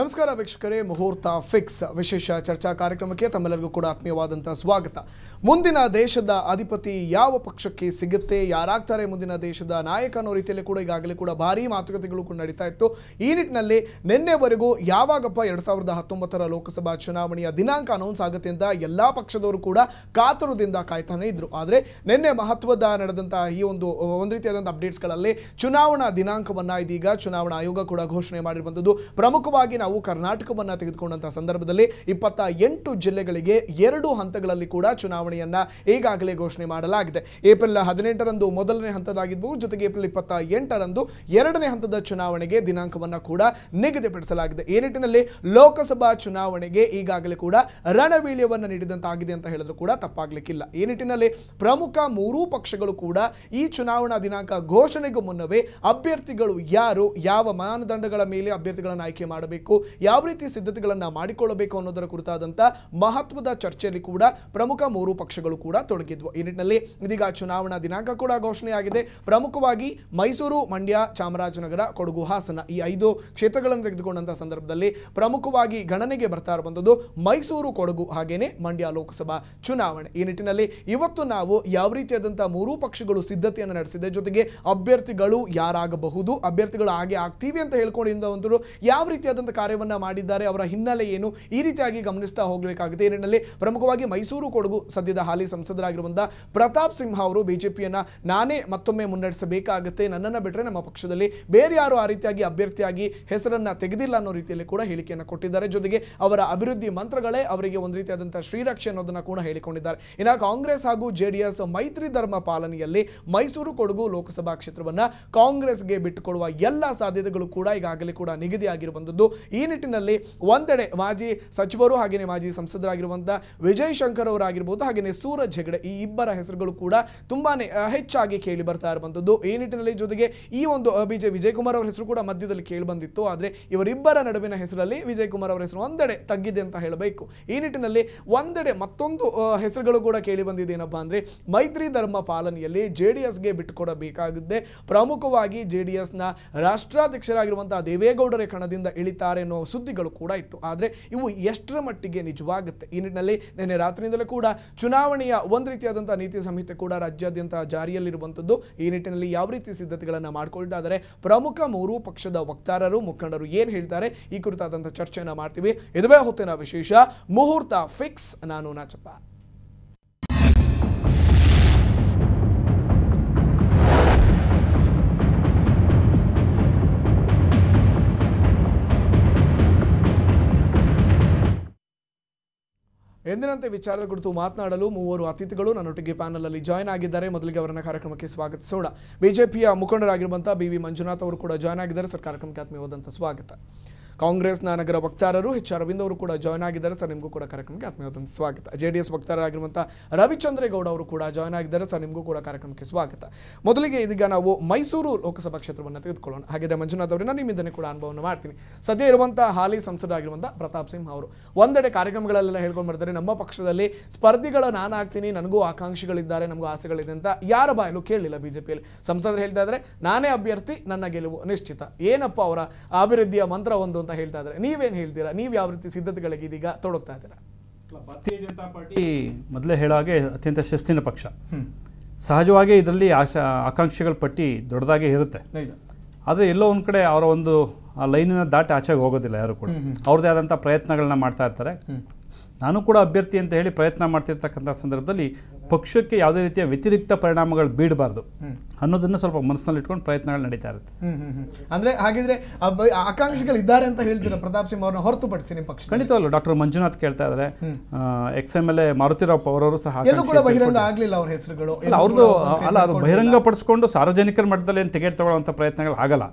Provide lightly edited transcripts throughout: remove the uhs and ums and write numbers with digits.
ನಮಸ್ಕಾರ ವೀಕ್ಷಕರೇ, ಮುಹೂರ್ತ ಫಿಕ್ಸ್ ವಿಶೇಷ ಚರ್ಚಾ ಕಾರ್ಯಕ್ರಮಕ್ಕೆ ತಮ್ಮೆಲ್ಲರಿಗೂ ಕೂಡ ಆತ್ಮೀಯವಾದಂತಹ ಸ್ವಾಗತ. ಮುಂದಿನ ದೇಶದ ಅಧಿಪತಿ ಯಾವ ಪಕ್ಷಕ್ಕೆ ಸಿಗುತ್ತೆ, ಯಾರಾಗ್ತಾರೆ ಮುಂದಿನ ದೇಶದ ನಾಯಕ ಅನ್ನೋ ರೀತಿಯಲ್ಲಿ ಕೂಡ ಈಗಾಗಲೇ ಕೂಡ ಭಾರೀ ಮಾತುಕತೆಗಳು ಕೂಡ ನಡೀತಾ ಇತ್ತು. ಈ ನಿಟ್ಟಿನಲ್ಲಿ ನಿನ್ನೆವರೆಗೂ ಯಾವಾಗಪ್ಪ 2019 ಲೋಕಸಭಾ ಚುನಾವಣೆಯ ದಿನಾಂಕ ಅನೌನ್ಸ್ ಆಗುತ್ತೆ ಅಂತ ಎಲ್ಲಾ ಪಕ್ಷದವರು ಕೂಡ ಕಾತುರದಿಂದ ಕಾಯ್ತಾನೆ ಇದ್ರು. ಆದರೆ ನಿನ್ನೆ ಮಹತ್ವದ ನಡೆದಂತಹ ಈ ಒಂದು ರೀತಿಯಾದಂತಹ ಅಪ್ಡೇಟ್ಸ್ಗಳಲ್ಲಿ ಚುನಾವಣಾ ದಿನಾಂಕವನ್ನ ಇದೀಗ ಚುನಾವಣಾ ಆಯೋಗ ಕೂಡ ಘೋಷಣೆ ಮಾಡಿರುವಂಥದ್ದು. ಪ್ರಮುಖವಾಗಿ ನಾವು ಕರ್ನಾಟಕವನ್ನ ತೆಗೆದುಕೊಂಡಂತಹ ಸಂದರ್ಭದಲ್ಲಿ 28 ಜಿಲ್ಲೆಗಳಿಗೆ 2 ಹಂತಗಳಲ್ಲಿ ಕೂಡ ಚುನಾವಣೆಯನ್ನ ಈಗಾಗಲೇ ಘೋಷಣೆ ಮಾಡಲಾಗಿದೆ. ಏಪ್ರಿಲ್ 18ರಂದು ಮೊದಲನೇ ಹಂತದಾಗಿದ್ದು, ಜೊತೆಗೆ ಏಪ್ರಿಲ್ 28ರಂದು ಎರಡನೇ ಹಂತದ ಚುನಾವಣೆಗೆ ದಿನಾಂಕವನ್ನ ಕೂಡ ನಿಗದಿಪಡಿಸಲಾಗಿದೆ. ಈ ನಿಟ್ಟಿನಲ್ಲಿ ಲೋಕಸಭಾ ಚುನಾವಣೆಗೆ ಈಗಾಗಲೇ ಕೂಡ ರಣವೀಳ್ಯವನ್ನು ನೀಡಿದಂತಾಗಿದೆ ಅಂತ ಹೇಳಿದ್ರು ಕೂಡ ತಪ್ಪಾಗ್ಲಿಕ್ಕಿಲ್ಲ. ಈ ನಿಟ್ಟಿನಲ್ಲಿ ಪ್ರಮುಖ ಮೂರೂ ಪಕ್ಷಗಳು ಕೂಡ ಈ ಚುನಾವಣಾ ದಿನಾಂಕ ಘೋಷಣೆಗೂ ಮುನ್ನವೇ ಅಭ್ಯರ್ಥಿಗಳು ಯಾರು, ಯಾವ ಮಾನದಂಡಗಳ ಮೇಲೆ ಅಭ್ಯರ್ಥಿಗಳನ್ನು ಆಯ್ಕೆ ಮಾಡಬೇಕು, ಯಾವ ರೀತಿ ಸಿದ್ಧತೆಗಳನ್ನು ಮಾಡಿಕೊಳ್ಳಬೇಕು ಅನ್ನೋದರ ಕುರಿತಾದಂಥ ಮಹತ್ವದ ಚರ್ಚೆಯಲ್ಲಿ ಕೂಡ ಪ್ರಮುಖ ಮೂರು ಪಕ್ಷಗಳು ಕೂಡ ತೊಡಗಿದ್ವು. ಈ ನಿಟ್ಟಿನಲ್ಲಿ ಇದೀಗ ಚುನಾವಣಾ ದಿನಾಂಕ ಕೂಡ ಘೋಷಣೆಯಾಗಿದೆ. ಪ್ರಮುಖವಾಗಿ ಮೈಸೂರು, ಮಂಡ್ಯ, ಚಾಮರಾಜನಗರ, ಕೊಡಗು, ಹಾಸನ ಈ 5 ಕ್ಷೇತ್ರಗಳನ್ನು ತೆಗೆದುಕೊಂಡಂತಹ ಸಂದರ್ಭದಲ್ಲಿ ಪ್ರಮುಖವಾಗಿ ಗಣನೆಗೆ ಬರ್ತಾ ಇರುವಂಥದ್ದು ಮೈಸೂರು, ಕೊಡಗು ಹಾಗೇನೆ ಮಂಡ್ಯ ಲೋಕಸಭಾ ಚುನಾವಣೆ. ಈ ನಿಟ್ಟಿನಲ್ಲಿ ಇವತ್ತು ನಾವು ಯಾವ ರೀತಿಯಾದಂತಹ ಮೂರೂ ಪಕ್ಷಗಳು ಸಿದ್ಧತೆಯನ್ನು ನಡೆಸಿದೆ, ಜೊತೆಗೆ ಅಭ್ಯರ್ಥಿಗಳು ಯಾರಾಗಬಹುದು, ಅಭ್ಯರ್ಥಿಗಳು ಹಾಗೆ ಆಗ್ತೀವಿ ಅಂತ ಹೇಳ್ಕೊಂಡಿದ್ದವಂತರು ಯಾವ ರೀತಿಯಾದಂಥ ಕಾರ್ಯವನ್ನ ಮಾಡಿದ್ದಾರೆ, ಅವರ ಹಿನ್ನೆಲೆ ಏನು, ಈ ರೀತಿಯಾಗಿ ಗಮನಿಸ್ತಾ ಹೋಗಬೇಕಾಗುತ್ತೆ. ಈ ನಿಟ್ಟಿನಲ್ಲಿ ಪ್ರಮುಖವಾಗಿ ಮೈಸೂರು, ಕೊಡಗು ಸದ್ಯದ ಹಾಲಿ ಸಂಸದರಾಗಿರುವಂತಹ ಪ್ರತಾಪ್ ಸಿಂಹ ಅವರು ಬಿಜೆಪಿಯನ್ನ ನಾನೇ ಮತ್ತೊಮ್ಮೆ ಮುನ್ನಡೆಸಬೇಕಾಗುತ್ತೆ, ನನ್ನನ್ನು ಬಿಟ್ಟರೆ ನಮ್ಮ ಪಕ್ಷದಲ್ಲಿ ಬೇರೆ ಯಾರು ಆ ರೀತಿಯಾಗಿ ಅಭ್ಯರ್ಥಿಯಾಗಿ ಹೆಸರನ್ನ ತೆಗೆದಿಲ್ಲ ಅನ್ನೋ ರೀತಿಯಲ್ಲಿ ಕೂಡ ಹೇಳಿಕೆಯನ್ನು ಕೊಟ್ಟಿದ್ದಾರೆ. ಜೊತೆಗೆ ಅವರ ಅಭಿವೃದ್ಧಿ ಮಂತ್ರಗಳೇ ಅವರಿಗೆ ಒಂದು ರೀತಿಯಾದಂತಹ ಶ್ರೀರಕ್ಷೆ ಅನ್ನೋದನ್ನ ಕೂಡ ಹೇಳಿಕೊಂಡಿದ್ದಾರೆ. ಇನ್ನು ಕಾಂಗ್ರೆಸ್ ಹಾಗೂ ಜೆಡಿಎಸ್ ಮೈತ್ರಿ ಧರ್ಮ ಪಾಲನೆಯಲ್ಲಿ ಮೈಸೂರು, ಕೊಡಗು ಲೋಕಸಭಾ ಕ್ಷೇತ್ರವನ್ನ ಕಾಂಗ್ರೆಸ್ಗೆ ಬಿಟ್ಟುಕೊಡುವ ಎಲ್ಲ ಸಾಧ್ಯತೆಗಳು ಕೂಡ ಈಗಾಗಲೇ ಕೂಡ ನಿಗದಿಯಾಗಿರುವಂಥದ್ದು. ಈ ನಿಟ್ಟಿನಲ್ಲಿ ಒಂದೆಡೆ ಮಾಜಿ ಸಚಿವರು ಹಾಗೆಯೇ ಮಾಜಿ ಸಂಸದರಾಗಿರುವಂತಹ ವಿಜಯ್ ಶಂಕರ್ ಅವರಾಗಿರ್ಬೋದು, ಹಾಗೆಯೇ ಸೂರಜ್ ಹೆಗಡೆ ಈ ಇಬ್ಬರ ಹೆಸರುಗಳು ಕೂಡ ತುಂಬಾನೇ ಹೆಚ್ಚಾಗಿ ಕೇಳಿ ಬರ್ತಾ ಇರುವಂಥದ್ದು. ಈ ನಿಟ್ಟಿನಲ್ಲಿ ಜೊತೆಗೆ ಈ ಒಂದು ವಿಜಯ್ ಕುಮಾರ್ ಅವರ ಹೆಸರು ಕೂಡ ಮಧ್ಯದಲ್ಲಿ ಕೇಳಿ ಬಂದಿತ್ತು. ಆದರೆ ಇವರಿಬ್ಬರ ನಡುವಿನ ಹೆಸರಲ್ಲಿ ವಿಜಯ್ ಕುಮಾರ್ ಅವರ ಹೆಸರು ಒಂದೆಡೆ ತಗ್ಗಿದೆ ಅಂತ ಹೇಳಬೇಕು. ಈ ನಿಟ್ಟಿನಲ್ಲಿ ಒಂದೆಡೆ ಮತ್ತೊಂದು ಹೆಸರುಗಳು ಕೂಡ ಕೇಳಿ ಬಂದಿದೆ. ಏನಪ್ಪಾ ಅಂದ್ರೆ ಮೈತ್ರಿ ಧರ್ಮ ಪಾಲನೆಯಲ್ಲಿ ಜೆಡಿಎಸ್ಗೆ ಬಿಟ್ಟುಕೊಡಬೇಕಾಗಿದೆ. ಪ್ರಮುಖವಾಗಿ ಜೆಡಿಎಸ್ನ ರಾಷ್ಟ್ರಾಧ್ಯಕ್ಷರಾಗಿರುವಂತಹ ದೇವೇಗೌಡರ ಕಣದಿಂದ ಇಳಿತಾರೆ ಅನ್ನೋ ಸುದ್ದಿಗಳು ಕೂಡ ಇತ್ತು. ಆದರೆ ಇವು ಎಷ್ಟರ ಮಟ್ಟಿಗೆ ನಿಜವಾಗುತ್ತೆ? ಈ ನಿಟ್ಟಿನಲ್ಲಿ ನಿನ್ನೆ ರಾತ್ರಿಯಿಂದಲೂ ಕೂಡ ಚುನಾವಣೆಯ ಒಂದು ರೀತಿಯಾದಂತಹ ನೀತಿ ಸಂಹಿತೆ ಕೂಡ ರಾಜ್ಯಾದ್ಯಂತ ಜಾರಿಯಲ್ಲಿರುವಂಥದ್ದು. ಈ ನಿಟ್ಟಿನಲ್ಲಿ ಯಾವ ರೀತಿ ಸಿದ್ಧತೆಗಳನ್ನು ಮಾಡಿಕೊಳ್ತಾ ಇದ್ದಾರೆ, ಪ್ರಮುಖ ಮೂರೂ ಪಕ್ಷದ ವಕ್ತಾರರು, ಮುಖಂಡರು ಏನು ಹೇಳ್ತಾರೆ, ಈ ಕುರಿತಾದಂತಹ ಚರ್ಚೆಯನ್ನು ಮಾಡ್ತೀವಿ. ಇದುವೇ ಹೊತ್ತಿನ ವಿಶೇಷ ಮುಹೂರ್ತ ಫಿಕ್ಸ್. ನಾನು ನಾಚಪ್ಪ. ಎಂದಿನಂತೆ ವಿಚಾರದ ಕುರಿತು ಮಾತನಾಡಲು ಮೂವರು ಅತಿಥಿಗಳು ನನ್ನೊಟ್ಟಿಗೆ ಪ್ಯಾನಲ್ ಅಲ್ಲಿ ಜಾಯ್ನ್ ಆಗಿದ್ದಾರೆ. ಮೊದಲಿಗೆ ಅವರನ್ನ ಕಾರ್ಯಕ್ರಮಕ್ಕೆ ಸ್ವಾಗತಿಸೋಣ. ಬಿಜೆಪಿಯ ಮುಖಂಡರಾಗಿರುವಂತಹ ಬಿ ವಿ ಮಂಜುನಾಥ್ ಅವರು ಕೂಡ ಜಾಯ್ನ್ ಆಗಿದ್ದಾರೆ. ಸರ್, ಕಾರ್ಯಕ್ರಮಕ್ಕೆ ಆತ್ಮೀಯವಾದಂತಹ ಸ್ವಾಗತ. ಕಾಂಗ್ರೆಸ್ನ ನಗರ ವಕ್ತಾರರು ಎಚ್ ಆರ್ ಅರವಿಂದ್ ಅವರು ಕೂಡ ಜಾಯ್ನ್ ಆಗಿದ್ದಾರೆ. ಸರ್, ನಿಮಗೂ ಕೂಡ ಕಾರ್ಯಕ್ರಮಕ್ಕೆ ಆತ್ಮೀಯವಾದಂಥ ಸ್ವಾಗತ. ಜೆಡಿಎಸ್ ವಕ್ತಾರರಾಗಿರುವಂತಹ ರವಿಚಂದ್ರೇಗೌಡ ಅವರು ಕೂಡ ಜಾಯ್ನ್ ಆಗಿದ್ದಾರೆ. ಸರ್, ನಿಮಗೂ ಕೂಡ ಕಾರ್ಯಕ್ರಮಕ್ಕೆ ಸ್ವಾಗತ. ಮೊದಲಿಗೆ ಇದೀಗ ನಾವು ಮೈಸೂರು ಲೋಕಸಭಾ ಕ್ಷೇತ್ರವನ್ನು ತೆಗೆದುಕೊಳ್ಳೋಣ. ಹಾಗೆ ಮಂಜುನಾಥ್ ಅವರನ್ನ ನಿಮ್ಮಿಂದನೇ ಕೂಡ ಅನುಭವವನ್ನು ಮಾಡ್ತೀನಿ. ಸದ್ಯ ಇರುವಂತಹ ಹಾಲಿ ಸಂಸದರಾಗಿರುವಂತಹ ಪ್ರತಾಪ್ ಸಿಂಹ ಅವರು ಒಂದೆಡೆ ಕಾರ್ಯಕ್ರಮಗಳಲ್ಲೆಲ್ಲ ಹೇಳ್ಕೊಂಡು ಬರ್ತಾರೆ, ನಮ್ಮ ಪಕ್ಷದಲ್ಲಿ ಸ್ಪರ್ಧಿಗಳ ನಾನು ಆಗ್ತೀನಿ, ನನಗೂ ಆಕಾಂಕ್ಷಿಗಳಿದ್ದಾರೆ, ನನಗೂ ಆಸೆಗಳಿದೆ ಅಂತ ಯಾರ ಬಾಯಲ್ಲೂ ಕೇಳಲಿಲ್ಲ. ಬಿಜೆಪಿಯಲ್ಲಿ ಸಂಸದರು ಹೇಳ್ತಾ ಇದ್ದಾರೆ ನಾನೇ ಅಭ್ಯರ್ಥಿ, ನನ್ನ ಗೆಲುವು ನಿಶ್ಚಿತ. ಏನಪ್ಪ ಅವರ ಅಭಿವೃದ್ಧಿಯ ಮಂತ್ರ ಒಂದು ಅಂತ ಹೇಳ್ತಾ ಇದ್ದಾರೆ. ನೀವೇನು ಹೇಳ್ತೀರಾ? ನೀವು ಯಾವ ರೀತಿ ಸಿದ್ಧತೆಗಳಿಗೆ ಇದೀಗ ತೊಡಗ್ತಾ ಇದ್ದೀರಾ? ಭಾರತೀಯ ಜನತಾ ಪಾರ್ಟಿ ಮೊದಲೇ ಹೇಳೋ ಹಾಗೆ ಅತ್ಯಂತ ಶಿಸ್ತಿನ ಪಕ್ಷ. ಸಹಜವಾಗಿ ಇದರಲ್ಲಿ ಆಕಾಂಕ್ಷಿಗಳ ಪಟ್ಟಿ ದೊಡ್ಡದಾಗೆ ಇರುತ್ತೆ. ಆದರೆ ಎಲ್ಲೋ ಒಂದು ಕಡೆ ಅವರ ಒಂದು ಆ ಲೈನಿನ ದಾಟಿ ಆಚೆಗೆ ಹೋಗೋದಿಲ್ಲ ಯಾರು ಕೂಡ. ಅವ್ರದ್ದೇ ಆದಂಥ ಪ್ರಯತ್ನಗಳನ್ನ ಮಾಡ್ತಾ ಇರ್ತಾರೆ. ನಾನು ಕೂಡ ಅಭ್ಯರ್ಥಿ ಅಂತ ಹೇಳಿ ಪ್ರಯತ್ನ ಮಾಡ್ತಿರ್ತಕ್ಕಂಥ ಸಂದರ್ಭದಲ್ಲಿ ಪಕ್ಷಕ್ಕೆ ಯಾವುದೇ ರೀತಿಯ ವ್ಯತಿರಿಕ್ತ ಪರಿಣಾಮಗಳು ಬೀಳಬಾರ್ದು ಅನ್ನೋದನ್ನ ಸ್ವಲ್ಪ ಮನಸ್ಸಿನಲ್ಲಿ ಇಟ್ಕೊಂಡು ಪ್ರಯತ್ನಗಳು ನಡೀತಾ ಇರುತ್ತೆ. ಅಂದ್ರೆ ಹಾಗಿದ್ರೆ ಆಕಾಂಕ್ಷಿಗಳು ಇದ್ದಾರೆ ಅಂತ ಹೇಳ್ತೀರಾ ಪ್ರತಾಪ್ ಸಿಂಹ ಅವ್ರನ್ನ ಹೊರತುಪಡಿಸಿ ನಿಮ್ಮ ಪಕ್ಷ? ಖಂಡಿತವಲ್ಲ. ಡಾಕ್ಟರ್ ಮಂಜುನಾಥ್ ಕೇಳ್ತಾ ಇದ್ದಾರೆ, XMLA ಮಾರುತಿರಾವ್ ಅವರವರು ಸಹ ಬಹಿರಂಗ ಆಗ್ಲಿಲ್ಲ ಅವ್ರ ಹೆಸರುಗಳು. ಅವ್ರದ್ದು ಅಲ್ಲ, ಅದು ಬಹಿರಂಗ ಪಡಿಸ್ಕೊಂಡು ಸಾರ್ವಜನಿಕರ ಮಟ್ಟದಲ್ಲಿ ಏನು ಟಿಕೆಟ್ ತಗೊಳ್ಳುವಂತ ಪ್ರಯತ್ನಗಳು ಆಗಲ್ಲ.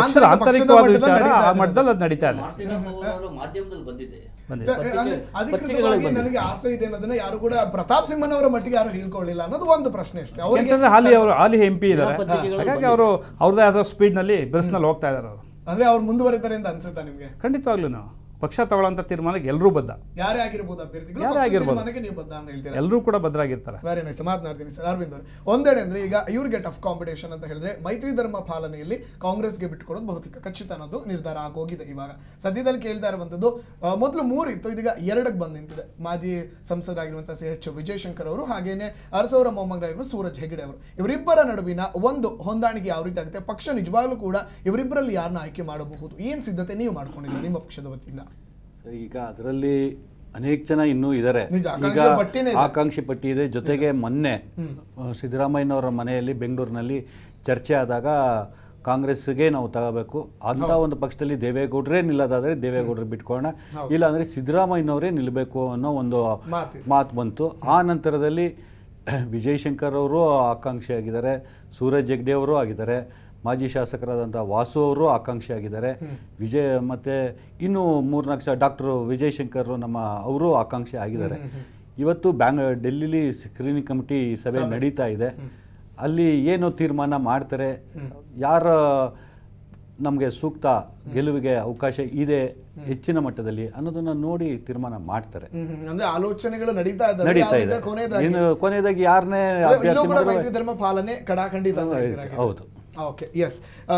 ಪಕ್ಷದ ಆಂತರಿಕವಾದ ವಿಚಾರ ಆ ಮಟ್ಟದಲ್ಲಿ ಅದು ನಡೀತಾ ಇದೆ. ಅಧಿಕೃತವಾಗಿ ನನಗೆ ಆಸೆ ಇದೆ ಅನ್ನೋದನ್ನ ಯಾರು ಕೂಡ ಪ್ರತಾಪ್ ಸಿಂಹನವರ ಮಟ್ಟಿಗೆ ಯಾರು ಹೇಳ್ಕೊಳ್ಳಿಲ್ಲ ಅನ್ನೋದು ಒಂದು ಪ್ರಶ್ನೆ ಅಷ್ಟೇ. ಹಾಲಿ MP ಇದ್ದಾರೆ, ಹಾಗಾಗಿ ಅವರು ಅವ್ರದೇ ಆದ ಸ್ಪೀಡ್ ನಲ್ಲಿ ಬಿರ್ಸ್ನಲ್ಲಿ ಹೋಗ್ತಾ ಇದ್ದಾರೆ. ಅಂದ್ರೆ ಅವ್ರು ಮುಂದುವರಿತಾರೆ ಅಂತ ಅನ್ಸುತ್ತಾ ನಿಮ್ಗೆ? ಖಂಡಿತವಾಗ್ಲೂ ಪಕ್ಷ ತಗೊಳ್ಳೋಂಥ ತೀರ್ಮಾನಕ್ಕೆ ಎಲ್ಲರೂ ಬದ್ಧ. ಯಾರೇ ಆಗಿರ್ಬೋದು ಅಭ್ಯರ್ಥಿಗಳು, ಯಾರೇ ಆಗಿರ್ಬೋದು, ನೀವು ಬದ್ಧ ಅಂತ ಹೇಳ್ತೀರಾ? ಎಲ್ಲರೂ ಕೂಡ ಬದ್ಧರಾಗಿರ್ತಾರೆ. Very nice. ಮಾತನಾಡ್ತೀನಿ ಸರ್ ಅರವಿಂದ್ ಅವರು. ಒಂದೆಡೆ ಅಂದ್ರೆ ಈಗ ಇವ್ರಿಗೆ ಟಫ್ ಕಾಂಪಿಟೇಷನ್ ಅಂತ ಹೇಳಿದ್ರೆ ಮೈತ್ರಿ ಧರ್ಮ ಪಾಲನೆಯಲ್ಲಿ ಕಾಂಗ್ರೆಸ್ಗೆ ಬಿಟ್ಟುಕೊಡೋದು ಬಹುತೇಕ ಖಚಿತ ಅನ್ನೋದು ನಿರ್ಧಾರ ಆಗೋಗಿದೆ. ಇವಾಗ ಸದ್ಯದಲ್ಲಿ ಕೇಳ್ತಾ ಇರುವಂತದ್ದು ಮೊದಲು 3 ಇತ್ತು, ಇದೀಗ 2ಕ್ಕೆ ಬಂದು ನಿಂತಿದೆ. ಮಾಜಿ ಸಂಸದರಾಗಿರುವಂತಹ CH ವಿಜಯಶಂಕರ್ ಅವರು, ಹಾಗೇನೆ ಅರಸವರ ಮೊಮ್ಮಗರಾಗಿರುವ ಸೂರಜ್ ಹೆಗಡೆ ಅವರು, ಇವರಿಬ್ಬರ ನಡುವಿನ ಒಂದು ಹೊಂದಾಣಿಕೆ ಯಾವ ರೀತಿ ಆಗುತ್ತೆ? ಪಕ್ಷ ನಿಜವಾಗ್ಲೂ ಕೂಡ ಇವರಿಬ್ಬರಲ್ಲಿ ಯಾರನ್ನ ಆಯ್ಕೆ ಮಾಡಬಹುದು? ಏನ್ ಸಿದ್ಧತೆ ನೀವು ಮಾಡ್ಕೊಂಡಿದ್ದೀರಾ ನಿಮ್ಮ ಪಕ್ಷದ ವತಿಯಿಂದ? ಈಗ ಅದರಲ್ಲಿ ಅನೇಕ ಜನ ಇನ್ನೂ ಇದ್ದಾರೆ. ಈಗ ಆಕಾಂಕ್ಷಿ ಪಟ್ಟಿ ಇದೆ. ಜೊತೆಗೆ ಮೊನ್ನೆ ಸಿದ್ದರಾಮಯ್ಯನವರ ಮನೆಯಲ್ಲಿ ಬೆಂಗಳೂರಿನಲ್ಲಿ ಚರ್ಚೆ ಆದಾಗ ಕಾಂಗ್ರೆಸ್ಗೆ ನಾವು ತಗೋಬೇಕು ಅಂತ ಒಂದು ಪಕ್ಷದಲ್ಲಿ ದೇವೇಗೌಡರೇ ನಿಲ್ಲೋದಾದರೆ ದೇವೇಗೌಡರು ಬಿಟ್ಕೊಳ್ಳೋಣ, ಇಲ್ಲಾಂದರೆ ಸಿದ್ದರಾಮಯ್ಯನವರೇ ನಿಲ್ಲಬೇಕು ಅನ್ನೋ ಒಂದು ಮಾತು ಬಂತು. ಆ ನಂತರದಲ್ಲಿ ವಿಜಯಶಂಕರ್ ಅವರು ಆಕಾಂಕ್ಷಿ ಆಗಿದ್ದಾರೆ, ಸೂರಜ್ ಹೆಗ್ಡೆ ಅವರು ಆಗಿದ್ದಾರೆ, ಮಾಜಿ ಶಾಸಕರಾದಂಥ ವಾಸು ಅವರು ಆಕಾಂಕ್ಷಿ ಆಗಿದ್ದಾರೆ, ಮತ್ತು ಇನ್ನೂ 3-4 ಡಾಕ್ಟರ್ ವಿಜಯಶಂಕರ್ ಅವರು ಆಕಾಂಕ್ಷಿ ಆಗಿದ್ದಾರೆ. ಇವತ್ತು ಡೆಲ್ಲಿಲಿ ಸ್ಕ್ರೀನಿಂಗ್ ಕಮಿಟಿ ಸಭೆ ನಡೀತಾ ಇದೆ. ಅಲ್ಲಿ ಏನು ತೀರ್ಮಾನ ಮಾಡ್ತಾರೆ, ಯಾರ ನಮಗೆ ಸೂಕ್ತ ಗೆಲುವಿಗೆ ಅವಕಾಶ ಇದೆ ಹೆಚ್ಚಿನ ಮಟ್ಟದಲ್ಲಿ ಅನ್ನೋದನ್ನ ನೋಡಿ ತೀರ್ಮಾನ ಮಾಡ್ತಾರೆ. ಅಂದ್ರೆ ಆಲೋಚನೆಗಳು ನಡೀತಾ ಇದೆ. ಕೊನೆಯದಾಗಿ ಯಾರನ್ನೇ ಮೈತ್ರಿ ಧರ್ಮ ಪಾಲನೆ ಕಡಾಖಂಡಿತ. ಹೌದು. Okay, S.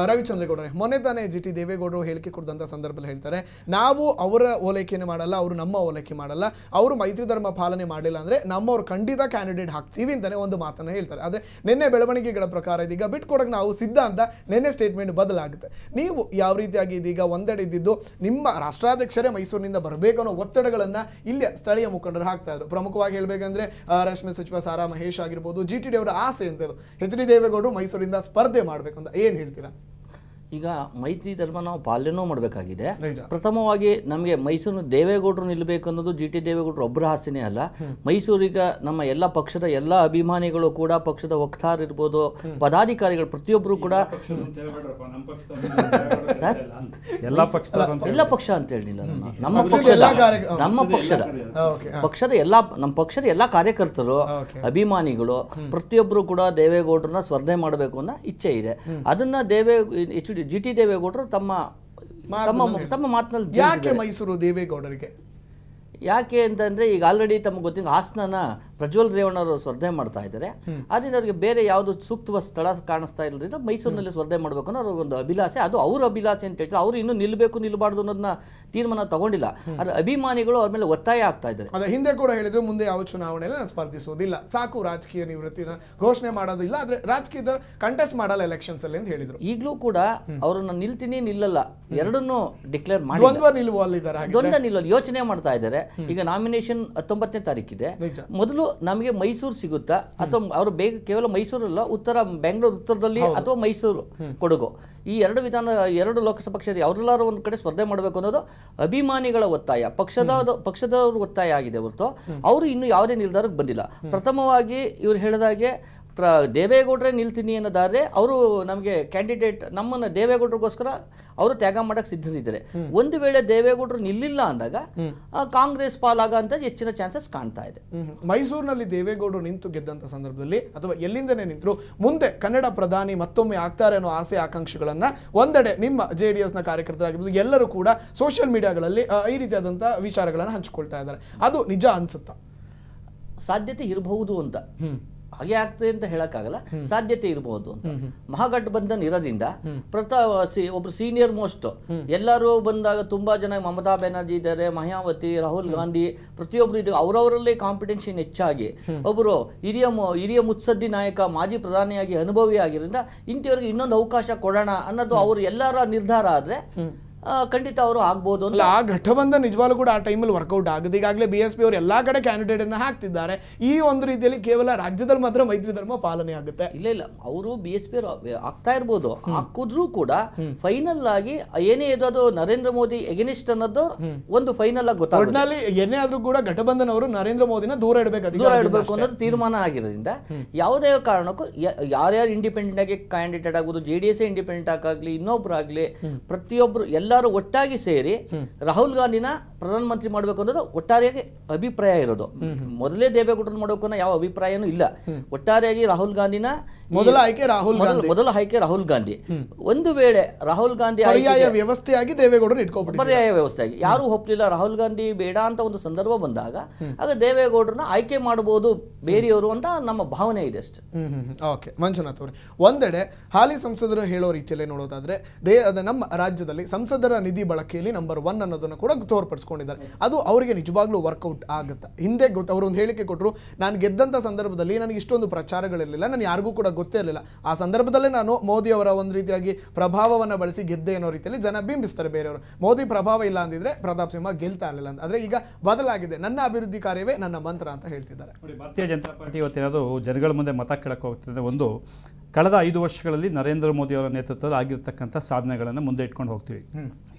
ರವಿಚಂದ್ರೇಗೌಡರೇ, ಮೊನ್ನೆ ತಾನೇ GT ದೇವೇಗೌಡರು ಹೇಳಿಕೆ ಕೊಟ್ಟಂಥ ಸಂದರ್ಭದಲ್ಲಿ ಹೇಳ್ತಾರೆ, ನಾವು ಅವರ ಓಲೈಕೆಯನ್ನು ಮಾಡಲ್ಲ, ಅವರು ನಮ್ಮ ಓಲೈಕೆ ಮಾಡಲ್ಲ, ಅವರು ಮೈತ್ರಿ ಧರ್ಮ ಪಾಲನೆ ಮಾಡಲಿಲ್ಲ ಅಂದರೆ ನಮ್ಮವ್ರು ಖಂಡಿತ ಕ್ಯಾಂಡಿಡೇಟ್ ಹಾಕ್ತೀವಿ ಅಂತಲೇ ಒಂದು ಮಾತನ್ನು ಹೇಳ್ತಾರೆ. ಆದರೆ ನಿನ್ನೆ ಬೆಳವಣಿಗೆಗಳ ಪ್ರಕಾರ ಇದೀಗ ಬಿಟ್ಕೊಡಕ್ಕೆ ನಾವು ಸಿದ್ಧ ಅಂತ ನಿನ್ನೆ ಸ್ಟೇಟ್ಮೆಂಟ್ ಬದಲಾಗುತ್ತೆ. ನೀವು ಯಾವ ರೀತಿಯಾಗಿ ಇದೀಗ ಒಂದೆಡೆ ಇದ್ದಿದ್ದು ನಿಮ್ಮ ರಾಷ್ಟ್ರಾಧ್ಯಕ್ಷರೇ ಮೈಸೂರಿನಿಂದ ಬರಬೇಕು ಅನ್ನೋ ಒತ್ತಡಗಳನ್ನು ಇಲ್ಲಿ ಸ್ಥಳೀಯ ಮುಖಂಡರು ಹಾಕ್ತಾ ಇದ್ರು. ಪ್ರಮುಖವಾಗಿ ಹೇಳಬೇಕಂದ್ರೆ ರಶ್ಮಿ ಸಚಿವ ಸಾರಾ ಮಹೇಶ್ ಆಗಿರ್ಬೋದು, GT ಅವರ ಆಸೆ ಅಂತದ್ದು HD ದೇವೇಗೌಡರು ಮೈಸೂರಿಂದ ಸ್ಪರ್ಧೆ ಮಾಡಬೇಕು ಅಂತ. ಏನು ಹೇಳ್ತೀರಾ? ಈಗ ಮೈತ್ರಿ ಧರ್ಮ ನಾವು ಪಾಲನೆನೂ ಮಾಡಬೇಕಾಗಿದೆ. ಪ್ರಥಮವಾಗಿ ನಮಗೆ ಮೈಸೂರಿನ ದೇವೇಗೌಡರು ನಿಲ್ಲಬೇಕು ಅನ್ನೋದು GT ದೇವೇಗೌಡರು ಒಬ್ಬರ ಆಸೆನೇ ಅಲ್ಲ. ಮೈಸೂರಿಗೆ ನಮ್ಮ ಎಲ್ಲ ಪಕ್ಷದ ಎಲ್ಲ ಅಭಿಮಾನಿಗಳು ಕೂಡ, ಪಕ್ಷದ ವಕ್ತಾರ ಇರ್ಬೋದು, ಪದಾಧಿಕಾರಿಗಳು ಪ್ರತಿಯೊಬ್ಬರು ಕೂಡ ಎಲ್ಲ ಪಕ್ಷ ಅಂತ ಹೇಳಿಲ್ಲ, ನಮ್ಮ ಪಕ್ಷದ ಎಲ್ಲ ಕಾರ್ಯಕರ್ತರು, ಅಭಿಮಾನಿಗಳು ಪ್ರತಿಯೊಬ್ಬರು ಕೂಡ ದೇವೇಗೌಡರನ್ನ ಸ್ಪರ್ಧೆ ಮಾಡಬೇಕು ಅನ್ನೋ ಇಚ್ಛೆ ಇದೆ. ಅದನ್ನ GT ದೇವೇಗೌಡರು ತಮ್ಮ ಮಾತಿನಲ್ಲಿ ಯಾಕೆ ಮೈಸೂರು ದೇವೇಗೌಡರಿಗೆ ಯಾಕೆ ಅಂತಂದ್ರೆ ಈಗ ಆಲ್ರೆಡಿ ತಮಗೆ ಗೊತ್ತಿಲ್ಲ ಹಾಸನನ ಪ್ರಜ್ವಲ್ ರೇವಣ್ಣವರು ಸ್ಪರ್ಧೆ ಮಾಡ್ತಾ ಇದ್ದಾರೆ. ಅದರಿಂದ ಅವ್ರಿಗೆ ಬೇರೆ ಯಾವುದು ಸೂಕ್ತ ಸ್ಥಳ ಕಾಣಿಸ್ತಾ ಇರೋದ್ರಿಂದ ಮೈಸೂರಿನಲ್ಲಿ ಸ್ಪರ್ಧೆ ಮಾಡಬೇಕು ಅನ್ನೋ ಅವ್ರಿಗೊಂದು ಅಭಿಲಾಷೆ. ಅದು ಅವ್ರ ಅಭಿಲಾಷೆ ಅಂತ ಹೇಳ್ತಾರೆ. ಅವರು ಇನ್ನೂ ನಿಲ್ಲಬೇಕು ನಿಲ್ಲಬಾರ್ದು ಅನ್ನೋದನ್ನ ತೀರ್ಮಾನ ತಗೊಂಡಿಲ್ಲ. ಆದರೆ ಅಭಿಮಾನಿಗಳು ಅವ್ರ ಮೇಲೆ ಒತ್ತಾಯ ಆಗ್ತಾ ಇದ್ದಾರೆ. ಅದೇ ಹಿಂದೆ ಕೂಡ ಹೇಳಿದ್ರು, ಮುಂದೆ ಯಾವ ಚುನಾವಣೆಯಲ್ಲಿ ನಾನು ಸ್ಪರ್ಧಿಸೋದಿಲ್ಲ, ಸಾಕು ರಾಜಕೀಯ ನಿವೃತ್ತಿನ ಘೋಷಣೆ ಮಾಡೋದಿಲ್ಲ, ಆದರೆ ರಾಜಕೀಯದ ಕಂಟೆಸ್ಟ್ ಮಾಡಲ್ಲ ಎಲೆಕ್ಷನ್ಸ್ ಅಲ್ಲಿ ಅಂತ ಹೇಳಿದ್ರು. ಈಗಲೂ ಕೂಡ ಅವರನ್ನ ನಿಲ್ತೀನಿ ನಿಲ್ಲಲ್ಲ ಎರಡನ್ನೂ ಡಿಕ್ಲೇರ್ ಮಾಡಿ ದ್ವಂದ್ವ ನಿಲ್ಲುವಲ್ಲಿ ಯೋಚನೆ ಮಾಡ್ತಾ ಇದ್ದಾರೆ. ಈಗ ನಾಮಿನೇಷನ್ 19ನೇ ತಾರೀಕಿದೆ. ಮೊದಲು ನಮಗೆ ಮೈಸೂರು ಸಿಗುತ್ತಾ ಅಥವಾ ಅವರು ಬೇಗ ಕೇವಲ ಮೈಸೂರಲ್ಲ, ಬೆಂಗಳೂರು ಉತ್ತರದಲ್ಲಿ ಅಥವಾ ಮೈಸೂರು ಕೊಡಗು, ಈ ಎರಡು ಲೋಕಸಭಾ ಕ್ಷೇತ್ರ ಅವರೆಲ್ಲರೂ ಒಂದು ಕಡೆ ಸ್ಪರ್ಧೆ ಮಾಡಬೇಕು ಅನ್ನೋದು ಅಭಿಮಾನಿಗಳ ಒತ್ತಾಯ, ಪಕ್ಷದವ್ರ ಒತ್ತಾಯ ಆಗಿದೆ ಹೊರತು ಅವರು ಇನ್ನೂ ಯಾವುದೇ ನಿರ್ಧಾರಕ್ಕೆ ಬಂದಿಲ್ಲ. ಪ್ರಥಮವಾಗಿ ಇವ್ರು ಹೇಳಿದಾಗೆ ದೇವೇಗೌಡರೇ ನಿಲ್ತೀನಿ ಅನ್ನೋದಾದ್ರೆ ಅವರು ನಮಗೆ ಕ್ಯಾಂಡಿಡೇಟ್ ನಮ್ಮನ್ನು ದೇವೇಗೌಡರಿಗೋಸ್ಕರ ಅವರು ತ್ಯಾಗ ಮಾಡಕ್ಕೆ ಸಿದ್ಧರಿದ್ದಾರೆ. ಒಂದು ವೇಳೆ ದೇವೇಗೌಡರು ನಿಲ್ಲಿಲ್ಲ ಅಂದಾಗ ಕಾಂಗ್ರೆಸ್ ಪಾಲಾಗ ಅಂತ ಹೆಚ್ಚಿನ ಚಾನ್ಸಸ್ ಕಾಣ್ತಾ ಇದೆ. ಮೈಸೂರಿನಲ್ಲಿ ದೇವೇಗೌಡರು ನಿಂತು ಗೆದ್ದಂತ ಸಂದರ್ಭದಲ್ಲಿ ಅಥವಾ ಎಲ್ಲಿಂದನೇ ನಿಂತರು ಮುಂದೆ ಕನ್ನಡ ಪ್ರಧಾನಿ ಮತ್ತೊಮ್ಮೆ ಆಗ್ತಾರೆ ಅನ್ನೋ ಆಸೆ ಆಕಾಂಕ್ಷೆಗಳನ್ನ ಒಂದೆಡೆ ನಿಮ್ಮ JDS ನ ಕಾರ್ಯಕರ್ತರಾಗಿರ್ಬೋದು ಎಲ್ಲರೂ ಕೂಡ ಸೋಷಿಯಲ್ ಮೀಡಿಯಾಗಳಲ್ಲಿ ಈ ರೀತಿಯಾದಂತಹ ವಿಚಾರಗಳನ್ನು ಹಂಚಿಕೊಳ್ತಾ ಇದ್ದಾರೆ. ಅದು ನಿಜ ಅನ್ಸುತ್ತಾ? ಸಾಧ್ಯತೆ ಇರಬಹುದು ಅಂತ, ಹಾಗೆ ಆಗ್ತದೆ ಅಂತ ಹೇಳಕ್ಕಾಗಲ್ಲ, ಸಾಧ್ಯತೆ ಇರಬಹುದು ಅಂತ. ಮಹಾಗಠಬಂಧನ್ ಇರೋದ್ರಿಂದ ಒಬ್ರು ಸೀನಿಯರ್ ಮೋಸ್ಟ್ ಎಲ್ಲರೂ ಬಂದಾಗ ತುಂಬಾ ಜನ, ಮಮತಾ ಬ್ಯಾನರ್ಜಿ ಇದ್ದಾರೆ, ಮಾಯಾವತಿ, ರಾಹುಲ್ ಗಾಂಧಿ, ಪ್ರತಿಯೊಬ್ರು ಇದ್ದಾರೆ. ಅವರವರಲ್ಲೇ ಕಾಂಪಿಟೆನ್ಷನ್ ಹೆಚ್ಚಾಗಿ ಒಬ್ಬರು ಹಿರಿಯ ಮುತ್ಸದ್ದಿ ನಾಯಕ, ಮಾಜಿ ಪ್ರಧಾನಿಯಾಗಿ ಅನುಭವಿ ಆಗಿರೋದ್ರಿಂದ ಇಂಥವ್ರಿಗೆ ಇನ್ನೊಂದು ಅವಕಾಶ ಕೊಡೋಣ ಅನ್ನೋದು ಅವರು ಎಲ್ಲರ ನಿರ್ಧಾರ ಆದ್ರೆ ಖಂಡಿತ ಅವರು ಆಗ್ಬೋದು. ಆ ಘಟಬಂಧನ ನಿಜವಾಗ್ಲೂ ಕೂಡ ಆ ಟೈಮಲ್ಲಿ ವರ್ಕೌಟ್ ಆಗುತ್ತೆ. ಈಗಾಗಲೇ BSP ಅವರು ಎಲ್ಲಾ ಕಡೆ ಕ್ಯಾಂಡಿಡೇಟ್ ಅನ್ನ ಹಾಕ್ತಿದ್ದಾರೆ. ಈ ಒಂದು ರೀತಿಯಲ್ಲಿ ಕೇವಲ ರಾಜ್ಯದಲ್ಲಿ ಮಾತ್ರ ಮೈತ್ರಿ ಧರ್ಮ ಪಾಲನೆ ಆಗುತ್ತೆ. ಇಲ್ಲ ಅವರು BSP ಅವರು ಆಗ್ತಾ ಇರ್ಬೋದು, ಹಾಕಿದ್ರು ಕೂಡ ಫೈನಲ್ ಆಗಿ ಏನೇ ಇರೋದು ನರೇಂದ್ರ ಮೋದಿ ಎಗೇನಿಸ್ಟ್ ಅನ್ನೋದು ಒಂದು ಫೈನಲ್ ಆಗಿ ಗೊತ್ತಾಗುತ್ತೆ. ಏನೇ ಆದ್ರೂ ಕೂಡ ಘಟಬಂಧನ್ ಅವರು ನರೇಂದ್ರ ಮೋದಿನ ದೂರ ಇಡಬೇಕು ಅನ್ನೋದು ತೀರ್ಮಾನ ಆಗಿರೋದ್ರಿಂದ ಯಾವುದೇ ಕಾರಣಕ್ಕೂ ಯಾರ್ಯಾರು ಇಂಡಿಪೆಂಡೆಂಟ್ ಆಗಿ ಕ್ಯಾಂಡಿಡೇಟ್ ಆಗೋದು, JDS ಇಂಡಿಪೆಂಡೆಂಟ್ ಆಗಲಿ ಇನ್ನೊಬ್ರಾಗ್ಲಿ ಪ್ರತಿಯೊಬ್ರು ಎಲ್ಲರೂ ಒಟ್ಟಾಗಿ ಸೇರಿ ರಾಹುಲ್ ಗಾಂಧಿನ ಪ್ರಧಾನಮಂತ್ರಿ ಮಾಡಬೇಕು ಅನ್ನೋದು ಒಟ್ಟಾರೆಯಾಗಿ ಅಭಿಪ್ರಾಯ ಇರೋದು. ಮೊದಲೇ ದೇವೇಗೌಡರನ್ನ ಮಾಡಬೇಕು ಅನ್ನೋ ಯಾವ ಅಭಿಪ್ರಾಯನೂ ಇಲ್ಲ. ಒಟ್ಟಾರೆಯಾಗಿ ರಾಹುಲ್ ಗಾಂಧಿನ ಮೊದಲ ಆಯ್ಕೆ ರಾಹುಲ್ ಗಾಂಧಿ. ಮೊದಲ ಆಯ್ಕೆ ರಾಹುಲ್ ಗಾಂಧಿ. ಒಂದು ವೇಳೆ ರಾಹುಲ್ ಗಾಂಧಿ ಪರ್ಯಾಯ ವ್ಯವಸ್ಥೆಯಾಗಿ ದೇವೇಗೌಡರು ಇಟ್ಕೊಬಿಟ್ಟು ಪರ್ಯಾಯ ವ್ಯವಸ್ಥೆಯಾಗಿ ಯಾರು ಒಪ್ಪಲಿಲ್ಲ, ರಾಹುಲ್ ಗಾಂಧಿ ಬೇಡ ಅಂತ ಒಂದು ಸಂದರ್ಭ ಬಂದಾಗ ಆಗ ದೇವೇಗೌಡರನ್ನ ಆಯ್ಕೆ ಮಾಡಬಹುದು ಬೇರೆಯವರು ಅಂತ ನಮ್ಮ ಭಾವನೆ ಇದೆ ಅಷ್ಟೇ. ಓಕೆ ಮಂಜುನಾಥ್ ಅವರೇ, ಒಂದೆಡೆ ಹಾಲಿ ಸಂಸದರು ಹೇಳೋ ರೀತಿಯಲ್ಲಿ ನೋಡೋದಾದ್ರೆ ನಮ್ಮ ರಾಜ್ಯದಲ್ಲಿ ಸಂಸದರ ನಿಧಿ ಬಳಕೆಯಲ್ಲಿ ನಂಬರ್ 1 ಅನ್ನೋದನ್ನು ಕೂಡ ತೋರ್ಪಡಿಸ್ಕೊಂಡಿದ್ದಾರೆ. ಅದು ಅವರಿಗೆ ನಿಜವಾಗ್ಲೂ ವರ್ಕೌಟ್ ಆಗುತ್ತೆ. ಹಿಂದೆ ಅವರು ಒಂದು ಹೇಳಿಕೆ ಕೊಟ್ಟರು, ನಾನು ಗೆದ್ದಂಥ ಸಂದರ್ಭದಲ್ಲಿ ನನಗೆ ಇಷ್ಟೊಂದು ಪ್ರಚಾರಗಳಿರಲಿಲ್ಲ, ನಾನು ಯಾರಿಗೂ ಕೂಡ ಗೊತ್ತೇ ಇರಲಿಲ್ಲ. ಆ ಸಂದರ್ಭದಲ್ಲೇ ನಾನು ಮೋದಿ ಅವರ ಒಂದು ರೀತಿಯಾಗಿ ಪ್ರಭಾವವನ್ನು ಬಳಸಿ ಗೆದ್ದೆ ಅನ್ನೋ ರೀತಿಯಲ್ಲಿ ಜನ ಬಿಂಬಿಸ್ತಾರೆ ಬೇರೆಯವರು. ಮೋದಿ ಪ್ರಭಾವ ಇಲ್ಲ ಅಂದಿದ್ರೆ ಪ್ರತಾಪ್ ಸಿಂಹ ಗೆಲ್ತಾ ಇರಲಿಲ್ಲ ಅಂತ. ಆದರೆ ಈಗ ಬದಲಾಗಿದೆ, ನನ್ನ ಅಭಿವೃದ್ಧಿ ಕಾರ್ಯವೇ ನನ್ನ ಮಂತ್ರ ಅಂತ ಹೇಳ್ತಿದ್ದಾರೆ. ಭಾರತೀಯ ಜನತಾ ಪಾರ್ಟಿ ಇವತ್ತೇನಾದರೂ ಜನಗಳ ಮುಂದೆ ಮತ ಕೇಳಕ್ಕೆ ಹೋಗ್ತದೆ. ಒಂದು, ಕಳೆದ 5 ವರ್ಷಗಳಲ್ಲಿ ನರೇಂದ್ರ ಮೋದಿ ಅವರ ನೇತೃತ್ವದಲ್ಲಿ ಆಗಿರ್ತಕ್ಕಂಥ ಸಾಧನೆಗಳನ್ನು ಮುಂದೆ ಇಟ್ಕೊಂಡು ಹೋಗ್ತೀವಿ.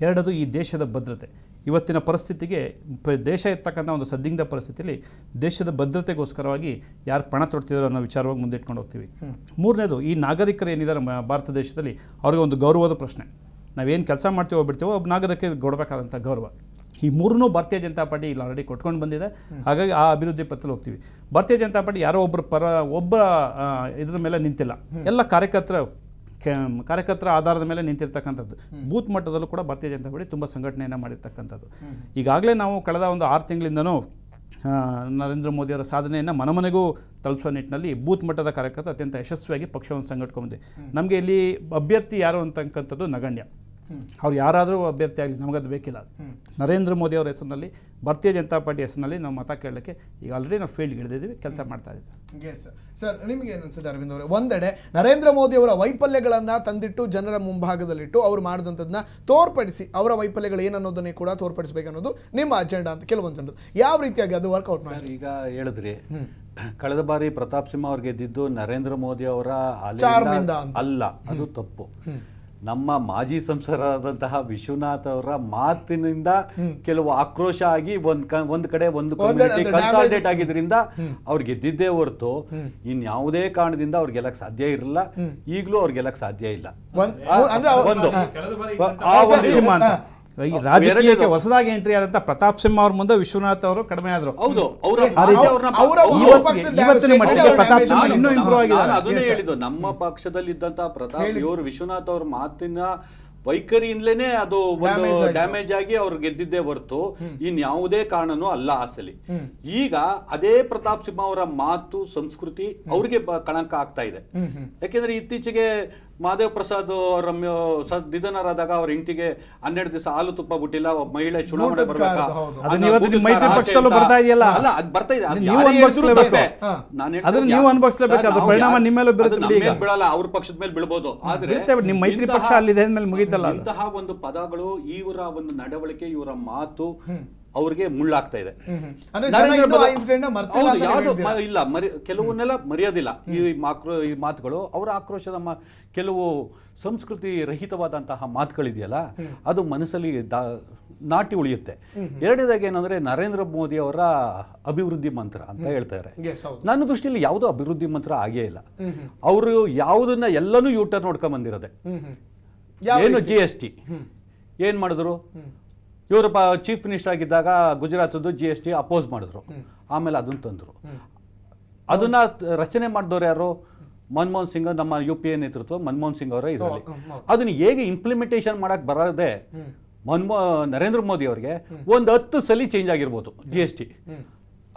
ಎರಡದು, ಈ ದೇಶದ ಭದ್ರತೆ. ಇವತ್ತಿನ ಪರಿಸ್ಥಿತಿಗೆ ದೇಶ ಇರ್ತಕ್ಕಂಥ ಒಂದು ಸದ್ದಿಗ್ಧ ಪರಿಸ್ಥಿತಿಯಲ್ಲಿ ದೇಶದ ಭದ್ರತೆಗೋಸ್ಕರವಾಗಿ ಯಾರು ಪಣ ತೊಡ್ತಿದಾರೋ ಅನ್ನೋ ವಿಚಾರವಾಗಿ ಮುಂದೆ ಇಟ್ಕೊಂಡು ಹೋಗ್ತೀವಿ. ಮೂರನೇದು, ಈ ನಾಗರಿಕರು ಏನಿದ್ದಾರೆ ಭಾರತ ದೇಶದಲ್ಲಿ ಅವ್ರಿಗೆ ಒಂದು ಗೌರವದ ಪ್ರಶ್ನೆ. ನಾವೇನು ಕೆಲಸ ಮಾಡ್ತೀವೋ ಬಿಡ್ತೀವೋ ಒಬ್ಬ ನಾಗರಿಕರಿಗೆ ಕೊಡಬೇಕಾದಂಥ ಗೌರವ. ಈ ಮೂರನ್ನೂ ಭಾರತೀಯ ಜನತಾ ಪಾರ್ಟಿ ಇಲ್ಲಿ ಆಲ್ರೆಡಿ ಕೊಟ್ಕೊಂಡು ಬಂದಿದೆ. ಹಾಗಾಗಿ ಆ ಅಭಿವೃದ್ಧಿ ಪಥದಲ್ಲಿ ಹೋಗ್ತೀವಿ. ಭಾರತೀಯ ಜನತಾ ಪಾರ್ಟಿ ಯಾರೋ ಒಬ್ಬರ ಇದ್ರ ಮೇಲೆ ನಿಂತಿಲ್ಲ. ಎಲ್ಲ ಕಾರ್ಯಕರ್ತರ ಆಧಾರದ ಮೇಲೆ ನಿಂತಿರ್ತಕ್ಕಂಥದ್ದು. ಬೂತ್ ಮಟ್ಟದಲ್ಲೂ ಕೂಡ ಭಾರತೀಯ ಜನತಾ ಪಾರ್ಟಿ ತುಂಬ ಸಂಘಟನೆಯನ್ನು ಮಾಡಿರ್ತಕ್ಕಂಥದ್ದು. ಈಗಾಗಲೇ ನಾವು ಕಳೆದ ಒಂದು 6 ತಿಂಗಳಿಂದನೂ ನರೇಂದ್ರ ಮೋದಿಯವರ ಸಾಧನೆಯನ್ನು ಮನೆಮನೆಗೂ ತಲುಪಿಸುವ ನಿಟ್ಟಿನಲ್ಲಿ ಬೂತ್ ಮಟ್ಟದ ಕಾರ್ಯಕರ್ತರು ಅತ್ಯಂತ ಯಶಸ್ವಿಯಾಗಿ ಪಕ್ಷವನ್ನು ಸಂಘಟಿಸ್ಕೊಂಡಿದೆ. ನಮಗೆ ಇಲ್ಲಿ ಅಭ್ಯರ್ಥಿ ಯಾರು ಅಂತಕ್ಕಂಥದ್ದು ನಗಣ್ಯ. ಅವ್ರು ಯಾರಾದರೂ ಅಭ್ಯರ್ಥಿ ಆಗಲಿ, ನಮಗದು ಬೇಕಿಲ್ಲ. ನರೇಂದ್ರ ಮೋದಿ ಅವರ ಹೆಸರಿನಲ್ಲಿ, ಭಾರತೀಯ ಜನತಾ ಪಾರ್ಟಿ ಹೆಸರಿನಲ್ಲಿ ನಾವು ಮತ ಕೇಳಲಿಕ್ಕೆ ಈಗ ಆಲ್ರೆಡಿ ನಾವು ಫೀಲ್ಡ್ಗೆ ಇಳಿದಿದ್ದೀವಿ, ಕೆಲಸ ಮಾಡ್ತಾ ಇದ್ದೀವಿ ಸರ್. ನಿಮಗೆ ಏನು ಅನಿಸುತ್ತೆ ಅರವಿಂದ್ ಅವರೇ? ಒಂದೆಡೆ ನರೇಂದ್ರ ಮೋದಿ ಅವರ ವೈಫಲ್ಯಗಳನ್ನು ತಂದಿಟ್ಟು ಜನರ ಮುಂಭಾಗದಲ್ಲಿಟ್ಟು ಅವ್ರು ಮಾಡಿದಂಥದ್ದನ್ನ ತೋರ್ಪಡಿಸಿ, ಅವರ ವೈಫಲ್ಯಗಳು ಏನನ್ನೋದನ್ನೇ ಕೂಡ ತೋರ್ಪಡಿಸಬೇಕನ್ನೋದು ನಿಮ್ಮ ಅಜೆಂಡಾ ಅಂತ ಕೆಲವೊಂದು ಜನರು. ಯಾವ ರೀತಿಯಾಗಿ ಅದು ವರ್ಕೌಟ್ ಮಾಡಿ? ಈಗ ಹೇಳಿದ್ರಿ, ಕಳೆದ ಬಾರಿ ಪ್ರತಾಪ್ ಸಿಂಹ ಅವ್ರಿಗೆ ಗೆದ್ದಿದ್ದು ನರೇಂದ್ರ ಮೋದಿ ಅವರ ಅಲ್ಲ, ಅದು ತಪ್ಪು. ನಮ್ಮ ಮಾಜಿ ಸಂಸದರಾದಂತಹ ವಿಶ್ವನಾಥ್ ಅವರ ಮಾತಿನಿಂದ ಕೆಲವು ಆಕ್ರೋಶ ಆಗಿ ಒಂದ್ ಕಡೆ ಒಂದು ಕಮ್ಯುನಿಟಿ ಕನ್ಸಾಲ್ಟೇಟ್ ಆಗಿದ್ರಿಂದ ಅವ್ರು ಗೆದ್ದಿದ್ದೇ ಹೊರತು ಇನ್ಯಾವುದೇ ಕಾರಣದಿಂದ ಅವ್ರು ಗೆಲ್ಲಕ್ ಸಾಧ್ಯ ಇರಲಿಲ್ಲ. ಈಗಲೂ ಅವ್ರು ಗೆಲ್ಲಕ್ ಸಾಧ್ಯ ಇಲ್ಲ. ರಾಜಕೀಯಕ್ಕೆ ಹೊಸದಾಗಿ ಎಂಟ್ರಿ ಆದಂತ ಪ್ರತಾಪ್ ಸಿಂಹ ಅವ್ರ ಮುಂದೆ ವಿಶ್ವನಾಥ್ ಅವರು ಕಡಿಮೆ ಆದ್ರು. ಹೌದು, ಇವತ್ತಿನ ಮಟ್ಟಿಗೆ ಪ್ರತಾಪ್ ಸಿಂಹ ಇನ್ನೂ ಇಂಪ್ರೂವ್ ಆಗಿದ್ದಾರೆ. ಅದನ್ನೇ ಹೇಳಿದ್ದು, ನಮ್ಮ ಪಕ್ಷದಲ್ಲಿದ್ದಂತ ಪ್ರತಾಪ್ ಇವರು ವಿಶ್ವನಾಥ್ ಅವ್ರ ಮಾತಿನ ವೈಖರಿಯಿಂದಲೇ ಅದು ಒಂದು ಡ್ಯಾಮೇಜ್ ಆಗಿ ಅವ್ರು ಗೆದ್ದಿದ್ದೇ ಹೊರತು ಇನ್ಯಾವುದೇ ಕಾರಣನೂ ಅಲ್ಲ ಅಸಲಿ. ಈಗ ಅದೇ ಪ್ರತಾಪ್ ಸಿಂಹ ಅವರ ಮಾತು ಸಂಸ್ಕೃತಿ ಅವ್ರಿಗೆ ಕಳಂಕ ಆಗ್ತಾ ಇದೆ. ಯಾಕೆಂದ್ರೆ ಇತ್ತೀಚೆಗೆ ಮಹದೇವ್ ಪ್ರಸಾದ್ ರಮ್ಯ ನಿಧನರಾದಾಗ ಅವ್ರ ಹೆಂಡತಿಗೆ 12 ದಿವಸ ಹಾಲು ತುಪ್ಪ ಬಿಟ್ಟಿಲ್ಲ, ಮಹಿಳೆ ಚುನಾವಣೆ ಬರ್ತಾ ಇದೆಯಲ್ಲ, ಅಲ್ಲ ಅದು ಬರ್ತಾ ಇದೆ, ಬೀಳಲ್ಲ, ಅವ್ರ ಪಕ್ಷದ ಮೇಲೆ ಬೀಳ್ಬೋದು. ಆದ್ರೆ ನಿಮ್ಮ ಮೈತ್ರಿ ಪಕ್ಷ ಅಲ್ಲಿದೆ ಮೇಲೆ ಮುಗಿತಲ್ಲ. ಇಂತಹ ಒಂದು ಪದಗಳು, ಇವರ ಒಂದು ನಡವಳಿಕೆ, ಇವರ ಮಾತು ಅವ್ರಿಗೆ ಮುಳ್ಳಾಗ್ತಾ ಇದೆ. ಇಲ್ಲ, ಕೆಲವನ್ನೆಲ್ಲ ಮರೆಯೋದಿಲ್ಲ ಈ ಮಾತುಗಳು. ಅವರ ಆಕ್ರೋಶದ ಕೆಲವು ಸಂಸ್ಕೃತಿ ರಹಿತವಾದಂತಹ ಮಾತುಗಳಿದೆಯಲ್ಲ, ಅದು ಮನಸ್ಸಲ್ಲಿ ನಾಟಿ ಉಳಿಯುತ್ತೆ. ಎರಡನೇದಾಗಿ ಏನಂದ್ರೆ, ನರೇಂದ್ರ ಮೋದಿ ಅವರ ಅಭಿವೃದ್ಧಿ ಮಂತ್ರ ಅಂತ ಹೇಳ್ತಾರೆ. ನನ್ನ ದೃಷ್ಟಿಯಲ್ಲಿ ಯಾವುದೋ ಅಭಿವೃದ್ಧಿ ಮಂತ್ರ ಆಗೇ ಇಲ್ಲ. ಅವರು ಯಾವುದನ್ನ ಎಲ್ಲನೂ ಯೂಟರ್ನ್ ನೋಡ್ಕೊಂಡ್ ಬಂದಿರೋದೆ. ಏನು GST ಏನ್ ಮಾಡಿದ್ರು? ಇವರು ಚೀಫ್ ಮಿನಿಸ್ಟರ್ ಆಗಿದ್ದಾಗ ಗುಜರಾತದ್ದು GST ಅಪೋಸ್ ಮಾಡಿದ್ರು, ಆಮೇಲೆ ಅದನ್ನ ತಂದ್ರು. ಅದನ್ನ ರಚನೆ ಮಾಡಿದವರು ಯಾರು? ಮನಮೋಹನ್ ಸಿಂಗ್, ನಮ್ಮ UPA ನೇತೃತ್ವ ಮನಮೋಹನ್ ಸಿಂಗ್ ಅವರ ಇದರಲ್ಲಿ. ಅದನ್ನ ಹೇಗೆ ಇಂಪ್ಲಿಮೆಂಟೇಷನ್ ಮಾಡಕ್ ಬರದೆ ನರೇಂದ್ರ ಮೋದಿ ಅವರಿಗೆ ಒಂದು 10 ಸಲ ಚೇಂಜ್ ಆಗಿರ್ಬೋದು GST.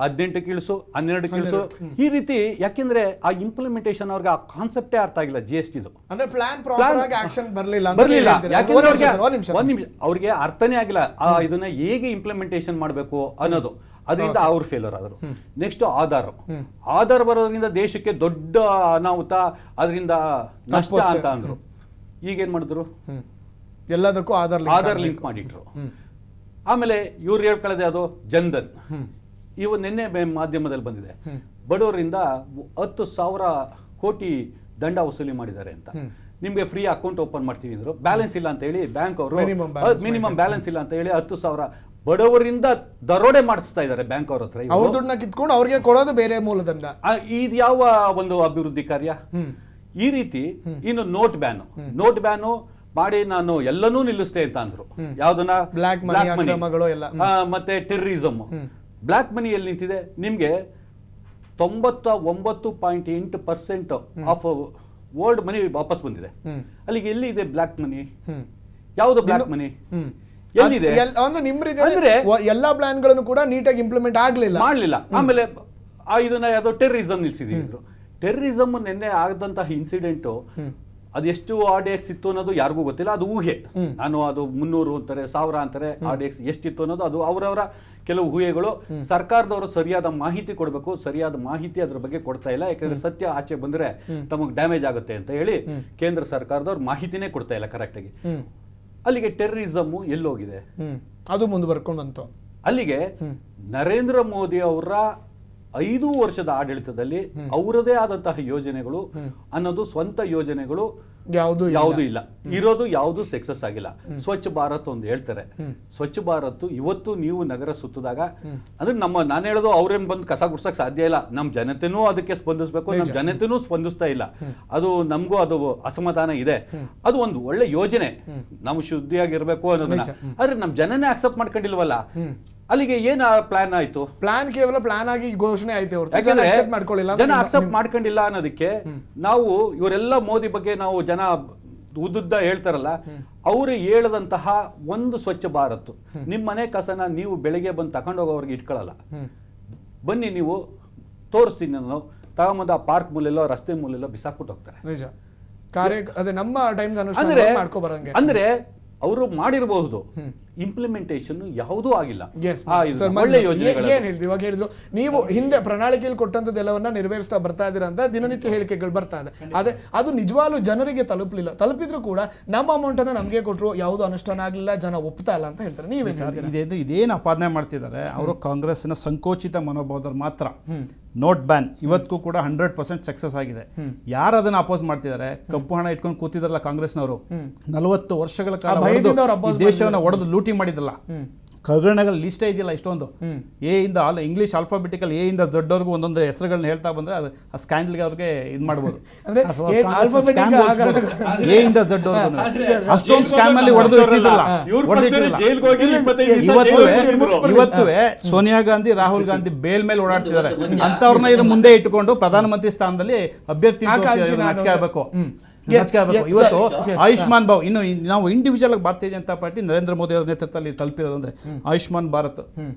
18 ಕಿಳಿಸು, 12 ಕಿಳಿಸು, ಈ ರೀತಿ. ಯಾಕೆಂದ್ರೆ ಆ ಇಂಪ್ಲಿಮೆಂಟೇಷನ್ ಅವ್ರಿಗೆ ಆ ಕಾನ್ಸೆಪ್ಟೇ ಅರ್ಥ ಆಗಿಲ್ಲ GSTದು. ಬರ್ಲಿಲ್ಲ, ಅವ್ರಿಗೆ ಅರ್ಥನೇ ಆಗಿಲ್ಲ ಇದನ್ನ ಹೇಗೆ ಇಂಪ್ಲಿಮೆಂಟೇಷನ್ ಮಾಡಬೇಕು ಅನ್ನೋದು. ಅದರಿಂದ ಅವ್ರು ಫೇಲರ್ ಆದರು. ನೆಕ್ಸ್ಟ್ ಆಧಾರ್ ಬರೋದ್ರಿಂದ ದೇಶಕ್ಕೆ ದೊಡ್ಡ ಅನಾಹುತ, ಅದರಿಂದ ನಷ್ಟ ಅಂತ ಅಂದ್ರು. ಈಗೇನ್ ಮಾಡಿದ್ರು? ಎಲ್ಲದಕ್ಕೂ ಆಧಾರ್ ಲಿಂಕ್ ಮಾಡಿಟ್ರು. ಆಮೇಲೆ ಇವ್ರು ಹೇಳ್ಕೊಳ್ಳೋದು ಯಾವುದು? ಜನ್ಧನ್. ಇವು ನಿನ್ನೆ ಮಾಧ್ಯಮದಲ್ಲಿ ಬಂದಿದೆ, ಬಡವರಿಂದ 10,000 ಕೋಟಿ ದಂಡ ವಸೂಲಿ ಮಾಡಿದ್ದಾರೆ ಅಂತ. ನಿಮ್ಗೆ ಫ್ರೀ ಅಕೌಂಟ್ ಓಪನ್ ಮಾಡ್ತೀವಿ ಅಂದ್ರು. ಬ್ಯಾಲೆನ್ಸ್ ಇಲ್ಲ ಅಂತ ಹೇಳಿ ಬ್ಯಾಂಕ್ ಅವರು, ಮಿನಿಮಮ್ ಬ್ಯಾಲೆನ್ಸ್ ಇಲ್ಲ ಅಂತ ಹೇಳಿ 10,000 ಬಡವರಿಂದ ದರೋಡೆ ಮಾಡಿಸ್ತಾ ಇದ್ದಾರೆ ಬ್ಯಾಂಕ್ ಅವ್ರ ಹತ್ರ. ಅವ್ರ ದುಡ್ಡನ್ನ ಕಿತ್ಕೊಂಡು ಅವ್ರಿಗೆ ಕೊಡೋದು ಬೇರೆ ಮೂಲದಂಡ. ಇದು ಯಾವ ಒಂದು ಅಭಿವೃದ್ಧಿ ಕಾರ್ಯ? ಈ ರೀತಿ. ಇನ್ನು ನೋಟ್ ಬ್ಯಾನು ಮಾಡಿ ನಾನು ಎಲ್ಲನೂ ನಿಲ್ಲಿಸ್ತೆ ಅಂತ ಅಂದ್ರು. ಯಾವ್ದನ್ನ? ಬ್ಲಾಕ್ ಮನಿ, ಮತ್ತೆ ಟೆರರಿಸಮ್. ಬ್ಲಾಕ್ ಮನಿ ಎಲ್ಲಿ ನಿಂತಿದೆ? ನಿಮ್ಗೆ 99.8% ಆಫ್ ಓಲ್ಡ್ ಮನಿ ವಾಪಸ್ ಬಂದಿದೆ. ಅಲ್ಲಿಗೆ ಎಲ್ಲಿ ಇದೆ ಬ್ಲಾಕ್ ಮನಿ? ಯಾವುದು ಬ್ಲಾಕ್ ಮನಿ ಎಲ್ಲಿದೆ? ಅಂದ್ರೆ ಎಲ್ಲಾ ಪ್ಲಾನ್ ಗಳನ್ನು ಕೂಡ ನೀಟಾಗಿ ಇಂಪ್ಲಿಮೆಂಟ್ ಮಾಡಲಿಲ್ಲ. ಆಮೇಲೆ ಇದನ್ನ ಯಾವ್ದೋ ಟೆರರಿಸಂ ನಿಲ್ಸಿದ್ರು. ಟೆರರಿಸಂ ನಿನ್ನೆ ಆಗದಂತಹ ಇನ್ಸಿಡೆಂಟು ಅದೆಷ್ಟು RDX ಇತ್ತು ಅನ್ನೋದು ಯಾರಿಗೂ ಗೊತ್ತಿಲ್ಲ, ಅದು ಊಹೆ. ನಾನು ಅದು 300 ಅಂತಾರೆ, 1000 ಅಂತಾರೆ, RDX ಎಷ್ಟಿತ್ತು ಅನ್ನೋದು ಅದು ಅವರವರ ಕೆಲವು ಊಹೆಗಳು. ಸರ್ಕಾರದವರು ಸರಿಯಾದ ಮಾಹಿತಿ ಕೊಡಬೇಕು, ಸರಿಯಾದ ಮಾಹಿತಿ ಅದ್ರ ಬಗ್ಗೆ ಕೊಡ್ತಾ ಇಲ್ಲ. ಯಾಕಂದ್ರೆ ಸತ್ಯ ಆಚೆ ಬಂದ್ರೆ ತಮಗೆ ಡ್ಯಾಮೇಜ್ ಆಗುತ್ತೆ ಅಂತ ಹೇಳಿ ಕೇಂದ್ರ ಸರ್ಕಾರದವ್ರು ಮಾಹಿತಿನೇ ಕೊಡ್ತಾ ಇಲ್ಲ ಕರೆಕ್ಟ್ ಆಗಿ. ಅಲ್ಲಿಗೆ ಟೆರರಿಸಮ್ ಎಲ್ಲೋಗಿದೆ? ಅದು ಮುಂದುವರ್ಕೊಂಡು ಬಂತು. ಅಲ್ಲಿಗೆ ನರೇಂದ್ರ ಮೋದಿ ಅವರ 5 ವರ್ಷದ ಆಡಳಿತದಲ್ಲಿ ಅವರದೇ ಆದಂತಹ ಯೋಜನೆಗಳು ಅನ್ನೋದು ಸ್ವಂತ ಯೋಜನೆಗಳು ಯಾವುದು ಇಲ್ಲ. ಇರೋದು ಯಾವುದು ಸಕ್ಸಸ್ ಆಗಿಲ್ಲ. ಸ್ವಚ್ಛ ಭಾರತ್ ಒಂದು ಹೇಳ್ತಾರೆ. ಸ್ವಚ್ಛ ಭಾರತ್ ಇವತ್ತು ನೀವು ನಗರ ಸುತ್ತಿದಾಗ ಅಂದ್ರೆ ನಾನು ಹೇಳೋದು ಅವ್ರೇನ್ ಬಂದು ಕಸ ಗುಡ್ಸಕ್ ಸಾಧ್ಯ ಇಲ್ಲ. ನಮ್ ಜನತೆನೂ ಅದಕ್ಕೆ ಸ್ಪಂದಿಸ್ಬೇಕು, ನಮ್ ಜನತೆನೂ ಸ್ಪಂದಿಸ್ತಾ ಇಲ್ಲ. ಅದು ನಮಗೂ ಅದು ಅಸಮಾಧಾನ ಇದೆ. ಅದು ಒಂದು ಒಳ್ಳೆ ಯೋಜನೆ, ನಾವು ಶುದ್ಧಿಯಾಗಿರ್ಬೇಕು ಅನ್ನೋದನ್ನ. ಆದ್ರೆ ನಮ್ ಜನನೇ ಅಕ್ಸೆಪ್ಟ್ ಮಾಡ್ಕೊಂಡಿಲ್ವಲ್ಲ. ಅಲ್ಲಿಗೆ ಏನ್ ಪ್ಲಾನ್ ಆಯ್ತು? ಪ್ಲಾನ್ ಕೇವಲ ಪ್ಲಾನ್ ಆಗಿ ಘೋಷಣೆ ಆಯ್ತು, ಜನ ಅಕ್ಸೆಪ್ಟ್ ಮಾಡ್ಕೊಂಡಿಲ್ಲ ಅನ್ನೋದಕ್ಕೆ ನಾವು ಇವರೆಲ್ಲ ಮೋದಿ ಬಗ್ಗೆ ನಾವು ಜನ ಉದ್ದುದ್ದ ಹೇಳ್ತಾರಲ್ಲ, ಅವರು ಹೇಳದಂತಹ ಒಂದು ಸ್ವಚ್ಛ ಭಾರತ್. ನಿಮ್ಮ ಮನೆ ಕಸನ ನೀವು ಬೆಳಿಗ್ಗೆ ಬಂದು ತಗೊಂಡೋಗೋರ್ಗೆ ಇಟ್ಕೊಳ್ಳಲ್ಲ. ಬನ್ನಿ ನೀವು ತೋರಿಸ್ತೀನಿ ನಾನು ತಗೊಂಬಂದ ಪಾರ್ಕ್ ಮೂಲೆಲ್ಲೋ ರಸ್ತೆ ಮೂಲೆಲ್ಲೋ ಬಿಸಾಕ್ಬಿಟ್ಟು ಹೋಗ್ತಾರೆ. ಅಂದ್ರೆ ಅವರು ಮಾಡಿರಬಹುದು, ಇಂಪ್ಲಿಮೆಂಟೇಷನ್ ಯಾವುದೂ ಆಗಿಲ್ಲ. ನೀವು ಹಿಂದೆ ಪ್ರಣಾಳಿಕೆಯಲ್ಲಿ ಕೊಟ್ಟಂತದ್ದೆಲ್ಲವನ್ನ ನೆರವೇರಿಸ್ತಾ ಬರ್ತಾ ಇದೀರಾ ಅಂತ ದಿನನಿತ್ಯ ಹೇಳಿಕೆಗಳು ಬರ್ತಾ ಇದೆ. ಆದ್ರೆ ಅದು ನಿಜವಾಗ್ಲೂ ಜನರಿಗೆ ತಲುಪಲಿಲ್ಲ. ತಲುಪಿದ್ರು ಕೂಡ ನಮ್ಮ ಅಮೌಂಟ್ ಅನ್ನ ನಮಗೆ ಕೊಟ್ಟರು, ಯಾವುದು ಅನುಷ್ಠಾನ ಆಗಲಿಲ್ಲ, ಜನ ಒಪ್ತಾ ಇಲ್ಲ ಅಂತ ಹೇಳ್ತಾರೆ. ಇದೇನು ಅಪಾದನೆ ಮಾಡ್ತಿದ್ದಾರೆ ಅವರು? ಕಾಂಗ್ರೆಸ್ನ ಸಂಕೋಚಿತ ಮನೋಭಾವದವ್ರು ಮಾತ್ರ. ನೋಟ್ ಬ್ಯಾನ್ ಇವತ್ತಿಗೂ ಕೂಡ 100% ಸಕ್ಸಸ್ ಆಗಿದೆ. ಯಾರು ಅದನ್ನ ಅಪೋಸ್ ಮಾಡ್ತಿದ್ದಾರೆ? ಕಪ್ಪು ಹಣ ಇಟ್ಕೊಂಡು ಕೂತಿದಾರಲ್ಲ ಕಾಂಗ್ರೆಸ್ನವರು, 40 ವರ್ಷಗಳ ಕಾಲ ದೇಶವನ್ನು ಒಡೆದು ಲೂಟಿ ಮಾಡಿದಲ್ಲ. ಹಗರಣಗಳ ಲಿಸ್ಟೇ ಇದೆಯಲ್ಲ ಇಷ್ಟೊಂದು. ಎ ಇಂದ ಇಂಗ್ಲಿಷ್ ಆಲ್ಫಾಬೆಟಿಕಲ್ ಎ ಇಂದ ಝಡ್ ವರ್ಗೂ ಒಂದೊಂದು ಹೆಸರುಗಳನ್ನ ಹೇಳ್ತಾ ಬಂದ್ರೆ ಅದು ಆ ಸ್ಕ್ಯಾಂಡಲ್ಗೆ ಅವ್ರಿಗೆ ಇದು ಮಾಡ್ಬೋದು. ಎ ಇಂದ ಝಡ್ ವರ್ಗೂ ಅಷ್ಟೊಂದು ಸ್ಕ್ಯಾಮ್ ಅಲ್ಲಿ ಹೊಡೆದು ಇಟ್ಟಿದ್ರಲ್ಲ. ಇವತ್ತು ಸೋನಿಯಾ ಗಾಂಧಿ, ರಾಹುಲ್ ಗಾಂಧಿ ಬೇಲ್ ಮೇಲೆ ಓಡಾಡ್ತಿದ್ದಾರೆ. ಅಂತವ್ರನ್ನ ಇನ್ನು ಮುಂದೆ ಇಟ್ಟುಕೊಂಡು ಪ್ರಧಾನಮಂತ್ರಿ ಸ್ಥಾನದಲ್ಲಿ ಅಭ್ಯರ್ಥಿ ನಾಚಿಕೆ ಆಗಬೇಕು. ಇವತ್ತು ಆಯುಷ್ಮಾನ್ ಭಾವ್, ಇನ್ನು ನಾವು ಇಂಡಿವಿಜುವಲ್ ಭಾರತೀಯ ಜನತಾ ಪಾರ್ಟಿ ನರೇಂದ್ರ ಮೋದಿ ಅವರ ನೇತೃತ್ವದಲ್ಲಿ ತಲುಪಿರೋದು ಅಂದ್ರೆ ಆಯುಷ್ಮಾನ್ ಭಾರತ್.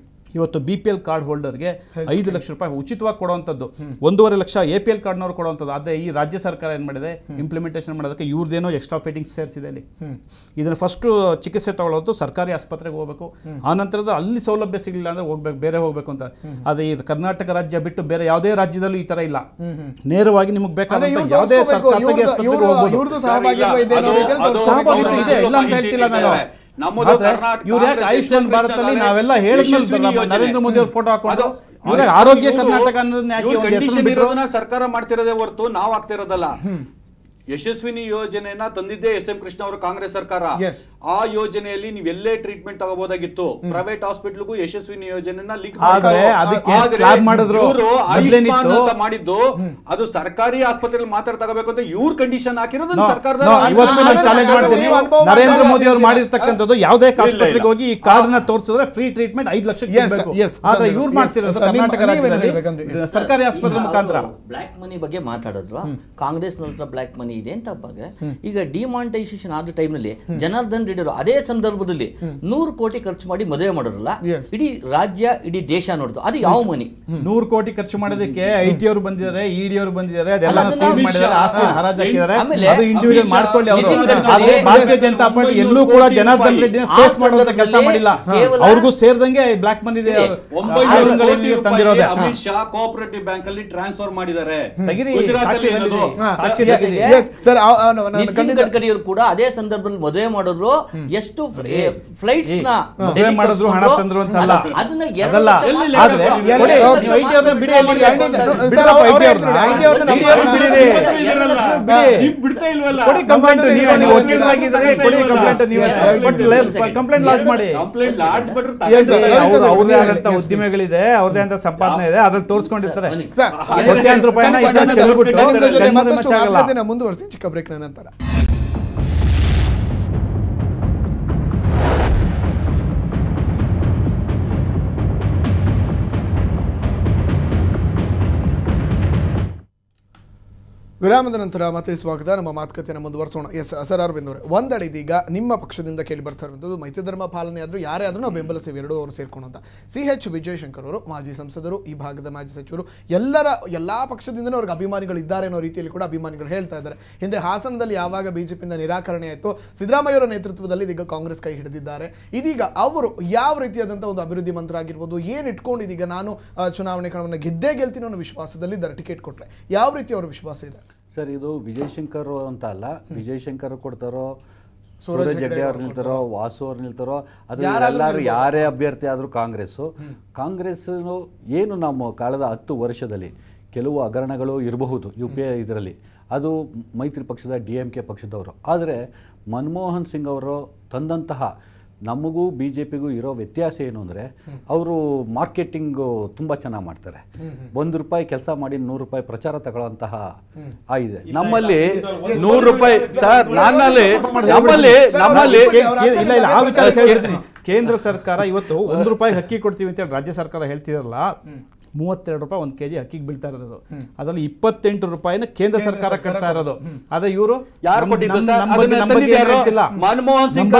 ಇವತ್ತು BPL ಕಾರ್ಡ್ ಹೋಲ್ಡರ್ಗೆ 5 ಲಕ್ಷ ರೂಪಾಯಿ ಉಚಿತವಾಗಿ ಕೊಡುವಂಥದ್ದು, 1.5 ಲಕ್ಷ APL ಕಾರ್ಡ್ನವ್ರು ಕೊಡುವಂಥದ್ದು. ಅದೇ ಈ ರಾಜ್ಯ ಸರ್ಕಾರ ಏನು ಮಾಡಿದೆ, ಇಂಪ್ಲಿಮೆಂಟೇಷನ್ ಮಾಡೋದಕ್ಕೆ ಇವ್ರದ್ದೇನೋ ಎಕ್ಸ್ಟ್ರಾ ಫಿಟ್ಟಿಂಗ್ಸ್ ಸೇರಿಸಿದೆ ಅಲ್ಲಿ. ಇದನ್ನು ಫಸ್ಟ್ ಚಿಕಿತ್ಸೆ ತಗೊಳ್ಳೋದು ಸರ್ಕಾರಿ ಆಸ್ಪತ್ರೆಗೆ ಹೋಗ್ಬೇಕು. ಆನಂತರದ ಅಲ್ಲಿ ಸೌಲಭ್ಯ ಸಿಗಲಿಲ್ಲ ಅಂದ್ರೆ ಹೋಗ್ಬೇಕು, ಬೇರೆ ಹೋಗ್ಬೇಕು ಅಂತ. ಅದೇ ಈ ಕರ್ನಾಟಕ ರಾಜ್ಯ ಬಿಟ್ಟು ಬೇರೆ ಯಾವುದೇ ರಾಜ್ಯದಲ್ಲೂ ಈ ತರ ಇಲ್ಲ. ನೇರವಾಗಿ ನಿಮಗೆ ಬೇಕಾದಂತ ಯಾವುದೇ ಖಾಸಗಿ ಆಸ್ಪತ್ರೆಗೆ ಹೋಗ್ಬೋದು. ಸಹಭಾಗಿತ್ವ ಇದೆ, ಇಲ್ಲ ಅಂತ ಹೇಳ್ತಿಲ್ಲ ನಾನು. ಇವ್ರು ಯಾಕೆ ಆಯುಷ್ಮಾನ್ ಭಾರತ್ ಅಲ್ಲಿ ನಾವೆಲ್ಲ ಹೇಳಿದ್ಮೇಲೆ ನರೇಂದ್ರ ಮೋದಿ ಅವ್ರ ಫೋಟೋ ಹಾಕೊಂಡು ಆರೋಗ್ಯ ಕರ್ನಾಟಕ ಅನ್ನೋದನ್ನ ಸರ್ಕಾರ ಮಾಡ್ತಿರೋದೇ ಹೊರತು ನಾವು ಆಗ್ತಿರೋದಲ್ಲ. ಯಶಸ್ವಿನಿ ಯೋಜನೆನ ತಂದಿದ್ದೇ SM ಕೃಷ್ಣ ಅವರು ಕಾಂಗ್ರೆಸ್ ಸರ್ಕಾರ. ಆ ಯೋಜನೆಯಲ್ಲಿ ನೀವೆಲ್ಲೇ ಟ್ರೀಟ್ಮೆಂಟ್ ತಗೋಬಹುದಾಗಿತ್ತು. ಪ್ರೈವೇಟ್ ಹಾಸ್ಪಿಟಲ್ಗೂ ಯಶಸ್ವಿನಿ ಯೋಜನೆನ ಲಿಂಕ್ ಮಾಡಿದ್ದು ಅದು ಸರ್ಕಾರಿ ಆಸ್ಪತ್ರೆಯಲ್ಲಿ ಮಾತ್ರ ತಗೋಬೇಕು ಅಂತ ಇವ್ರ ಕಂಡೀಷನ್ ಹಾಕಿರೋದು ಸರ್ಕಾರದ. ನರೇಂದ್ರ ಮೋದಿ ಅವರು ಮಾಡಿರ್ತಕ್ಕಂಥದ್ದು ಯಾವುದೇ ಆಸ್ಪತ್ರೆಗೆ ಹೋಗಿ ಈ ಕಾರ್ಡ್ ನ ತೋರಿಸಿದ್ರೆ ಫ್ರೀ ಟ್ರೀಟ್ಮೆಂಟ್ 5 ಲಕ್ಷ ಸಿಗಬೇಕು. ಆದ್ರೆ ಇವ್ರು ಮಾಡ್ಸಿರೋದು ಕರ್ನಾಟಕ ರಾಜ್ಯದಲ್ಲಿ ಸರ್ಕಾರಿ ಆಸ್ಪತ್ರೆ ಮುಖಾಂತರ. ಬ್ಲಾಕ್ ಮನಿ ಬಗ್ಗೆ ಮಾತಾಡಿದ್ರು, ಕಾಂಗ್ರೆಸ್ ಬ್ಲಾಕ್ ಮನಿ ಇದೆ ಅಂತ. ಈಗ ಡಿಮಾನಿಟೈಸೇಷನ್ ಆದ ಟೈಮ್ನಲ್ಲಿ ಜನಾರ್ದನ್ ರೆಡ್ಡಿ ಅವರು ಅದೇ ಸಂದರ್ಭದಲ್ಲಿ 100 ಕೋಟಿ ಖರ್ಚು ಮಾಡಿ ಮದುವೆ ಮಾಡೋರಲ್ಲ, ಇಡೀ ರಾಜ್ಯ ಇಡೀ ದೇಶ ನೋಡ್ತು. ಅದು ಯಾವ ಮನಿ? 100 ಕೋಟಿ ಖರ್ಚು ಮಾಡೋದಕ್ಕೆ IT ಅವರು ಬಂದಿದ್ದಾರೆ, ED ಅವರು ಬಂದಿದ್ದಾರೆ, ಅದೆಲ್ಲ ಸೀಲ್ ಮಾಡಿದ್ದಾರೆ, ಆಸ್ತಿ ಹರಾಜು ಹಾಕಿದ್ದಾರೆ. ಅದು ಇಂಡಿವಿಜುವಲ್ ಮಾಡ್ಕೊಳ್ಳಿ ಅವರು. ಆದ್ರೆ ಭಾರತೀಯ ಜನತಾ ಪಾರ್ಟಿ ಎಲ್ಲೂ ಕೂಡ ಜನಾರ್ದನ್ ರೆಡ್ಡಿನ ಸೇಫ್ ಮಾಡುವಂತ ಕೆಲಸ ಮಾಡಿಲ್ಲ. ಅವ್ರಿಗೂ ಸೇರಿದಂಗೆ ಬ್ಲಾಕ್ ಮನಿ ತಂದಿರೋದೆ. ಅಮಿತ್ ಶಾ ಕೋಆಪರೇಟಿವ್ ಬ್ಯಾಂಕ್ ಅಲ್ಲಿ ಟ್ರಾನ್ಸ್ಫರ್ ಮಾಡಿದ್ದಾರೆ. ನಿತಿನ್ ಗಡ್ಕರಿ ಅವರು ಕೂಡ ಅದೇ ಸಂದರ್ಭದಲ್ಲಿ ಮದುವೆ ಮಾಡಿದ್ರು. ಎಷ್ಟು ಫ್ಲೈಟ್ಸ್ ನ ಮಾಡಿದ್ರು, ಹಣ ತಂದ್ರು ಅಂತ ಅಲ್ಲ. ಅದನ್ನ ಉದ್ದಿಮೆಗಳಿದೆ, ಅವ್ರದೇ ಅಂತ ಸಂಪಾದನೆ ಇದೆ, ಅದ್ರಲ್ಲಿ ತೋರಿಸ್ಕೊಂಡಿರ್ತಾರೆ. ಮುಂದುವರಿಸಿ ಚಿಕ್ಕ ಬ್ರೇಕ್ ನಂತರ. ವಿರಾಮದ ನಂತರ ಮತ್ತೆ ಸ್ವಾಗತ. ನಮ್ಮ ಮಾತುಕತೆಯನ್ನು ಮುಂದುವರಿಸೋಣ. ಎಸ್ ಸರ್ ಅರವಿಂದ್ ಅವರೇ, ಒಂದೆಡೆ ಇದೀಗ ನಿಮ್ಮ ಪಕ್ಷದಿಂದ ಕೇಳಿ ಬರ್ತಾ ಇರುವಂಥದ್ದು ಮೈತ್ರಿ ಧರ್ಮ ಪಾಲನೆ ಆದರೂ ಯಾರೇ ಆದರೂ ನಾವು ಬೆಂಬಲಿಸ್ತೇವೆ, ಎರಡೂ ಅವರು ಸೇರ್ಕೊಂಡು ಅಂತ. CH ವಿಜಯಶಂಕರ್ ಅವರು ಮಾಜಿ ಸಂಸದರು, ಈ ಭಾಗದ ಮಾಜಿ ಸಚಿವರು, ಎಲ್ಲ ಪಕ್ಷದಿಂದಲೂ ಅವ್ರಿಗೆ ಅಭಿಮಾನಿಗಳು ಇದ್ದಾರೆ ಅನ್ನೋ ರೀತಿಯಲ್ಲಿ ಕೂಡ ಅಭಿಮಾನಿಗಳು ಹೇಳ್ತಾ ಇದ್ದಾರೆ. ಹಿಂದೆ ಹಾಸನದಲ್ಲಿ ಯಾವಾಗ ಬಿಜೆಪಿಯಿಂದ ನಿರಾಕರಣೆ ಆಯಿತು, ಸಿದ್ದರಾಮಯ್ಯವರ ನೇತೃತ್ವದಲ್ಲಿ ಇದೀಗ ಕಾಂಗ್ರೆಸ್ ಕೈ ಹಿಡಿದಿದ್ದಾರೆ. ಇದೀಗ ಅವರು ಯಾವ ರೀತಿಯಾದಂಥ ಒಂದು ಅಭಿವೃದ್ಧಿ ಮಂತ್ರ ಆಗಿರ್ಬೋದು ಏನು ಇಟ್ಕೊಂಡು ಇದೀಗ ನಾನು ಚುನಾವಣೆ ಕಣವನ್ನು ಗೆಲ್ತೀನಿ ಅನ್ನೋ ವಿಶ್ವಾಸದಲ್ಲಿ ಇದ್ದಾರೆ. ಟಿಕೆಟ್ ಕೊಟ್ಟರೆ ಯಾವ ರೀತಿ ಅವರ ವಿಶ್ವಾಸ ಇದೆ ಸರ್? ಇದು ವಿಜಯಶಂಕರ್ ಅಂತ ಅಲ್ಲ, ವಿಜಯಶಂಕರ್ ಕೊಡ್ತಾರೋ, ಸೂರಜ್ ಹೆಗ್ಡೆ ಅವ್ರು ನಿಲ್ತಾರೋ, ವಾಸು ಅವ್ರು ನಿಲ್ತಾರೋ, ಅದು ಎಲ್ಲರೂ ಯಾರೇ ಅಭ್ಯರ್ಥಿ ಆದರೂ ಕಾಂಗ್ರೆಸ್ ಏನು ನಮ್ಮ ಕಳೆದ 10 ವರ್ಷದಲ್ಲಿ ಕೆಲವು ಹಗರಣಗಳು ಇರಬಹುದು UPA ಇದರಲ್ಲಿ, ಅದು ಮೈತ್ರಿ ಪಕ್ಷದ DMK ಪಕ್ಷದವರು. ಆದರೆ ಮನಮೋಹನ್ ಸಿಂಗ್ ಅವರು ತಂದಂತಹ ನಮಗೂ BJPಗೂ ಇರೋ ವ್ಯತ್ಯಾಸ ಏನು ಅಂದರೆ, ಅವರು ಮಾರ್ಕೆಟಿಂಗು ತುಂಬ ಚೆನ್ನಾಗಿ ಮಾಡ್ತಾರೆ. ₹1 ಕೆಲಸ ಮಾಡಿ ₹100 ಪ್ರಚಾರ ತಗೊಳ್ಳೋಂತಹ ಆಗಿದೆ. ನಮ್ಮಲ್ಲಿ ₹100 ಸರ್, ನಮ್ಮಲ್ಲಿ ಕೇಂದ್ರ ಸರ್ಕಾರ ಇವತ್ತು ₹1 ಅಕ್ಕಿ ಕೊಡ್ತೀವಿ ಅಂತ ರಾಜ್ಯ ಸರ್ಕಾರ ಹೇಳ್ತಿದಾರಲ್ಲ, ₹32 1 kg ಅಕ್ಕಿಗೆ ಬೀಳ್ತಾ ಇರೋದು. ಅದರಲ್ಲಿ ₹28 ಕೇಂದ್ರ ಸರ್ಕಾರ ಕಟ್ತಾ ಇರೋದು. ಅದೇ ಇವರು ಮನಮೋಹನ್ ಸಿಂಗ್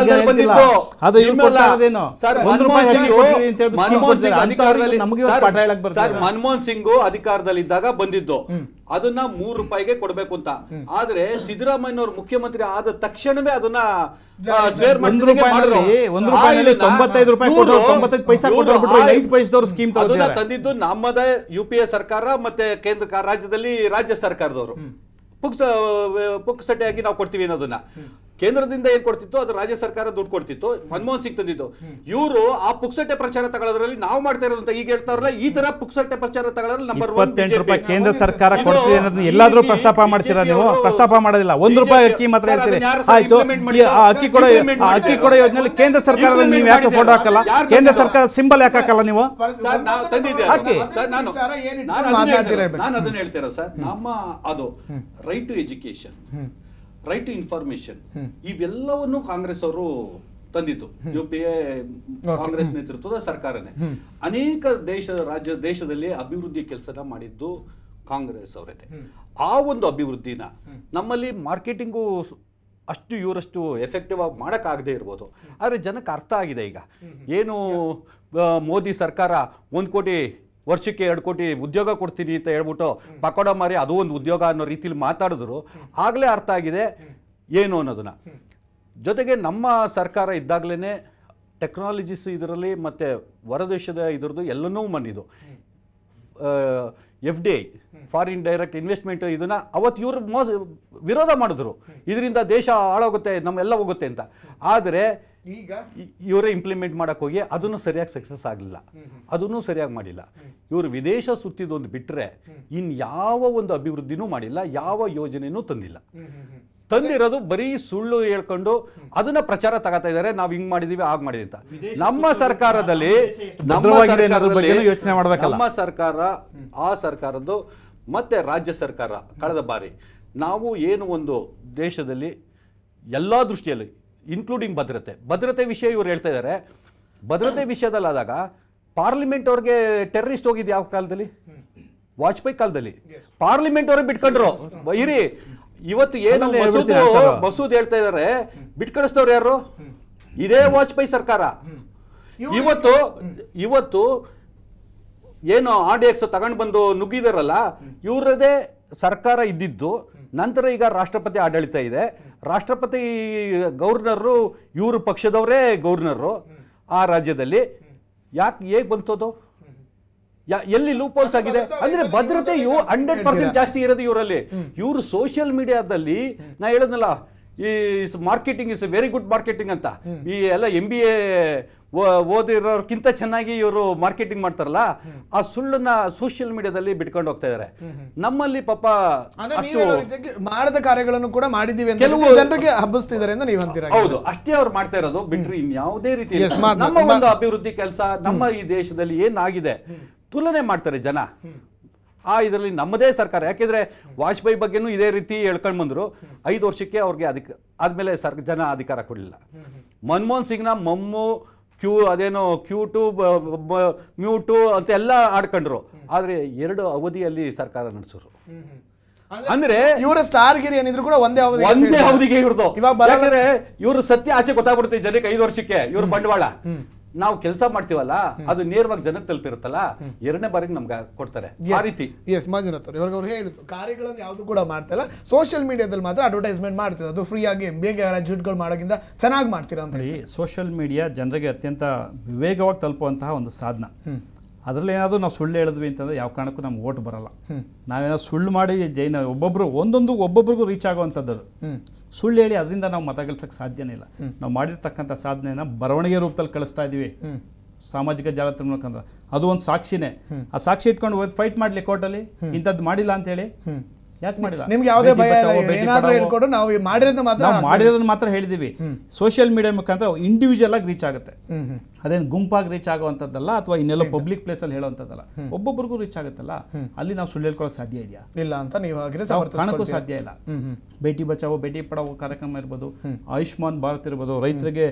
ಮನಮೋಹನ್ ಸಿಂಗ್ ಅಧಿಕಾರದಲ್ಲಿದ್ದಾಗ ಬಂದಿದ್ದು ಅದನ್ನ ₹3 ಕೊಡ್ಬೇಕು ಅಂತ. ಆದ್ರೆ ಸಿದ್ದರಾಮಯ್ಯನವರು ಮುಖ್ಯಮಂತ್ರಿ ಆದ ತಕ್ಷಣವೇ ಅದನ್ನ ತಂದಿದ್ದು ನಮ್ಮದೇ UPA ಸರ್ಕಾರ ಮತ್ತೆ ಕೇಂದ್ರ ರಾಜ್ಯದಲ್ಲಿ ರಾಜ್ಯ ಸರ್ಕಾರದವರು ಪುಕ್ಸಟೆಯಾಗಿ ನಾವು ಕೊಡ್ತೀವಿ ಅನ್ನೋದನ್ನ. ಕೇಂದ್ರದಿಂದ ಏನ್ ಕೊಡ್ತಿತ್ತು ಅದು ರಾಜ್ಯ ಸರ್ಕಾರ ದುಡ್ಡು ಕೊಡ್ತಿತ್ತು, ಮನಮೋಹನ್ ಸಿಂಗ್ ತಂದಿದ್ದು. ಇವರು ಆ ಪುಕ್ಸಟೆ ಪ್ರಚಾರ ತಗೊಳ್ಳೋದ್ರಲ್ಲಿ ನಾವು ಮಾಡ್ತಾ ಇರೋದಂತ ಈಗ ಹೇಳ್ತಾರಲ್ಲ, ಈ ತರ ಪುಕ್ಸಟೆ ಪ್ರಚಾರ ತಗೊಳ್ಳೋದ್ರಲ್ಲಿ ನಂಬರ್ 1 ₹28 ಕೇಂದ್ರ ಸರ್ಕಾರ ಕೊಡ್ತೀವಿ ಅನ್ನೋದನ್ನ ಎಲ್ಲಾದ್ರೂ ಪ್ರಸ್ತಾಪ ಮಾಡ್ತೀರಾ ನೀವು? ಪ್ರಸ್ತಾಪ ಮಾಡೋದಿಲ್ಲ. ₹1 ಅಕ್ಕಿ ಮಾತ್ರ ಹೇಳ್ತೀರಿ. ಆಯ್ತು, ಅಕ್ಕಿ ಕೊಡೋ ಯೋಜನೆಯಲ್ಲಿ ಕೇಂದ್ರ ಸರ್ಕಾರದ ನೀವು ಯಾಕೆ ಫೋಟೋ ಹಾಕಲ್ಲ? ಕೇಂದ್ರ ಸರ್ಕಾರ ಸಿಂಬಲ್ ಯಾಕೆ ಹಾಕಲ್ಲ ನೀವು? ನಾನು ಅದನ್ನ ಹೇಳ್ತೀರಾ ಸರ್, ನಮ್ಮ ಅದು right to education, right to information, ಇವೆಲ್ಲವನ್ನು ಕಾಂಗ್ರೆಸ್ ಅವರು ತಂದಿದ್ದು. UPA ಕಾಂಗ್ರೆಸ್ ನೇತೃತ್ವದ ಸರ್ಕಾರನೇ. ಅನೇಕ ದೇಶದಲ್ಲಿ ಅಭಿವೃದ್ಧಿ ಕೆಲಸನ ಮಾಡಿದ್ದು ಕಾಂಗ್ರೆಸ್ ಅವರೇ. ಆ ಒಂದು ಅಭಿವೃದ್ಧಿನ ನಮ್ಮಲ್ಲಿ ಮಾರ್ಕೆಟಿಂಗು ಅಷ್ಟು ಇವರಷ್ಟು ಎಫೆಕ್ಟಿವ್ ಆಗಿ ಮಾಡೋಕ್ಕಾಗದೇ ಇರ್ಬೋದು, ಆದರೆ ಜನಕ್ಕೆ ಅರ್ಥ ಆಗಿದೆ. ಈಗ ಏನು ಮೋದಿ ಸರ್ಕಾರ 1 ಕೋಟಿ ವರ್ಷಕ್ಕೆ 2 ಕೋಟಿ ಉದ್ಯೋಗ ಕೊಡ್ತೀನಿ ಅಂತ ಹೇಳ್ಬಿಟ್ಟು ಪಕೋಡ ಮಾರಿ ಅದು ಒಂದು ಉದ್ಯೋಗ ಅನ್ನೋ ರೀತಿಲಿ ಮಾತಾಡಿದ್ರು, ಆಗಲೇ ಅರ್ಥ ಆಗಿದೆ ಏನು ಅನ್ನೋದನ್ನ. ಜೊತೆಗೆ ನಮ್ಮ ಸರ್ಕಾರ ಇದ್ದಾಗಲೇ ಟೆಕ್ನಾಲಜೀಸ್ ಇದರಲ್ಲಿ ಮತ್ತು ಹೊರದೇಶದ ಇದರದ್ದು ಎಲ್ಲನೂ ಬಂದಿದ್ದು. FDI ಫಾರಿನ್ ಡೈರೆಕ್ಟ್ ಇನ್ವೆಸ್ಟ್ಮೆಂಟ್ ಇದನ್ನ ಅವತ್ತು ಇವರು ವಿರೋಧ ಮಾಡಿದ್ರು, ಇದರಿಂದ ದೇಶ ಹಾಳಾಗುತ್ತೆ, ನಮ್ಮೆಲ್ಲ ಹೋಗುತ್ತೆ ಅಂತ. ಆದರೆ ಈಗ ಇವರೇ ಇಂಪ್ಲಿಮೆಂಟ್ ಮಾಡಕ್ಕೆ ಹೋಗಿ ಅದನ್ನು ಸರಿಯಾಗಿ ಸಕ್ಸಸ್ ಆಗಲಿಲ್ಲ, ಅದನ್ನು ಸರಿಯಾಗಿ ಮಾಡಿಲ್ಲ. ಇವರು ವಿದೇಶ ಸುತ್ತಿದೊಂದು ಬಿಟ್ಟರೆ ಇನ್ಯಾವ ಒಂದು ಅಭಿವೃದ್ಧಿನೂ ಮಾಡಿಲ್ಲ, ಯಾವ ಯೋಜನೆನೂ ತಂದಿಲ್ಲ. ತಂದಿರೋದು ಬರೀ ಸುಳ್ಳು ಹೇಳ್ಕೊಂಡು ಅದನ್ನ ಪ್ರಚಾರ ತಗೋತಾ ಇದ್ದಾರೆ, ನಾವು ಹಿಂಗ್ ಮಾಡಿದೀವಿ ಆಗ ಮಾಡಿದೀವಿ ಅಂತ. ನಮ್ಮ ಸರ್ಕಾರದಲ್ಲಿ ನಮ್ಮ ಸರ್ಕಾರ, ಆ ಸರ್ಕಾರದ್ದು ಮತ್ತೆ ರಾಜ್ಯ ಸರ್ಕಾರ ಕಳೆದ ಬಾರಿ ನಾವು ಏನು ಒಂದು ದೇಶದಲ್ಲಿ ಎಲ್ಲ ದೃಷ್ಟಿಯಲ್ಲಿ ಇನ್ಕ್ಲೂಡಿಂಗ್ ಭದ್ರತೆ ವಿಷಯ ಇವ್ರು ಹೇಳ್ತಾ ಇದ್ದಾರೆ. ಭದ್ರತೆ ವಿಷಯದಲ್ಲಾದಾಗ ಪಾರ್ಲಿಮೆಂಟ್ ಅವ್ರಿಗೆ ಟೆರರಿಸ್ಟ್ ಹೋಗಿದ್ದು ಯಾವ ಕಾಲದಲ್ಲಿ? ವಾಜಪೇಯಿ ಕಾಲದಲ್ಲಿ ಪಾರ್ಲಿಮೆಂಟ್ ಅವ್ರಿಗೆ ಬಿಟ್ಕೊಂಡ್ರು. ಇರಿ, ಇವತ್ತು ಏನು ಮಸೂದ್ ಹೇಳ್ತಾ ಇದಾರೆ, ಬಿಟ್ಕಳಿಸ್ತವ್ರು ಯಾರು? ಇದೇ ವಾಜಪೇಯಿ ಸರ್ಕಾರ. ಇವತ್ತು ಏನು RDX ತಗೊಂಡು ಬಂದು ನುಗ್ಗಿದಾರಲ್ಲ, ಇವರದೇ ಸರ್ಕಾರ ಇದ್ದಿದ್ದು. ನಂತರ ಈಗ ರಾಷ್ಟ್ರಪತಿ ಆಡಳಿತ ಇದೆ, ರಾಷ್ಟ್ರಪತಿ ಗವರ್ನರು ಇವರು ಪಕ್ಷದವರೇ ಗವರ್ನರು ಆ ರಾಜ್ಯದಲ್ಲಿ. ಯಾಕೆ ಹೇಗೆ ಬಂತದು? ಎಲ್ಲಿ ಲೂಪೋಲ್ಸ್ ಆಗಿದೆ ಅಂದ್ರೆ ಭದ್ರತೆಯು 100% ಜಾಸ್ತಿ ಇರೋದು ಇವರಲ್ಲಿ. ಇವರು ಸೋಷಿಯಲ್ ಮೀಡಿಯಾದಲ್ಲಿ ನಾ ಹೇಳದ್ನಲ್ಲ, ಈ marketing is very good marketing ಅಂತ. ಈ ಎಲ್ಲ MBA ಓದಿರೋರ್ಕಿಂತ ಚೆನ್ನಾಗಿ ಇವರು ಮಾರ್ಕೆಟಿಂಗ್ ಮಾಡ್ತಾರಲ್ಲ, ಆ ಸುಳ್ಳನ್ನ ಸೋಷಿಯಲ್ ಮೀಡಿಯಾದಲ್ಲಿ ಬಿಟ್ಕೊಂಡು ಹೋಗ್ತಾ ಇದಾರೆ. ನಮ್ಮಲ್ಲಿ ಪಾಪ ಮಾಡದ ಕಾರ್ಯಗಳನ್ನು ಕೂಡ ಮಾಡಿದೀವಿ ಅಂತ ಕೆಲವು ಜನರಿಗೆ ಹಬ್ಬಿಸ್ತಿದ್ದಾರೆ ಅಂತ ನೀವು ಅಂತೀರಾ? ಹೌದು, ಅಷ್ಟೇ ಅವ್ರು ಮಾಡ್ತಾ ಇರೋದು, ಬಿಟ್ರೆ ಇನ್ಯಾವುದೇ ರೀತಿ ನಮ್ಮ ಒಂದು ಅಭಿವೃದ್ಧಿ ಕೆಲಸ ನಮ್ಮ ಈ ದೇಶದಲ್ಲಿ ಏನಾಗಿದೆ ತುಲನೆ ಮಾಡ್ತಾರೆ ಜನ. ಇದರಲ್ಲಿ ನಮ್ಮದೇ ಸರ್ಕಾರ, ಯಾಕೆಂದ್ರೆ ವಾಜಪೇಯಿ ಬಗ್ಗೆನೂ ಇದೇ ರೀತಿ ಹೇಳ್ಕೊಂಡು ಬಂದ್ರು. 5 ವರ್ಷಕ್ಕೆ ಅವ್ರಿಗೆ ಆದ್ಮೇಲೆ ಜನ ಅಧಿಕಾರ ಕೊಡಲಿಲ್ಲ. ಮನಮೋಹನ್ ಸಿಂಗ್ನ ಮಮ್ಮು ಅದೇನೋ Q2 ಮ್ಯೂಟು ಅಂತ ಎಲ್ಲ ಆಡ್ಕೊಂಡ್ರು, ಆದರೆ 2 ಅವಧಿಯಲ್ಲಿ ಸರ್ಕಾರ ನಡೆಸೋರು. ಅಂದ್ರೆ ಇವರ ಸ್ಟಾರ್ ಗಿರಿ ಏನಿದ್ರು ಕೂಡ ಒಂದೇ ಅವಧಿಗೆ ಇವ್ರದ್ದು. ಯಾಕಂದ್ರೆ ಇವ್ರು ಸತ್ಯ ಆಸೆ ಗೊತ್ತಾಗ್ಬಿಡುತ್ತೆ ಜನಕ್ಕೆ 5 ವರ್ಷಕ್ಕೆ ಇವ್ರ ಬಂಡವಾಳ. ನಾವು ಕೆಲಸ ಮಾಡ್ತೀವಲ್ಲ ಅದು ನೇರವಾಗಿ ಜನಕ್ಕೆ ತಲುಪಿರುತ್ತಲ್ಲ, 2ನೇ ಬಾರಿಗೆ ನಮ್ಗೆ ಕೊಡ್ತಾರೆ ಆ ರೀತಿ. ಎಸ್ ಮಂಜುನಾಥ್ ಇವಾಗ ಅವ್ರು ಹೇಳಿದ್ರು ಕಾರ್ಯಗಳನ್ನು ಯಾವುದು ಕೂಡ ಮಾಡ್ತಾ ಇಲ್ಲ, ಸೋಷಿಯಲ್ ಮೀಡಿಯಾದಲ್ಲಿ ಮಾತ್ರ ಅಡ್ವರ್ಟೈಸ್ಮೆಂಟ್ ಮಾಡ್ತಿದ್ದಾರೆ, ಅದು ಫ್ರೀ ಆಗಿ ಬೇಗ ಗ್ರಾಜ್ಯುಯೇಟ್ಗಳು ಮಾಡೋಕ್ಕಿಂತ ಚೆನ್ನಾಗಿ ಮಾಡ್ತೀರಾ ಅಂತ ಹೇಳಿ. ಸೋಷಿಯಲ್ ಮೀಡಿಯಾ ಜನರಿಗೆ ಅತ್ಯಂತ ವಿವೇಗವಾಗಿ ತಲುಪುವಂತಹ ಒಂದು ಸಾಧನ. ಅದರಲ್ಲಿ ಏನಾದರೂ ನಾವು ಸುಳ್ಳು ಹೇಳಿದ್ವಿ ಅಂತಂದರೆ ಯಾವ ಕಾರಣಕ್ಕೂ ನಮ್ಗೆ ಓಟ್ ಬರಲ್ಲ. ನಾವೇನಾದ್ರು ಸುಳ್ಳು ಮಾಡಿ ಒಬ್ಬೊಬ್ರಿಗೂ ರೀಚ್ ಆಗುವಂಥದ್ದು. ಸುಳ್ಳು ಹೇಳಿ ಅದರಿಂದ ನಾವು ಮತ ಗಳಿಸಕ್ಕೆ ಸಾಧ್ಯನೇ ಇಲ್ಲ. ನಾವು ಮಾಡಿರ್ತಕ್ಕಂಥ ಸಾಧನೆನ ಬರವಣಿಗೆ ರೂಪದಲ್ಲಿ ಕಳಿಸ್ತಾ ಇದೀವಿ ಸಾಮಾಜಿಕ ಜಾಲತಾಣ ಮುಖಾಂತರ, ಅದು ಒಂದು ಸಾಕ್ಷಿನೇ. ಆ ಸಾಕ್ಷಿ ಇಟ್ಕೊಂಡು ಫೈಟ್ ಮಾಡಲಿ ಕೋರ್ಟಲ್ಲಿ, ಇಂಥದ್ದು ಮಾಡಿಲ್ಲ ಅಂತ ಹೇಳಿ. ಯಾಕೆ ಮಾಡಿಲ್ಲ? ನಿಮ್ಗೆ ಯಾವುದೇ ಭಯ ಏನಾದರೂ ಹೇಳ್ಕೊಡು, ನಾವು ಮಾಡಿರೋದನ್ನ ಮಾತ್ರ ಹೇಳಿದೀವಿ. ಸೋಷಿಯಲ್ ಮೀಡಿಯಾ ಮುಖಾಂತರ ಇಂಡಿವಿಜುವಲ್ ಆಗಿ ರೀಚ್ ಆಗುತ್ತೆ, ಅದೇನು ಗುಂಪಾಗಿ ರೀಚ್ ಆಗುವಂಥದ್ದಲ್ಲ ಅಥವಾ ಇನ್ನೆಲ್ಲ ಪಬ್ಲಿಕ್ ಪ್ಲೇಸ್ ಅಲ್ಲಿ ಹೇಳುವಂಥದ್ದಲ್ಲ. ಒಬ್ಬೊಬ್ರಿಗೂ ರೀಚ್ ಆಗುತ್ತಲ್ಲ, ಅಲ್ಲಿ ನಾವು ಸುಳ್ಳು ಹೇಳ್ಕೊಳಕ್ ಸಾಧ್ಯ ಇದೆಯಾ? ಇಲ್ಲ ಅಂತ ನೀವು ಕಾರಣಕ್ಕೂ ಸಾಧ್ಯ ಇಲ್ಲ. ಬೇಟಿ ಬಚಾವೋ ಬೇಟಿ ಪಡಾವೋ ಕಾರ್ಯಕ್ರಮ ಇರ್ಬೋದು, ಆಯುಷ್ಮಾನ್ ಭಾರತ್ ಇರ್ಬೋದು, ರೈತರಿಗೆ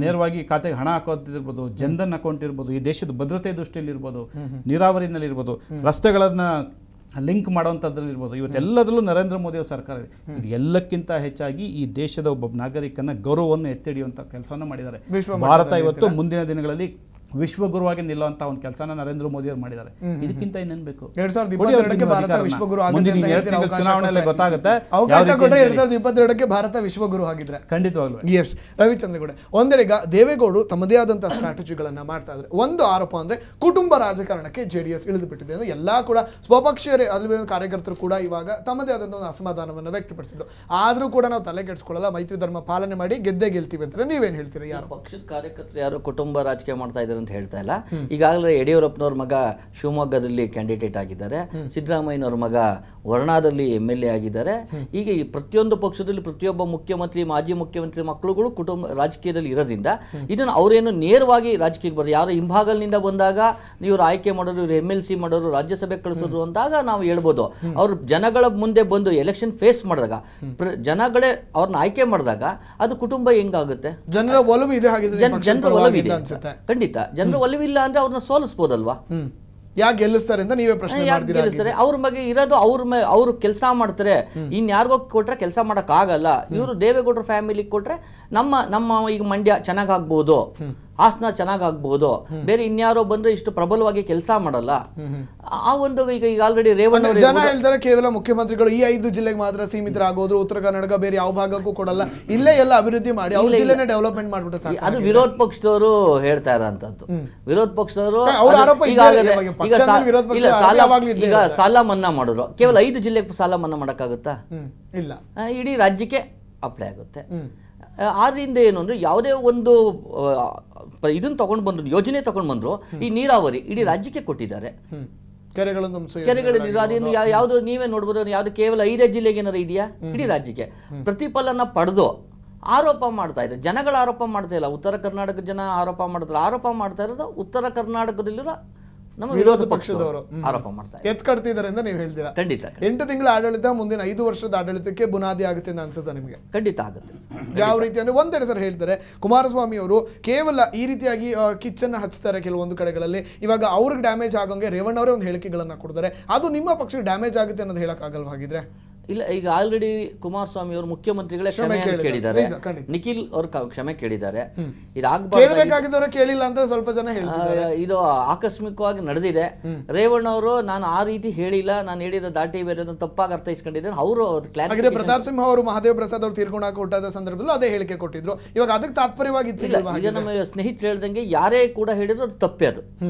ನೇರವಾಗಿ ಖಾತೆಗೆ ಹಣ ಹಾಕೋದಿರ್ಬೋದು, ಜನ್ಧನ್ ಅಕೌಂಟ್ ಇರ್ಬೋದು, ಈ ದೇಶದ ಭದ್ರತೆ ದೃಷ್ಟಿಯಲ್ಲಿ ಇರ್ಬೋದು, ನೀರಾವರಿನಲ್ಲಿ ಇರ್ಬೋದು, ರಸ್ತೆಗಳನ್ನ ಲಿಂಕ್ ಮಾಡುವಂಥದ್ರಲ್ಲಿ ಇರ್ಬೋದು, ಇವತ್ತೆಲ್ಲದರಲ್ಲೂ ನರೇಂದ್ರ ಮೋದಿ ಅವರ ಸರ್ಕಾರ ಇದೆ. ಇದು ಎಲ್ಲಕ್ಕಿಂತ ಹೆಚ್ಚಾಗಿ ಈ ದೇಶದ ಒಬ್ಬ ನಾಗರಿಕನ ಗೌರವವನ್ನು ಎತ್ತಿ ಹಿಡಿಯುವಂಥ ಕೆಲಸವನ್ನು ಮಾಡಿದ್ದಾರೆ. ಭಾರತ ಇವತ್ತು ಮುಂದಿನ ದಿನಗಳಲ್ಲಿ ವಿಶ್ವಗುರುವಾಗಿ ನಿಲ್ಲುವಂತ ಒಂದು ಕೆಲಸನ ನರೇಂದ್ರ ಮೋದಿ ಅವರು ಮಾಡಿದ್ದಾರೆ. ಇದಕ್ಕಿಂತ ಇನ್ನೇನು ಬೇಕು? 2022ಕ್ಕೆ ಭಾರತ ವಿಶ್ವಗುರು ಚುನಾವಣೆಯಲ್ಲಿ ಗೊತ್ತಾಗುತ್ತೆ. ಅವಕಾಶ ಕೊಟ್ಟರೆ 2022ಕ್ಕೆ ಭಾರತ ವಿಶ್ವಗುರು ಆಗಿದ್ರೆ ಖಂಡಿತವಾಗ್ಲೂ. ಎಸ್ ರವಿಚಂದ್ರಗೌಡ, ಒಂದೆಡೆ ಈಗ ದೇವೇಗೌಡರು ತಮ್ಮದೇ ಆದಂತಹ ಸ್ಟ್ರಾಟಜಿಗಳನ್ನ ಮಾಡ್ತಾ ಇದ್ದಾರೆ. ಒಂದು ಆರೋಪ ಅಂದ್ರೆ ಕುಟುಂಬ ರಾಜಕಾರಣಕ್ಕೆ ಜೆಡಿಎಸ್ ಇಳಿದು ಬಿಟ್ಟಿದೆ ಅಂದ್ರೆ ಎಲ್ಲಾ ಕೂಡ ಸ್ವಪಕ್ಷೀಯ ಕಾರ್ಯಕರ್ತರು ಕೂಡ ಇವಾಗ ತಮ್ಮದೇ ಆದಂತಹ ಒಂದು ಅಸಮಾಧಾನವನ್ನು ವ್ಯಕ್ತಪಡಿಸಿದ್ರು. ಆದ್ರೂ ಕೂಡ ನಾವು ತಲೆ ಕೆಡಿಸ್ಕೊಳ್ಳಲ್ಲ, ಮೈತ್ರಿ ಧರ್ಮ ಪಾಲನೆ ಮಾಡಿ ಗೆಲ್ತೀವಿ ಅಂತ ನೀವೇನ್ ಹೇಳ್ತೀರಿ? ಯಾರು ಪಕ್ಷದ ಕಾರ್ಯಕರ್ತರು ಯಾರು ಕುಟುಂಬ ರಾಜಕೀಯ ಮಾಡ್ತಾ ಇದ್ದಾರೆ ಅಂತ ಹೇಳ್ತಾ ಇಲ್ಲ. ಈಗಾಗಲೇ ಯಡಿಯೂರಪ್ಪನವ್ರ ಮಗ ಶಿವಮೊಗ್ಗದಲ್ಲಿ ಕ್ಯಾಂಡಿಡೇಟ್ ಆಗಿದ್ದಾರೆ, ಸಿದ್ದರಾಮಯ್ಯನವ್ರ ಮಗ ವರ್ಣಾದಲ್ಲಿ MLA ಆಗಿದ್ದಾರೆ. ಈಗ ಈ ಪ್ರತಿಯೊಂದು ಪಕ್ಷದಲ್ಲಿ ಪ್ರತಿಯೊಬ್ಬ ಮುಖ್ಯಮಂತ್ರಿ, ಮಾಜಿ ಮುಖ್ಯಮಂತ್ರಿ ಮಕ್ಕಳುಗಳು ಕುಟುಂಬ ರಾಜಕೀಯದಲ್ಲಿ ಇರೋದ್ರಿಂದ ಇದನ್ನು ಅವರೇನು ನೇರವಾಗಿ ರಾಜಕೀಯಕ್ಕೆ ಬರೋದು, ಯಾರು ಹಿಂಭಾಗಲಿನಿಂದ ಬಂದಾಗ ಇವರು ಆಯ್ಕೆ ಮಾಡೋರು, ಇವರು MLC ಮಾಡೋರು, ರಾಜ್ಯಸಭೆ ಕಳಿಸೋರು ಅಂದಾಗ ನಾವು ಹೇಳ್ಬೋದು. ಅವರು ಜನಗಳ ಮುಂದೆ ಬಂದು ಎಲೆಕ್ಷನ್ ಫೇಸ್ ಮಾಡಿದಾಗ, ಜನಗಳೇ ಅವ್ರನ್ನ ಆಯ್ಕೆ ಮಾಡಿದಾಗ ಅದು ಕುಟುಂಬ ಹೆಂಗಾಗುತ್ತೆ? ಜನರ ಒಲವು ಇದೆ, ಜನರ ಒಲವಿದೆ ಖಂಡಿತ. ಜನರ ಒಲವಿಲ್ಲ ಅಂದ್ರೆ ಅವ್ರನ್ನ ಸೋಲಿಸಬಹುದಲ್ವಾ? ಯಾಕೆ ಗೆಲ್ಲಿಸ್ತಾರೆ ಅಂತ ನೀವೇ ಪ್ರಶ್ನೆ ಗೆಲ್ಲಿಸ್ತಾರೆ. ಅವ್ರ ಬಗ್ಗೆ ಇರೋದು ಅವ್ರು ಕೆಲಸ ಮಾಡ್ತಾರೆ, ಇನ್ಯಾರಿಗೋ ಕೊಟ್ರೆ ಕೆಲಸ ಮಾಡಕ್ ಆಗಲ್ಲ. ಇವರು ದೇವೇಗೌಡರ ಫ್ಯಾಮಿಲಿ ಕೊಟ್ರೆ ನಮ್ಮ ಈಗ ಮಂಡ್ಯ ಚೆನ್ನಾಗ್ ಆಗ್ಬಹುದು, ಹಾಸನ ಚೆನ್ನಾಗಾಗಬಹುದು, ಬೇರೆ ಇನ್ಯಾರೋ ಬಂದ್ರೆ ಇಷ್ಟು ಪ್ರಬಲವಾಗಿ ಕೆಲಸ ಮಾಡಲ್ಲ. ಆ ಒಂದು ಈಗ ಆಲ್ರೆಡಿ ರೇವಣ್ಣ ಜನ ಹೇಳ್ತಾರೆ ಕೇವಲ ಮುಖ್ಯಮಂತ್ರಿಗಳು ಈ 5 ಜಿಲ್ಲೆಗೆ ಮಾತ್ರ ಸೀಮಿತರಾಗೋದ್ರು, ಉತ್ತರ ಕರ್ನಾಟಕ ಬೇರೆ ಯಾವ ಭಾಗಕ್ಕೂ ಕೊಡಲ್ಲ, ಇಲ್ಲೇ ಎಲ್ಲ ಅಭಿವೃದ್ಧಿ ಮಾಡಿ ಅವ್ರ ಜಿಲ್ಲೆನೇ ಡೆವಲಪ್ಮೆಂಟ್ ಮಾಡ್ಬಿಟ್ಟು ಸಾಕು. ಅದು ವಿರೋಧ ಪಕ್ಷದವರು ಹೇಳ್ತಾ ಇರೋಂಥದ್ದು. ವಿರೋಧ ಪಕ್ಷದವರು ಈಗ ಸಾಲ ಮನ್ನಾ ಮಾಡಿದ್ರು, ಕೇವಲ 5 ಜಿಲ್ಲೆಗೆ ಸಾಲ ಮನ್ನಾ ಮಾಡಕ್ಕಾಗುತ್ತಾ? ಇಲ್ಲ, ಇಡೀ ರಾಜ್ಯಕ್ಕೆ ಅಪ್ಲೈ ಆಗುತ್ತೆ. ಆದ್ರಿಂದ ಏನು ಅಂದ್ರೆ ಯಾವುದೇ ಒಂದು ಇದನ್ನ ತಗೊಂಡು ಬಂದ್ರು, ಯೋಜನೆ ತಗೊಂಡು ಬಂದ್ರು, ಈ ನೀರಾವರಿ ಇಡೀ ರಾಜ್ಯಕ್ಕೆ ಕೊಟ್ಟಿದ್ದಾರೆ. ಕೆರೆಗಳ ನೀರು ಯಾವ್ದು ನೀವೇ ನೋಡ್ಬೋದು, ಯಾವ್ದು ಕೇವಲ 5 ಜಿಲ್ಲೆಗೆ ಏನಾರು ಇದೆಯಾ? ಇಡೀ ರಾಜ್ಯಕ್ಕೆ ಪ್ರತಿಫಲನ ಪಡೆದು ಆರೋಪ ಮಾಡ್ತಾ ಇದ್ದಾರೆ. ಜನಗಳ ಆರೋಪ ಮಾಡ್ತಾ ಇಲ್ಲ, ಉತ್ತರ ಕರ್ನಾಟಕ ಜನ ಆರೋಪ ಮಾಡ್ತಾ ಇರೋದು ಉತ್ತರ ಕರ್ನಾಟಕದಲ್ಲಿರೋ ನಮ್ಮ ವಿರೋಧ ಪಕ್ಷದವರು ಆರೋಪ ಮಾಡ್ತಾರೆ, ಎತ್ಕಡ್ತಿದ್ದಾರೆ ಅಂತ ನೀವು ಹೇಳ್ತೀರಾ? ಖಂಡಿತ. 8 ತಿಂಗಳ ಆಡಳಿತ ಮುಂದಿನ 5 ವರ್ಷದ ಆಡಳಿತಕ್ಕೆ ಬುನಾದಿ ಆಗುತ್ತೆ ಅಂತ ಅನ್ಸುತ್ತಾ ನಿಮಗೆ? ಖಂಡಿತ ಆಗುತ್ತೆ. ಯಾವ ರೀತಿ ಅಂದ್ರೆ ಒಂದೆಡೆ ಸರ್ ಹೇಳ್ತಾರೆ, ಕುಮಾರಸ್ವಾಮಿ ಅವರು ಕೇವಲ ಈ ರೀತಿಯಾಗಿ ಕಿಚ್ಚನ್ನ ಹಚ್ತಾರೆ ಕೆಲವೊಂದು ಕಡೆಗಳಲ್ಲಿ. ಇವಾಗ ಅವ್ರಿಗೆ ಡ್ಯಾಮೇಜ್ ಆಗಂಗೆ ರೇವಣ್ಣ ಅವರೇ ಒಂದು ಹೇಳಿಕೆಗಳನ್ನ ಕೊಡ್ತಾರೆ, ಅದು ನಿಮ್ಮ ಪಕ್ಷಕ್ಕೆ ಡ್ಯಾಮೇಜ್ ಆಗುತ್ತೆ ಅನ್ನೋದು ಹೇಳಕ್ ಆಗಲ್ವಾಗಿದ್ರೆ? ಇಲ್ಲ, ಈಗ ಆಲ್ರೆಡಿ ಕುಮಾರಸ್ವಾಮಿ ಅವರು ಮುಖ್ಯಮಂತ್ರಿಗಳೇ ಕ್ಷಮೆ ಕೇಳಿದ್ದಾರೆ, ನಿಖಿಲ್ ಅವರು ಕ್ಷಮೆ ಕೇಳಿದ್ದಾರೆ. ಇದಾಗಬೇಕಾಗಿದ್ದವರು ಕೇಳಿಲ್ಲ ಅಂತ ಸ್ವಲ್ಪ ಜನ ಹೇಳ್ತಾರೆ. ಇದು ಆಕಸ್ಮಿಕವಾಗಿ ನಡೆದಿದೆ. ರೇವಣ್ಣ ಅವರು ನಾನು ಆ ರೀತಿ ಹೇಳಿಲ್ಲ, ನಾನು ಹೇಳಿರೋ ದಾಟಿ ಬೇರೆ ತಪ್ಪಾಗಿ ಅರ್ಥೈಸ್ಕೊಂಡಿದ್ದೇನೆ. ಅವರು ಪ್ರತಾಪ್ ಸಿಂಹ ಅವರು ಮಹಾದೇವ್ ಪ್ರಸಾದ್ ಅವರು ತೀರ್ಕೊಂಡಾಗ ಕೊಟ್ಟಾದ ಸಂದರ್ಭದಲ್ಲಿ ಅದೇ ಹೇಳಿಕೆ ಕೊಟ್ಟಿದ್ರು. ಇವಾಗ ಅದಕ್ಕೆ ತಾತ್ಪರ್ಯವಾಗಿ ಈಗ ನಮ್ಮ ಸ್ನೇಹಿತರು ಹೇಳ್ದಂಗೆ ಯಾರೇ ಕೂಡ ಹೇಳಿದ್ರು ಅದು ತಪ್ಪೇ. ಅದು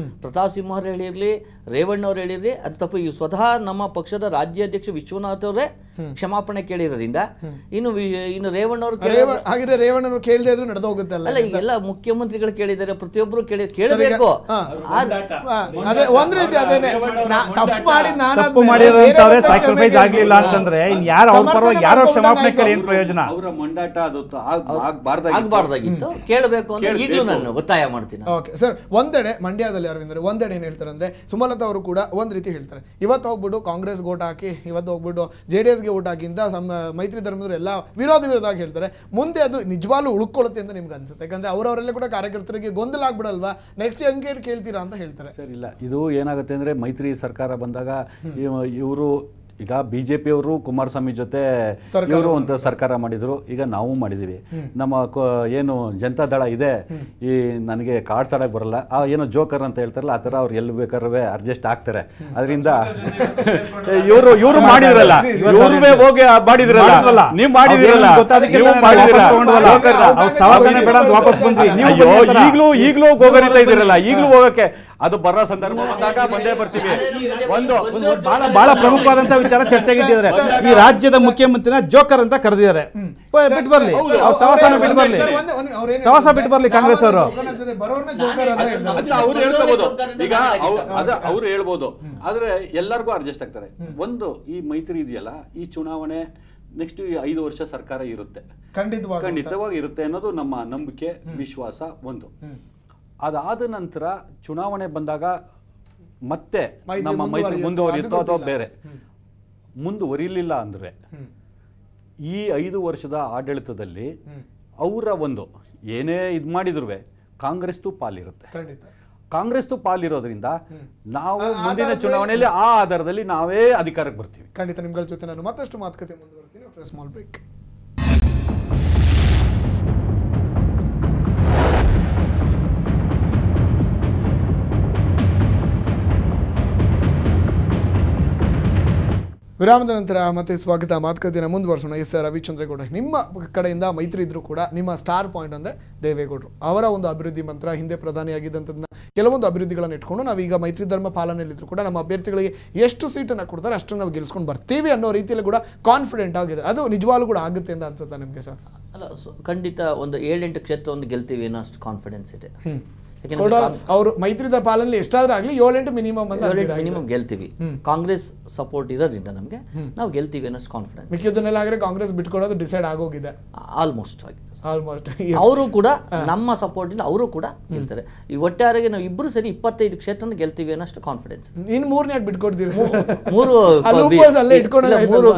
ಪ್ರತಾಪ್ ಸಿಂಹ ಅವರು ಹೇಳಿರ್ಲಿ, ರೇವಣ್ಣ ಅವ್ರು ಹೇಳಿರ್ಲಿ, ಅದು ತಪ್ಪು. ಈ ಸ್ವತಃ ನಮ್ಮ ಪಕ್ಷದ ರಾಜ್ಯಾಧ್ಯಕ್ಷ ವಿಶ್ವನಾಥ್ ಅವರೇ ಕ್ಷಮಾಪಣೆ ಕೇಳಿರೋದ್ರಿಂದ ಇನ್ನು ರೇವಣ್ಣ ಅವರು ಕೇಳದೆ ಇದ್ರು ನಡೆದು ಹೋಗುತ್ತಲ್ಲ. ಅಲ್ಲ, ಈಗ ಎಲ್ಲ ಮುಖ್ಯಮಂತ್ರಿಗಳು ಕೇಳಿದ್ದಾರೆ, ಪ್ರತಿಯೊಬ್ರು ಕೇಳಬೇಕು. ಒಂದ್ ರೀತಿ ಅದೇನೆ ತಪ್ಪು ಮಾಡಿರೋಂತವ್ರೆ ಸ್ಯಾಕ್ರಿಫೈಸ್ ಆಗ್ಲಿಲ್ಲ ಅಂತಂದ್ರೆ ಇನ್ ಯಾರು ಅವ್ರ ಪರವಾಗಿ ಯಾರೋ ಕ್ಷಮಾಪಣೆ ಕೇಳಿ ಏನ್ ಪ್ರಯೋಜನ? ಅವರ ಮಂಡಾಟ ಅದು ಆಗ್ಬಾರ್ದಾಗಿತ್ತು, ಕೇಳಬೇಕು ಅಂತ ಈಗಲೂ ನಾನು ಒತ್ತಾಯ ಮಾಡ್ತೀನಿ. ಓಕೆ ಸರ್, ಒಂದೆಡೆ ಮಂಡ್ಯದಲ್ಲಿ ಅರವಿಂದ್ರ ಒಂದೆಡೆ ಏನ್ ಹೇಳ್ತಾರೆ ಅಂದ್ರೆ, ಸುಮಲತಾ ಅವರು ಕೂಡ ಒಂದ್ ರೀತಿ ಹೇಳ್ತಾರೆ, ಇವತ್ತು ಹೋಗ್ಬಿಟ್ಟು ಕಾಂಗ್ರೆಸ್ ಓಟ್ ಹಾಕಿ, ಇವತ್ತು ಹೋಗ್ಬಿಟ್ಟು JDS ಕಾಂಗ್ರೆಸ್ಗೆ ಓಟ್ ಹಾಕಿಂತ ಮೈತ್ರಿ ಧರ್ಮದವರು ಎಲ್ಲ ವಿರೋಧವಾಗಿ ಹೇಳ್ತಾರೆ. ಮುಂದೆ ಅದು ನಿಜವಾಗ್ಲೂ ಉಳ್ಕೊಳ್ಳುತ್ತೆ ಅಂತ ನಿಮ್ಗೆ ಅನ್ಸುತ್ತೆ? ಯಾಕಂದ್ರೆ ಅವರವರೆಲ್ಲ ಕೂಡ ಕಾರ್ಯಕರ್ತರಿಗೆ ಗೊಂದಲ ಆಗ್ಬಿಡಲ್ವಾ, ನೆಕ್ಸ್ಟ್ ಹಂಗೆ ಕೇಳ್ತೀರಾ ಅಂತ ಹೇಳ್ತಾರೆ. ಸರ್ ಇಲ್ಲ, ಇದು ಏನಾಗುತ್ತೆ ಅಂದರೆ ಮೈತ್ರಿ ಸರ್ಕಾರ ಬಂದಾಗ ಇವರು ಈಗ BJP ಅವರು ಕುಮಾರಸ್ವಾಮಿ ಜೊತೆ ಇವರು ಅಂತ ಸರ್ಕಾರ ಮಾಡಿದ್ರು. ಈಗ ನಾವು ಮಾಡಿದ್ದೀವಿ. ನಮ್ಮ ಏನು ಜನತಾ ದಳ ಇದೆ, ಈ ನನಗೆ ಕಾರ್ಡ್ಸ್ ಆಡಕ್ಕೆ ಬರಲ್ಲ, ಏನೋ ಜೋಕರ್ ಅಂತ ಹೇಳ್ತಾರಲ್ಲ, ಆ ಥರ ಅವ್ರು ಎಲ್ಲಿ ಬೇಕಾದ್ರೆ ಅಡ್ಜಸ್ಟ್ ಆಗ್ತಾರೆ. ಅದರಿಂದ ಇವರು ಮಾಡಿದ್ರಲ್ಲ, ಇವ್ರೇ ಹೋಗಿ ಮಾಡಿದ್ರಲ್ಲ, ನೀವು ಮಾಡಿದಿರಲ್ಲ, ಈಗಲೂ ಹೋಗರಿತಾ ಇದ್ದೀರಲ್ಲ, ಈಗಲೂ ಹೋಗಕ್ಕೆ ಅದು ಬರೋ ಸಂದರ್ಭ ಬಂದಾಗ ಬಂದೇ ಬರ್ತೀವಿ. ಒಂದು ಬಹಳ ಪ್ರಮುಖವಾದಂತ ವಿಚಾರ ಚರ್ಚೆಗೆ ಇಟ್ಟಿದ್ದಾರೆ. ಈ ರಾಜ್ಯದ ಮುಖ್ಯಮಂತ್ರಿನ ಜೋಕರ್ ಅಂತ ಕರೆದಿದ್ದಾರೆ. ಬಿಟ್ಟು ಬರ್ಲಿ, ಸವಾಸನ ಬಿಟ್ಟು ಬರ್ಲಿ, ಸವಾಸ ಬಿಟ್ಟು ಬರ್ಲಿ ಕಾಂಗ್ರೆಸ್ ಅವರು. ಅವ್ರು ಹೇಳ್ಕೋಬಹುದು, ಈಗ ಅವ್ರು ಹೇಳ್ಬೋದು, ಆದ್ರೆ ಎಲ್ಲರಿಗೂ ಅಡ್ಜಸ್ಟ್ ಆಗ್ತಾರೆ. ಒಂದು ಈ ಮೈತ್ರಿ ಇದೆಯಲ್ಲ, ಈ ಚುನಾವಣೆ ನೆಕ್ಸ್ಟ್ 5 ವರ್ಷ ಸರ್ಕಾರ ಇರುತ್ತೆ, ಖಂಡಿತವಾಗಿ ಇರುತ್ತೆ ಅನ್ನೋದು ನಮ್ಮ ನಂಬಿಕೆ, ವಿಶ್ವಾಸ. ಒಂದು ಅದಾದ ನಂತರ ಚುನಾವಣೆ ಬಂದಾಗ ಮತ್ತೆ ನಮ್ಮ ಮೈತ್ರಿ ಮುಂದುವರಿಯುತ್ತೋ ಅಥವಾ ಬೇರೆ ಮುಂದುವರಿಲಿಲ್ಲ ಅಂದರೆ ಈ 5 ವರ್ಷದ ಆಡಳಿತದಲ್ಲಿ ಅವರ ಒಂದು ಏನೇ ಇದು ಮಾಡಿದ್ರು ಕಾಂಗ್ರೆಸ್ದು ಪಾಲಿರುತ್ತೆ. ಕಾಂಗ್ರೆಸ್ದು ಪಾಲಿರೋದ್ರಿಂದ ನಾವು ಮುಂದಿನ ಚುನಾವಣೆಯಲ್ಲಿ ಆ ಆಧಾರದಲ್ಲಿ ನಾವೇ ಅಧಿಕಾರಕ್ಕೆ ಬರ್ತೀವಿ. ಖಂಡಿತ ನಿಮ್ಗಳ ಜೊತೆ ನಾನು ಮತ್ತಷ್ಟು ಮಾತುಕತೆ ಮುಂದುವರ್ತೀನಿ. Small break. ವಿರಾಮದ ನಂತರ ಮತ್ತೆ ಸ್ವಾಗತ. ಮಾತುಕತೆಯನ್ನು ಮುಂದುವರಿಸೋಣ. ಎಸ್ ರವಿಚಂದ್ರೇಗೌಡ, ನಿಮ್ಮ ಕಡೆಯಿಂದ ಮೈತ್ರಿ ಇದ್ರೂ ಕೂಡ ನಿಮ್ಮ ಸ್ಟಾರ್ ಪಾಯಿಂಟ್ ಅಂದರೆ ದೇವೇಗೌಡರು ಅವರ ಒಂದು ಅಭಿವೃದ್ಧಿ ಮಂತ್ರ, ಹಿಂದೆ ಪ್ರಧಾನಿಯಾಗಿದ್ದಂಥದ್ದನ್ನ ಕೆಲವೊಂದು ಅಭಿವೃದ್ಧಿಗಳನ್ನು ಇಟ್ಕೊಂಡು ನಾವೀಗ ಮೈತ್ರಿ ಧರ್ಮ ಪಾಲನೆಯಲ್ಲಿದ್ದರೂ ಕೂಡ ನಮ್ಮ ಅಭ್ಯರ್ಥಿಗಳಿಗೆ ಎಷ್ಟು ಸೀಟನ್ನು ಕೊಡ್ತಾರೆ ಅಷ್ಟು ನಾವು ಗೆಲ್ಸ್ಕೊಂಡು ಬರ್ತೀವಿ ಅನ್ನೋ ರೀತಿಯಲ್ಲಿ ಕೂಡ ಕಾನ್ಫಿಡೆಂಟ್ ಆಗಿದೆ. ಅದು ನಿಜವಾಗ್ಲೂ ಕೂಡ ಆಗುತ್ತೆ ಅಂತ ಅನ್ಸುತ್ತಾ ನಿಮಗೆ ಸರ್? ಅಲ್ಲ, ಖಂಡಿತ ಒಂದು 7-8 ಕ್ಷೇತ್ರ ಒಂದು ಗೆಲ್ತೀವಿ ಅನ್ನೋ ಅಷ್ಟು ಕಾನ್ಫಿಡೆನ್ಸ್ ಇದೆ. ಅವರು ಮೈತ್ರಿದ ಪಾಲನೆ ಎಷ್ಟಾದ್ರೂ ಆಗಲಿ 7-8 ಮಿನಿಮಮ್ ಗೆಲ್ತೀವಿ. ಕಾಂಗ್ರೆಸ್ ಸಪೋರ್ಟ್ ಇರೋದ್ರಿಂದ ನಮಗೆ ನಾವು ಗೆಲ್ತೀವಿ ಅನ್ನೋ ಕಾನ್ಫಿಡೆನ್ಸ್. ಮಿಕ್ಕಿದ್ದನ್ನೆಲ್ಲ ಆಗರೆ ಕಾಂಗ್ರೆಸ್ ಬಿಟ್ಕೊಡೋದು ಡಿಸೈಡ್ ಆಗೋಗಿದೆ ಆಲ್ಮೋಸ್ಟ್. ಅವರು ಕೂಡ ನಮ್ಮ ಸಪೋರ್ಟ್ ಇಂದ ಅವರು ಕೂಡ ಗೆಲ್ತಾರೆ. ಈ ಒಟ್ಟಾರೆಗೆ ನಾವು ಇಬ್ಬರು ಸರಿ 25 ಕ್ಷೇತ್ರ ಗೆಲ್ತೀವಿ ಅನ್ನೋಷ್ಟು ಕಾನ್ಫಿಡೆನ್ಸ್. ಇನ್ನು 3 ಯಾಕೆ ಬಿಟ್ಕೊಡ್ತೀರಿ? 3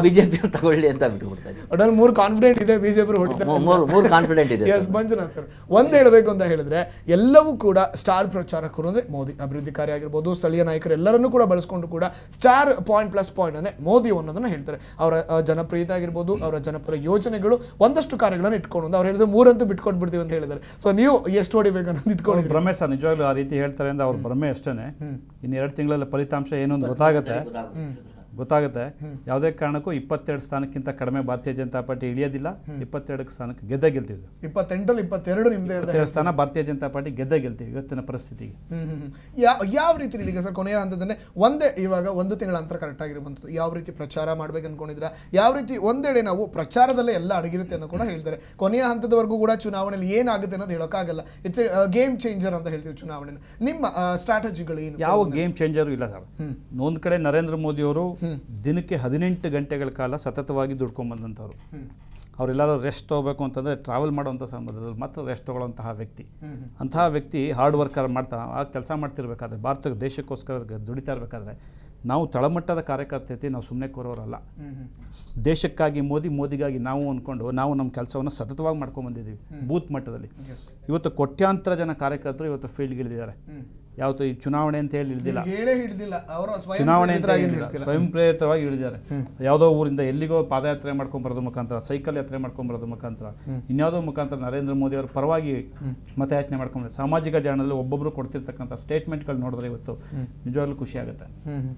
ಬಿಜೆಪಿ ತಗೊಳ್ಳಿ ಅಂತ ಬಿಟ್ಕೊಡ್ತಾ ಇದ್ದೀವಿ. 3 ಕಾನ್ಫಿಡೆಂಟ್ ಇದೆ ಬಿಜೆಪಿ ಹೊಡಿತಾರೆ. 3 ಕಾನ್ಫಿಡೆಂಟ್ ಇದೆ. ಮಂಜುನಾಥ್ ಸರ್, ಒಂದು ಹೇಳಬೇಕು ಅಂತ ಹೇಳಿದ್ರೆ ಎಲ್ಲವೂ ಕೂಡ ಸ್ಟಾರ್ ಪ್ರಚಾರಕರು ಅಂದ್ರೆ ಮೋದಿ, ಅಭಿವೃದ್ಧಿ ಕಾರ್ಯ ಆಗಿರ್ಬೋದು, ಸ್ಥಳೀಯ ನಾಯಕರು ಎಲ್ಲರನ್ನೂ ಕೂಡ ಬಳಸ್ಕೊಂಡು ಕೂಡ ಸ್ಟಾರ್ ಪಾಯಿಂಟ್ ಪ್ಲಸ್ ಪಾಯಿಂಟ್ ಅಂದ್ರೆ ಮೋದಿ ಅನ್ನೋದನ್ನ ಹೇಳ್ತಾರೆ. ಅವರ ಜನಪ್ರಿಯತೆ ಆಗಿರ್ಬೋದು, ಅವರ ಜನಪರ ಯೋಜನೆಗಳು, ಒಂದಷ್ಟು ಕಾರ್ಯಗಳನ್ನು ಇಟ್ಕೊಂಡು ಅವ್ರು ಹೇಳಿದ್ರೆ 3 ಅಂತೂ ಬಿಟ್ಕೊಟ್ಟು ಬಿಡ್ತೀವಿ ಅಂತ ಹೇಳಿದ್ದಾರೆ. ಸೊ ನೀವು ಎಷ್ಟು ಹೊಡಿಬೇಕು ಅನ್ನೋದು ಇಟ್ಕೊಂಡು ಭ್ರಮೆ ಸರ್, ನಿಜವಾಗ್ಲೂ ಆ ರೀತಿ ಹೇಳ್ತಾರೆ ಅಂದ್ರೆ ಅವ್ರ ಭ್ರಮೆ ಅಷ್ಟೇನೆ. ಇನ್ನು 2 ತಿಂಗಳಲ್ಲಿ ಫಲಿತಾಂಶ ಏನು ಅಂತ ಗೊತ್ತಾಗುತ್ತೆ. ಯಾವುದೇ ಕಾರಣಕ್ಕೂ 22 ಸ್ಥಾನಕ್ಕಿಂತ ಕಡಿಮೆ ಭಾರತೀಯ ಜನತಾ ಪಾರ್ಟಿ ಇಳಿಯೋದಿಲ್ಲ. 22 ಸ್ಥಾನಕ್ಕೆ ಗೆದ್ದೇ ಗೆಲ್ತೀವಿ ಸರ್. 22 ನಿಮ್ದೇ 22 ಸ್ಥಾನ ಭಾರತೀಯ ಜನತಾ ಪಾರ್ಟಿ ಗೆದ್ದೇ ಗೆಲ್ತೀವಿ ಇವತ್ತಿನ ಪರಿಸ್ಥಿತಿಗೆ. ಯಾವ ರೀತಿ ಈಗ ಸರ್ ಕೊನೆಯ ಹಂತದಲ್ಲೇ ಒಂದೇ ಇವಾಗ 1 ತಿಂಗಳ ಅಂತರ ಕರೆಕ್ಟ್ ಆಗಿರುವಂಥದ್ದು, ಯಾವ ರೀತಿ ಪ್ರಚಾರ ಮಾಡ್ಬೇಕು ಅನ್ಕೊಂಡಿದ್ರ, ಯಾವ ರೀತಿ ಒಂದೆಡೆ ನಾವು ಪ್ರಚಾರದಲ್ಲೇ ಎಲ್ಲ ಅಡಗಿರುತ್ತೆ ಅನ್ನೋ ಕೂಡ ಹೇಳ್ತಾರೆ. ಕೊನೆಯ ಹಂತದವರೆಗೂ ಕೂಡ ಚುನಾವಣೆಯಲ್ಲಿ ಏನಾಗುತ್ತೆ ಅನ್ನೋದು ಹೇಳೋಕ್ಕಾಗಲ್ಲ. ಇಟ್ಸ್ ಗೇಮ್ ಚೇಂಜರ್ ಅಂತ ಹೇಳ್ತೀವಿ ಚುನಾವಣೆ. ನಿಮ್ಮ ಸ್ಟ್ರಾಟಜಿಗಳು ಏನು? ಯಾವ ಗೇಮ್ ಚೇಂಜರು ಇಲ್ಲ ಸರ್. ಒಂದು ಕಡೆ ನರೇಂದ್ರ ಮೋದಿ ಅವರು ದಿನಕ್ಕೆ 18 ಗಂಟೆಗಳ ಕಾಲ ಸತತವಾಗಿ ದುಡ್ಕೊಂಡ್ಬಂದಂಥವ್ರು. ಅವರೆಲ್ಲರೂ ರೆಸ್ಟ್ ತೊಗೋಬೇಕು ಅಂತಂದರೆ ಟ್ರಾವೆಲ್ ಮಾಡುವಂಥ ಸಂದರ್ಭದಲ್ಲಿ ಮಾತ್ರ ರೆಸ್ಟ್ ತೊಗೊಳ್ಳೋಂತಹ ವ್ಯಕ್ತಿ. ಅಂತಹ ವ್ಯಕ್ತಿ ಹಾರ್ಡ್ ವರ್ಕರ್ ಕೆಲಸ ಮಾಡ್ತಿರ್ಬೇಕಾದ್ರೆ, ಭಾರತ ದೇಶಕ್ಕೋಸ್ಕರ ದುಡಿತಾ ಇರಬೇಕಾದ್ರೆ ನಾವು ತಳಮಟ್ಟದ ಕಾರ್ಯಕರ್ತೈತಿ, ನಾವು ಸುಮ್ಮನೆ ಕೂರೋರಲ್ಲ. ದೇಶಕ್ಕಾಗಿ ಮೋದಿಗಾಗಿ ನಾವು ಅಂದ್ಕೊಂಡು ನಾವು ನಮ್ಮ ಕೆಲಸವನ್ನು ಸತತವಾಗಿ ಮಾಡ್ಕೊಂಡ್ಬಂದಿದ್ದೀವಿ ಬೂತ್ ಮಟ್ಟದಲ್ಲಿ. ಇವತ್ತು ಕೋಟ್ಯಾಂತರ ಜನ ಕಾರ್ಯಕರ್ತರು ಇವತ್ತು ಫೀಲ್ಡ್ಗಿಳಿದಿದ್ದಾರೆ. ಯಾವತ್ತು ಈ ಚುನಾವಣೆ ಅಂತ ಹೇಳಿ ಇಳಿದಿಲ್ಲ, ಚುನಾವಣೆ ಅಂತ ಸ್ವಯಂ ಪ್ರೇರಿತವಾಗಿ ಇಳಿದಿದ್ದಾರೆ. ಯಾವುದೋ ಊರಿಂದ ಎಲ್ಲಿಗೋ ಪಾದಯಾತ್ರೆ ಮಾಡ್ಕೊಂಬರೋದ್ರ ಮುಖಾಂತರ, ಸೈಕಲ್ ಯಾತ್ರೆ ಮಾಡ್ಕೊಂಬರೋದ್ರ ಮುಖಾಂತರ, ಇನ್ಯಾವುದೋ ಮುಖಾಂತರ ನರೇಂದ್ರ ಮೋದಿ ಅವರ ಪರವಾಗಿ ಮತಯಾಚನೆ ಮಾಡ್ಕೊಂಡ್ರೆ ಸಾಮಾಜಿಕ ಜಾಲದಲ್ಲಿ ಒಬ್ಬೊಬ್ಬರು ಕೊಡ್ತಿರ್ತಕ್ಕಂಥ ಸ್ಟೇಟ್ಮೆಂಟ್ಗಳು ನೋಡಿದ್ರೆ ಇವತ್ತು ನಿಜವಾಗ್ಲೂ ಖುಷಿ ಆಗುತ್ತೆ.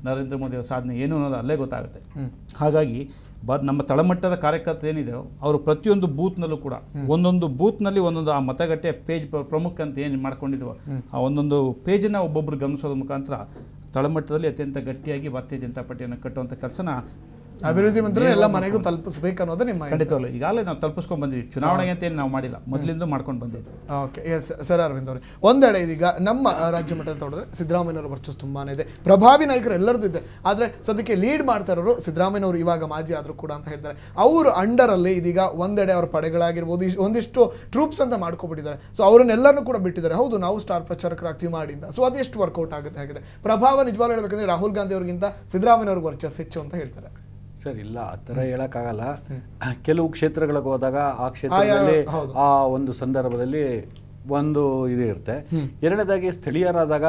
ನರೇಂದ್ರ ಮೋದಿ ಅವರ ಸಾಧನೆ ಏನು ಅನ್ನೋದು ಅಲ್ಲೇ ಗೊತ್ತಾಗುತ್ತೆ. ಹಾಗಾಗಿ ನಮ್ಮ ತಳಮಟ್ಟದ ಕಾರ್ಯಕರ್ತರು ಏನಿದೆ ಅವರು ಪ್ರತಿಯೊಂದು ಬೂತ್ನಲ್ಲೂ ಕೂಡ ಒಂದೊಂದು ಬೂತ್ನಲ್ಲಿ ಒಂದೊಂದು ಆ ಮತಗಟ್ಟೆ ಪೇಜ್ ಪ್ರಮುಖ ಅಂತ ಏನು ಮಾಡ್ಕೊಂಡಿದ್ವೋ ಆ ಒಂದೊಂದು ಪೇಜನ್ನು ಒಬ್ಬೊಬ್ಬರು ಗಮನಿಸೋದ್ರ ಮುಖಾಂತರ ತಳಮಟ್ಟದಲ್ಲಿ ಅತ್ಯಂತ ಗಟ್ಟಿಯಾಗಿ ಭಾರತೀಯ ಜನತಾ ಪಾರ್ಟಿಯನ್ನು ಕಟ್ಟುವಂಥ ಕೆಲಸನ ಅಭಿವೃದ್ಧಿ ಮಂತ್ರಿ ಎಲ್ಲ ಮನೆಗೂ ತಲುಪಿಸಬೇಕು ಅನ್ನೋದು ನಿಮ್ಮ ಖಂಡಿತವಲ್ಲ. ಈಗಾಗಲೇ ನಾವು ತಲುಪಿಸ್ಕೊಂಡು ಬಂದಿದ್ವಿ, ಚುನಾವಣೆಗೆ ಅಂತ ಏನು ನಾವು ಮಾಡಿಲ್ಲ, ಮೊದಲಿಂದ ಮಾಡ್ಕೊಂಡು ಬಂದಿದ್ವಿ. Okay, yes sir. ಅರವಿಂದ್ ಅವರೇ, ಒಂದೆಡೆ ಇದೀಗ ನಮ್ಮ ರಾಜ್ಯ ಮಟ್ಟದಲ್ಲಿ ನೋಡಿದ್ರೆ ಸಿದ್ದರಾಮಯ್ಯನವರ ವರ್ಚಸ್ ತುಂಬಾ ಇದೆ, ಪ್ರಭಾವಿ ನಾಯಕರು ಎಲ್ಲರದ್ದು ಇದೆ. ಆದರೆ ಸದ್ಯಕ್ಕೆ ಲೀಡ್ ಮಾಡ್ತಾ ಇರೋರು ಸಿದ್ದರಾಮಯ್ಯನವರು, ಇವಾಗ ಮಾಜಿ ಆದರೂ ಕೂಡ ಅಂತ ಹೇಳ್ತಾರೆ. ಅವರು ಅಂಡರಲ್ಲಿ ಇದೀಗ ಒಂದೆಡೆ ಅವ್ರ ಪಡೆಗಳಾಗಿರ್ಬೋದು ಒಂದಿಷ್ಟು ಟ್ರೂಪ್ಸ್ ಅಂತ ಮಾಡ್ಕೊಬಿಟ್ಟಿದ್ದಾರೆ. ಸೊ ಅವರನ್ನೆಲ್ಲರನ್ನೂ ಕೂಡ ಬಿಟ್ಟಿದ್ದಾರೆ. ಹೌದು, ನಾವು ಸ್ಟಾರ್ ಪ್ರಚಾರಕರಾಗ್ತೀವಿ ಮಾಡಿಂದ. ಸೊ ಅದೆಷ್ಟು ವರ್ಕೌಟ್ ಆಗುತ್ತೆ? ಹಾಗಿದೆ ಪ್ರಭಾವ ನಿಜವಾಗ್ಲೂ ಹೇಳ್ಬೇಕಂದ್ರೆ ರಾಹುಲ್ ಗಾಂಧಿ ಅವ್ರಿಗಿಂತ ಸಿದ್ದರಾಮಯ್ಯನವ್ರಿಗೆ ವರ್ಚಸ್ ಹೆಚ್ಚು ಅಂತ ಹೇಳ್ತಾರೆ. ಸರ್ ಇಲ್ಲ ಆ ಥರ ಹೇಳೋಕ್ಕಾಗಲ್ಲ. ಕೆಲವು ಕ್ಷೇತ್ರಗಳಿಗೆ ಹೋದಾಗ ಆ ಕ್ಷೇತ್ರದಲ್ಲಿ ಆ ಒಂದು ಸಂದರ್ಭದಲ್ಲಿ ಒಂದು ಇದು ಇರುತ್ತೆ. ಎರಡನೇದಾಗಿ ಸ್ಥಳೀಯರಾದಾಗ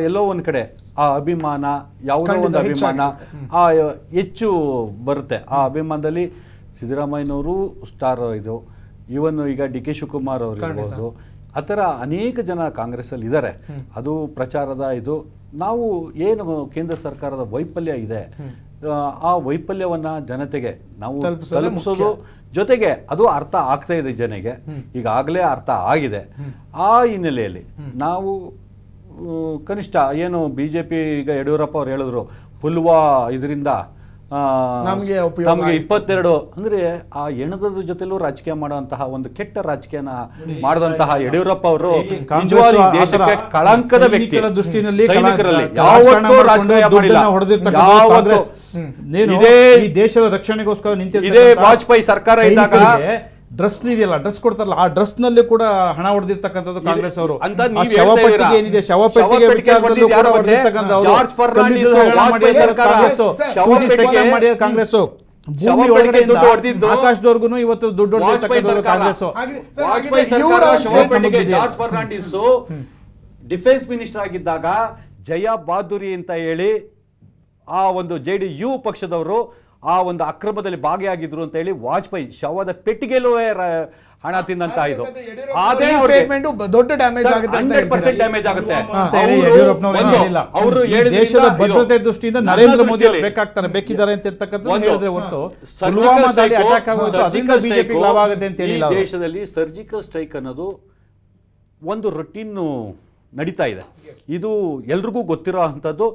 ಎಲ್ಲೋ ಒಂದು ಕಡೆ ಆ ಅಭಿಮಾನ, ಯಾವುದೋ ಒಂದು ಅಭಿಮಾನ ಹೆಚ್ಚು ಬರುತ್ತೆ. ಆ ಅಭಿಮಾನದಲ್ಲಿ ಸಿದ್ದರಾಮಯ್ಯನವರು ಸ್ಟಾರ್, ಇದು ಇವನ್ ಈಗ ಡಿ ಕೆ ಶಿವಕುಮಾರ್ ಅವರು ಇರ್ಬೋದು, ಆ ಥರ ಅನೇಕ ಜನ ಕಾಂಗ್ರೆಸ್ಸಲ್ಲಿ ಇದ್ದಾರೆ. ಅದು ಪ್ರಚಾರದ ಇದು ನಾವು ಏನು ಕೇಂದ್ರ ಸರ್ಕಾರದ ವೈಫಲ್ಯ ಇದೆ, ಆ ವೈಫಲ್ಯವನ್ನ ಜನತೆಗೆ ನಾವು ತಲುಪಿಸೋದು, ಜೊತೆಗೆ ಅದು ಅರ್ಥ ಆಗ್ತಾ ಇದೆ ಜನಗೆ, ಈಗಾಗಲೇ ಅರ್ಥ ಆಗಿದೆ. ಆ ಹಿನ್ನೆಲೆಯಲ್ಲಿ ನಾವು ಕನಿಷ್ಠ ಏನು BJP ಈಗ ಯಡಿಯೂರಪ್ಪ ಅವ್ರು ಹೇಳಿದ್ರು ಪುಲ್ವಾ ಇದರಿಂದ ನಮಗೆ 22 ಅಂದ್ರೆ ಆ ಹೆಣದ ಜೊತೆಲೂ ರಾಜಕೀಯ ಮಾಡುವಂತಹ ಒಂದು ಕೆಟ್ಟ ರಾಜಕೀಯನ ಮಾಡಿದಂತಹ ಯಡಿಯೂರಪ್ಪ ಅವರು ದೇಶಕ್ಕೆ ಕಳಂಕದ ವ್ಯಕ್ತಿ. ಸೈನಿಕರಲ್ಲಿ ಯಾವತ್ತೂ ರಾಜಕೀಯ ಮಾಡಿಲ್ಲ. ಈ ದೇಶದ ರಕ್ಷಣೆಗೋಸ್ಕರ ಇದೇ ವಾಜಪೇಯಿ ಸರ್ಕಾರ ಇದ್ದಾಗ ಡ್ರೆಸ್ ಇದೆಯಲ್ಲ, ಡ್ರೆಸ್ ಕೊಡ್ತಾರಲ್ಲ, ಆ ಡ್ರೆಸ್ ನಲ್ಲಿ ಕೂಡ ಹಣ ಹೊಡೆದಿರ್ತಕ್ಕಂಥದ್ದು ಕಾಂಗ್ರೆಸ್ ಅವರು. ಶವಪೆಟ್ಟಿಗೆ ಏನಿದೆ, ಶವಪೆಟ್ಟಿಗೆ ವಿಚಾರದಲ್ಲೂ ಕೂಡ ಹೊಡೆದಿರ್ತಕ್ಕಂಥದ್ದು ಕಾಂಗ್ರೆಸ್. ಭೂಮಿ ಒಳಗಡೆಯಿಂದ ಆಕಾಶದವರೆಗೂ ಇವತ್ತು ದುಡ್ಡು ಹೊಡೆದಿರ್ತಕ್ಕಂಥದ್ದು ಕಾಂಗ್ರೆಸ್. ಜಾರ್ಜ್ ಫರ್ನಾಂಡಿಸ್ ಡಿಫೆನ್ಸ್ ಮಿನಿಸ್ಟರ್ ಆಗಿದ್ದಾಗ ಜಯಾ ಬಹಾದುರಿ ಅಂತ ಹೇಳಿ ಆ ಒಂದು JDU ಪಕ್ಷದವರು ಆ ಒಂದು ಅಕ್ರಮದಲ್ಲಿ ಭಾಗಿಯಾಗಿದ್ರು ಅಂತ ಹೇಳಿ ವಾಜಪೇಯಿ ಶವದ ಪೆಟ್ಟಿಗೆಲೂ ಹಣ ತಿಂದಂತ ಇದು ಅದೇ ದೊಡ್ಡ ಡ್ಯಾಮೇಜ್ ಆಗುತ್ತೆ, 100% ಡ್ಯಾಮೇಜ್ ಆಗುತ್ತೆ. ಅವರು ದೇಶದ ಭದ್ರತೆ ದೃಷ್ಟಿಯಿಂದ ನರೇಂದ್ರ ಮೋದಿ ಅವರು ಬೇಕಾಗ್ತಾರೆ, ಬೇಕಿದ್ದಾರೆ ಅಂತ ಇರ್ತಕ್ಕಂಥದ್ದು ಹೇಳಿದ್ರೆ ಹೊರತು ಪುಲ್ವಾಮಾದಲ್ಲಿ ಅಟ್ಯಾಕ್ ಆಗೋದು ಅದರಿಂದ ಬಿಜೆಪಿ ಲಾಭ ಆಗುತ್ತೆ ಅಂತ ಹೇಳಿಲ್ಲ. ದೇಶದಲ್ಲಿ ಸರ್ಜಿಕಲ್ ಸ್ಟ್ರೈಕ್ ಅನ್ನೋದು ಒಂದು ರೊಟೀನ್ ನಡೀತಾ ಇದೆ. ಇದು ಎಲ್ರಿಗೂ ಗೊತ್ತಿರೋ ಅಂಥದ್ದು,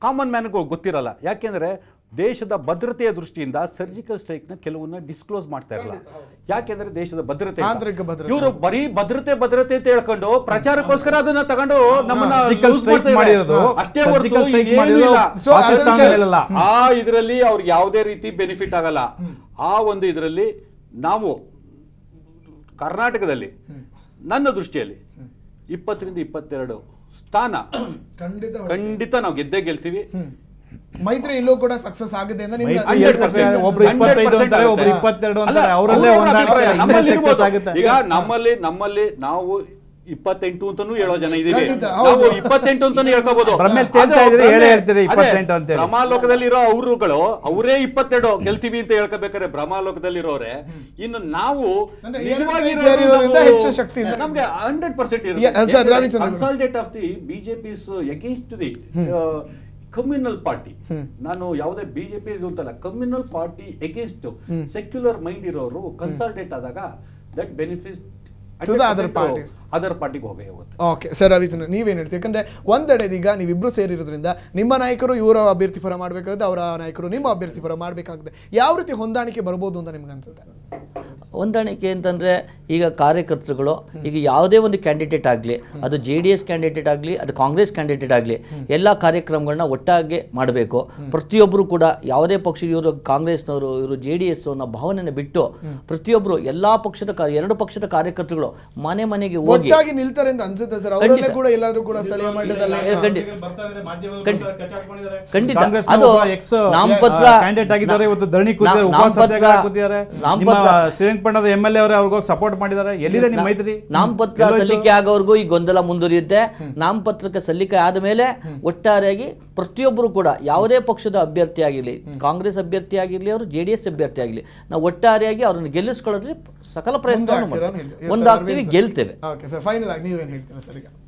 ಕಾಮನ್ ಮ್ಯಾನ್ಗೂ ಗೊತ್ತಿರಲ್ಲ. ಯಾಕೆಂದ್ರೆ ದೇಶದ ಭದ್ರತೆಯ ದೃಷ್ಟಿಯಿಂದ ಸರ್ಜಿಕಲ್ ಸ್ಟ್ರೈಕ್ ನ ಕೆಲವನ್ನ ಡಿಸ್ಕ್ಲೋಸ್ ಮಾಡ್ತಾ ಇರಲ್ಲ. ಯಾಕೆಂದ್ರೆ ದೇಶದ ಭದ್ರತೆ, ಇವರು ಬರೀ ಭದ್ರತೆ ಅಂತ ಹೇಳ್ಕೊಂಡು ಪ್ರಚಾರಕ್ಕೋಸ್ಕರ ಅದನ್ನ ತಗೊಂಡು ನಮ್ಮನ್ನ ಅಷ್ಟೇ ಹೊರತು ಆ ಇದರಲ್ಲಿ ಅವ್ರಿಗೆ ಯಾವುದೇ ರೀತಿ ಬೆನಿಫಿಟ್ ಆಗಲ್ಲ. ಆ ಒಂದು ಇದರಲ್ಲಿ ನಾವು ಕರ್ನಾಟಕದಲ್ಲಿ ನನ್ನ ದೃಷ್ಟಿಯಲ್ಲಿ 20ರಿಂದ 22 ಸ್ಥಾನ ಖಂಡಿತ ನಾವು ಗೆದ್ದೇ ಗೆಲ್ತೀವಿ. ಮೈತ್ರಿ ಇಲ್ಲೂ ಕೂಡ ಸಕ್ಸಸ್ ಆಗಿದೆ ಅಂತ ಒಬ್ರು 25 ಅಂತಾರೆ, ಒಬ್ರು 22 ಅಂತಾರೆ, ಅವರಲ್ಲೇ ಈಗ ನಮ್ಮಲ್ಲಿ ನಾವು 28 ಅಂತಾನೂ ಹೇಳೋ ಜನ ಇದೀವಿ, ನಾವು 28 ಅಂತಾನೂ ಹೇಳ್ಕೋಬಹುದು. ಭ್ರಮಾಲೋಕದಲ್ಲಿರೋ ಅವರುಗಳು ಅವರೇ 22 ಗೆಲ್ತೀವಿ ಅಂತ ಹೇಳ್ಕೋಬೇಕಾದ್ರೆ ಭ್ರಮಾಲೋಕದಲ್ಲಿರೋರೆ, ಇನ್ನು ನಾವು ಹೆಚ್ಚು ಶಕ್ತಿ ನಮ್ಗೆ 100% consolidate of the BJPs against the communal party. ನಾನು ಯಾವುದೇ ಬಿಜೆಪಿ ಅಂತಲ್ಲ, communal party against secular mind ಇರೋರು ಕನ್ಸಾಲ್ಟೇಟ್ ಆದಾಗ ದಟ್ ಬೆನಿಫಿಟ್ ಅದರ್ ಪಾರ್ಟಿಗೆ ಹೋಗೇ ಹೋಗುತ್ತೆ. ಓಕೆ ಸರ್, ರವಿಚಂದ್ರ ನೀವೇನು ಹೇಳ್ತೀವಿ? ಯಾಕಂದ್ರೆ ಒಂದೆಡೆ ಈಗ ನೀವಿಬ್ರು ಸೇರಿರೋದ್ರಿಂದ ನಿಮ್ಮ ನಾಯಕರು ಇವರ ಅಭ್ಯರ್ಥಿ ಪರ ಮಾಡಬೇಕಾಗುತ್ತೆ, ಅವರ ನಾಯಕರು ನಿಮ್ಮ ಅಭ್ಯರ್ಥಿ ಪರ ಮಾಡಬೇಕಾಗುತ್ತೆ. ಯಾವ ರೀತಿ ಹೊಂದಾಣಿಕೆ ಬರ್ಬೋದು ಅಂತ ನಿಮ್ಗೆ ಅನ್ಸುತ್ತೆ? ಹೊಂದಾಣಿಕೆ ಅಂತಂದರೆ ಈಗ ಕಾರ್ಯಕರ್ತರುಗಳು ಈಗ ಯಾವುದೇ ಒಂದು ಕ್ಯಾಂಡಿಡೇಟ್ ಆಗಲಿ, ಅದು JDS ಕ್ಯಾಂಡಿಡೇಟ್ ಆಗಲಿ, ಅದು ಕಾಂಗ್ರೆಸ್ ಕ್ಯಾಂಡಿಡೇಟ್ ಆಗಲಿ, ಎಲ್ಲ ಕಾರ್ಯಕ್ರಮಗಳನ್ನ ಒಟ್ಟಾಗಿ ಮಾಡಬೇಕು. ಪ್ರತಿಯೊಬ್ಬರು ಕೂಡ ಯಾವುದೇ ಪಕ್ಷ, ಇವರು ಕಾಂಗ್ರೆಸ್ನವರು, ಇವರು JDS ಅನ್ನೋ ಭಾವನೆನ ಬಿಟ್ಟು ಪ್ರತಿಯೊಬ್ಬರು ಎಲ್ಲ ಪಕ್ಷದ 2 ಪಕ್ಷದ ಕಾರ್ಯಕರ್ತರುಗಳು ಮನೆ ಮನೆಗೆ ಹೋಗಿ ನಿಲ್ತಾರೆ ಅಂತ ಅನ್ಸುತ್ತೆ ಸರ್. ಅವರಲ್ಲೇ ಕೂಡ ಎಲ್ಲಾದ್ರೂ ಕೂಡ ಸ್ಥಳೀಯ ಮಟ್ಟದಲ್ಲಿ ಖಂಡಿತ ಅದು ನಾಮಪತ್ರ ಕ್ಯಾಂಡಿಡೇಟ್ ಆಗಿದ್ದಾರೆ, ಇವತ್ತು ಧರಣಿ ಕೂತಿದ್ದಾರೆ, ಉಪವಾಸ ಸತ್ಯಾಗ್ರಹ ಕೂತಿದ್ದಾರೆ, ನಿಮ್ಮ ಶ್ರೀರಂಗಪಟ್ಟಣದ MLA ಅವರೇ ಅವ್ರಿಗೆ ಸಪೋರ್ಟ್ ಮಾಡಿದ್ದಾರೆ. ಎಲ್ಲಿದೆ ನಿಮ್ಮ ಮೈತ್ರಿ? ನಾಮಪತ್ರ ಸಲ್ಲಿಕೆ ಆಗೋವರೆಗೂ ಈ ಗೊಂದಲ ಮುಂದುವರಿಯುತ್ತೆ. ನಾಮಪತ್ರಕ್ಕೆ ಸಲ್ಲಿಕೆ ಆದ ಮೇಲೆ ಒಟ್ಟಾರೆಯಾಗಿ ಪ್ರತಿಯೊಬ್ಬರು ಕೂಡ ಯಾವುದೇ ಪಕ್ಷದ ಅಭ್ಯರ್ಥಿ ಆಗಿರಲಿ, ಕಾಂಗ್ರೆಸ್ ಅಭ್ಯರ್ಥಿ ಆಗಿರಲಿ, ಅವರು JDS ಅಭ್ಯರ್ಥಿ ಆಗಲಿ, ನಾವು ಒಟ್ಟಾರೆಯಾಗಿ ಅವ್ರನ್ನ ಗೆಲ್ಲಿಸ್ಕೊಳ್ಳೋದ್ರಲ್ಲಿ ಸಕಲ ಪ್ರಯತ್ನ ಒಂದಾಗ್ತೀವಿ, ಗೆಲ್ತೇವೆ.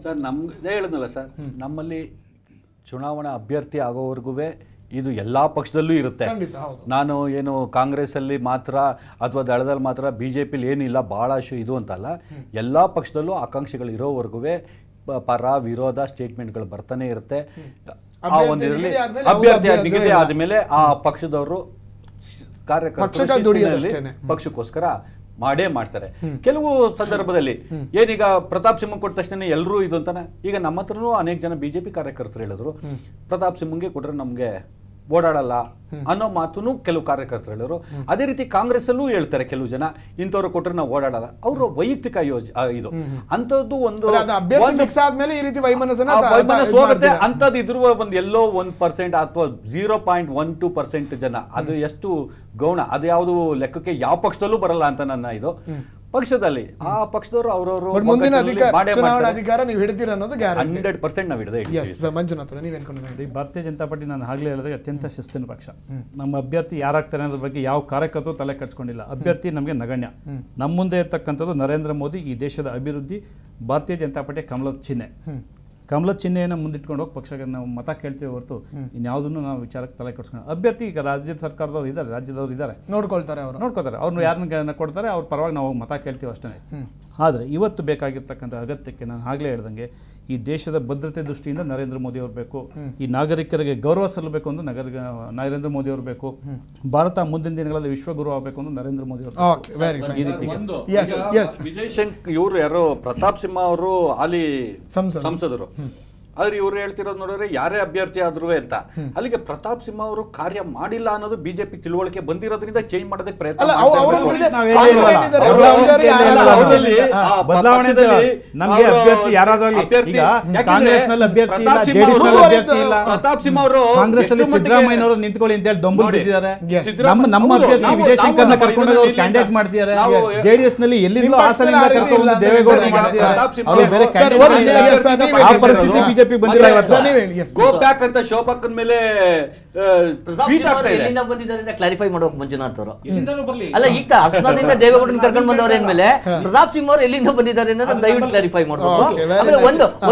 ಸರ್ ನಮ್ಗೆ ಹೇಳಿದ್ನಲ್ಲ ಸರ್, ನಮ್ಮಲ್ಲಿ ಚುನಾವಣಾ ಅಭ್ಯರ್ಥಿ ಆಗೋವರೆಗೂ ಇದು ಎಲ್ಲ ಪಕ್ಷದಲ್ಲೂ ಇರುತ್ತೆ. ನಾನು ಏನು ಕಾಂಗ್ರೆಸ್ಸಲ್ಲಿ ಮಾತ್ರ ಅಥವಾ ದಳದಲ್ಲಿ ಮಾತ್ರ, BJPಲಿ ಏನಿಲ್ಲ ಭಾಳಷ್ಟು ಇದು ಅಂತಲ್ಲ, ಎಲ್ಲ ಪಕ್ಷದಲ್ಲೂ ಆಕಾಂಕ್ಷಿಗಳು ಇರೋವರೆಗೂ ಪರ ವಿರೋಧ ಸ್ಟೇಟ್ಮೆಂಟ್ಗಳು ಬರ್ತಾನೆ ಇರುತ್ತೆ. ಆ ಒಂದು ಇದರಲ್ಲಿ ಅಭ್ಯರ್ಥಿ ನಿಗದಿ ಆದಮೇಲೆ ಆ ಪಕ್ಷದವರು ಕಾರ್ಯಕರ್ತರು ಪಕ್ಷಕ್ಕೋಸ್ಕರ ಮಾಡೇ ಮಾಡ್ತಾರೆ. ಕೆಲವು ಸಂದರ್ಭದಲ್ಲಿ ಏನೀಗ ಪ್ರತಾಪ್ ಸಿಂಹ ಕೊಟ್ಟ ತಕ್ಷಣ ಎಲ್ಲರೂ ಇದು ಅಂತಾನೆ. ಈಗ ನಮ್ಮ ಹತ್ರನೂ ಅನೇಕ ಜನ BJP ಕಾರ್ಯಕರ್ತರು ಹೇಳಿದ್ರು, ಪ್ರತಾಪ್ ಸಿಂಹಂಗೆ ಕೊಟ್ರೆ ನಮ್ಗೆ ಓಡಾಡಲ್ಲ ಅನ್ನೋ ಮಾತನ್ನು ಕೆಲವು ಕಾರ್ಯಕರ್ತರು ಹೇಳೋರು. ಅದೇ ರೀತಿ ಕಾಂಗ್ರೆಸ್ ಅಲ್ಲೂ ಹೇಳ್ತಾರೆ ಕೆಲವು ಜನ, ಇಂಥವ್ರು ಕೊಟ್ಟರೆ ನಾವು ಓಡಾಡಲ್ಲ. ಅವರ ವೈಯಕ್ತಿಕ ಇದು ಅಂಥದ್ದು ಒಂದು ಹೋಗುತ್ತೆ. ಅಂಥದ್ದು ಇದ್ರು ಒಂದು ಎಲ್ಲೋ 1% ಅಥವಾ 0.12% ಜನ, ಅದು ಎಷ್ಟು ಗೌಣ, ಅದು ಯಾವುದು ಲೆಕ್ಕಕ್ಕೆ ಯಾವ ಪಕ್ಷದಲ್ಲೂ ಬರಲ್ಲ ಅಂತ ನನ್ನ ಇದು. ಪಕ್ಷದಲ್ಲಿ ಆ ಪಕ್ಷದವರು ಅವರವರು ಮುಂದಿನ ಅಧಿಕಾರ ನೀವು ಹಿಡಿತೀರ ಅನ್ನೋದು 100% ನಾವು ಹಿಡಿದೇ. ಮಂಜುನಾಥ್ ನೀವೇನ್ಕೊಂಡು? ಭಾರತೀಯ ಜನತಾ ಪಾರ್ಟಿ ನಾನು ಆಗಲೇ ಹೇಳಿದಾಗ ಅತ್ಯಂತ ಶಿಸ್ತಿನ ಪಕ್ಷ. ನಮ್ಮ ಅಭ್ಯರ್ಥಿ ಯಾರಾಗ್ತಾರೆ ಅನ್ನೋದ್ರ ಬಗ್ಗೆ ಯಾವ ಕಾರ್ಯಕರ್ತರು ತಲೆ ಕೆಡಿಸ್ಕೊಂಡಿಲ್ಲ. ಅಭ್ಯರ್ಥಿ ನಮಗೆ ನಗಣ್ಯ. ನಮ್ಮ ಮುಂದೆ ಇರ್ತಕ್ಕಂಥದ್ದು ನರೇಂದ್ರ ಮೋದಿ, ಈ ದೇಶದ ಅಭಿವೃದ್ಧಿ, ಭಾರತೀಯ ಜನತಾ ಪಾರ್ಟಿ ಕಮಲದ ಚಿಹ್ನೆ. ಕಮಲದ ಚಿಹ್ನೆಯನ್ನು ಮುಂದಿಟ್ಕೊಂಡು ಹೋಗಿ ಪಕ್ಷಕ್ಕೆ ನಾವು ಮತ ಕೇಳ್ತೀವಿ ಹೊರತು ಇನ್ಯಾವುದನ್ನು ನಾವು ವಿಚಾರಕ್ಕೆ ತಲೆ ಕೆಡಿಸ್ಕೊಂಡು. ಅಭ್ಯರ್ಥಿ ಈಗ ರಾಜ್ಯ ಸರ್ಕಾರದವ್ರು ಇದ್ದಾರೆ, ರಾಜ್ಯದವ್ರು ಇದ್ದಾರೆ, ನೋಡ್ಕೊಳ್ತಾರೆ. ಅವ್ರನ್ನ ಯಾರನ್ನ ಕೊಡ್ತಾರೆ ಅವ್ರ ಪರವಾಗಿ ನಾವು ಮತ ಕೇಳ್ತೀವಿ ಅಷ್ಟೇ. ಆದರೆ ಇವತ್ತು ಬೇಕಾಗಿರ್ತಕ್ಕಂಥ ಅಗತ್ಯಕ್ಕೆ ನಾನು ಆಗಲೇ ಹೇಳ್ದಂಗೆ ಈ ದೇಶದ ಭದ್ರತೆ ದೃಷ್ಟಿಯಿಂದ ನರೇಂದ್ರ ಮೋದಿ ಅವರು ಬೇಕು. ಈ ನಾಗರಿಕರಿಗೆ ಗೌರವ ಸಲ್ಲಬೇಕು ಅಂದ್ರೆ ನರೇಂದ್ರ ಮೋದಿ ಅವರು ಬೇಕು. ಭಾರತ ಮುಂದಿನ ದಿನಗಳಲ್ಲಿ ವಿಶ್ವಗುರು ಆಗಬೇಕು ಅಂದ್ರೆ ನರೇಂದ್ರ ಮೋದಿ ಅವರು. ವಿಜಯ್ ಶಂಕರ್ ಇವರು ಯಾರೋ ಪ್ರತಾಪ್ ಸಿಂಹ ಅವರು ಹಾಲಿ ಸಂಸದರು. ಆದ್ರೆ ಇವ್ರು ಹೇಳ್ತಿರೋದು ನೋಡಿದ್ರೆ ಯಾರೇ ಅಭ್ಯರ್ಥಿ ಆದ್ರೂ ಅಂತ. ಅಲ್ಲಿಗೆ ಪ್ರತಾಪ್ ಸಿಂಹ ಅವರು ಕಾರ್ಯ ಮಾಡಿಲ್ಲ ಅನ್ನೋದು ಬಿಜೆಪಿ ತಿಳುವಳಿಕೆ ಬಂದಿರೋದ್ರಿಂದ ಚೇಂಜ್ ಮಾಡೋದಕ್ಕೆ ಪ್ರಯತ್ನ ಪ್ರತಾಪ್ ಸಿಂಹ ಅವರು ಕಾಂಗ್ರೆಸ್ ಅಲ್ಲಿ ಸಿದ್ದರಾಮಯ್ಯನವರು ನಿಂತ್ಕೊಳ್ಳಿ ಅಂತ ಹೇಳಿ ದೊಂಬಲ್ ಬಿದ್ದಿದ್ದಾರೆ. ನಮ್ಮ ಅಭ್ಯರ್ಥಿ ವಿಜಯ್ ಶಂಕರ್ನ ಕರ್ಕೊಂಡು ಅವ್ರು ಕ್ಯಾಂಡಿಡೇಟ್ ಮಾಡ್ತಿದ್ದಾರೆ. ಜೆಡಿಎಸ್ ನಲ್ಲಿ ಎಲ್ಲಿಂದಲೂ ಹಾಸನಿಂದ ಕರ್ಕೊಂಡು ದೇವೇಗೌಡ ಮಾಡ್ತಿದ್ದಾರೆ. ಅವರು ಬೇರೆ ಕ್ಯಾಂಡಿಡೇಟ್ ಆ ಪರಿಸ್ಥಿತಿ ಬಿಜೆಪಿ ಬಂದಿಲ್ಲ. ಗೋ ಬ್ಯಾಕ್ ಅಂತ ಶೋಭಕ್ಕನ ಮೇಲೆ ಎಲ್ಲಿಂದ ಬಂದಿದ್ದಾರೆ ಅಂತ ಕ್ಲಾರಿಫೈ ಮಾಡೋಕೆ ಮಂಜುನಾಥ್ ಅವರು. ಅಲ್ಲ, ಈಗ ಹಾಸನದಿಂದ ದೇವೇಗೌಡನ ಕರ್ಕೊಂಡು ಬಂದವ್ರ ಏನ್ಮೇಲೆ ಪ್ರತಾಪ್ ಸಿಂಹ ಅವರು ಎಲ್ಲಿಂದ ಬಂದಿದ್ದಾರೆ ಅನ್ನೋದನ್ನ ದಯವಿಟ್ಟು ಕ್ಲಾರಿಫೈ ಮಾಡಬೇಕು. ಆಮೇಲೆ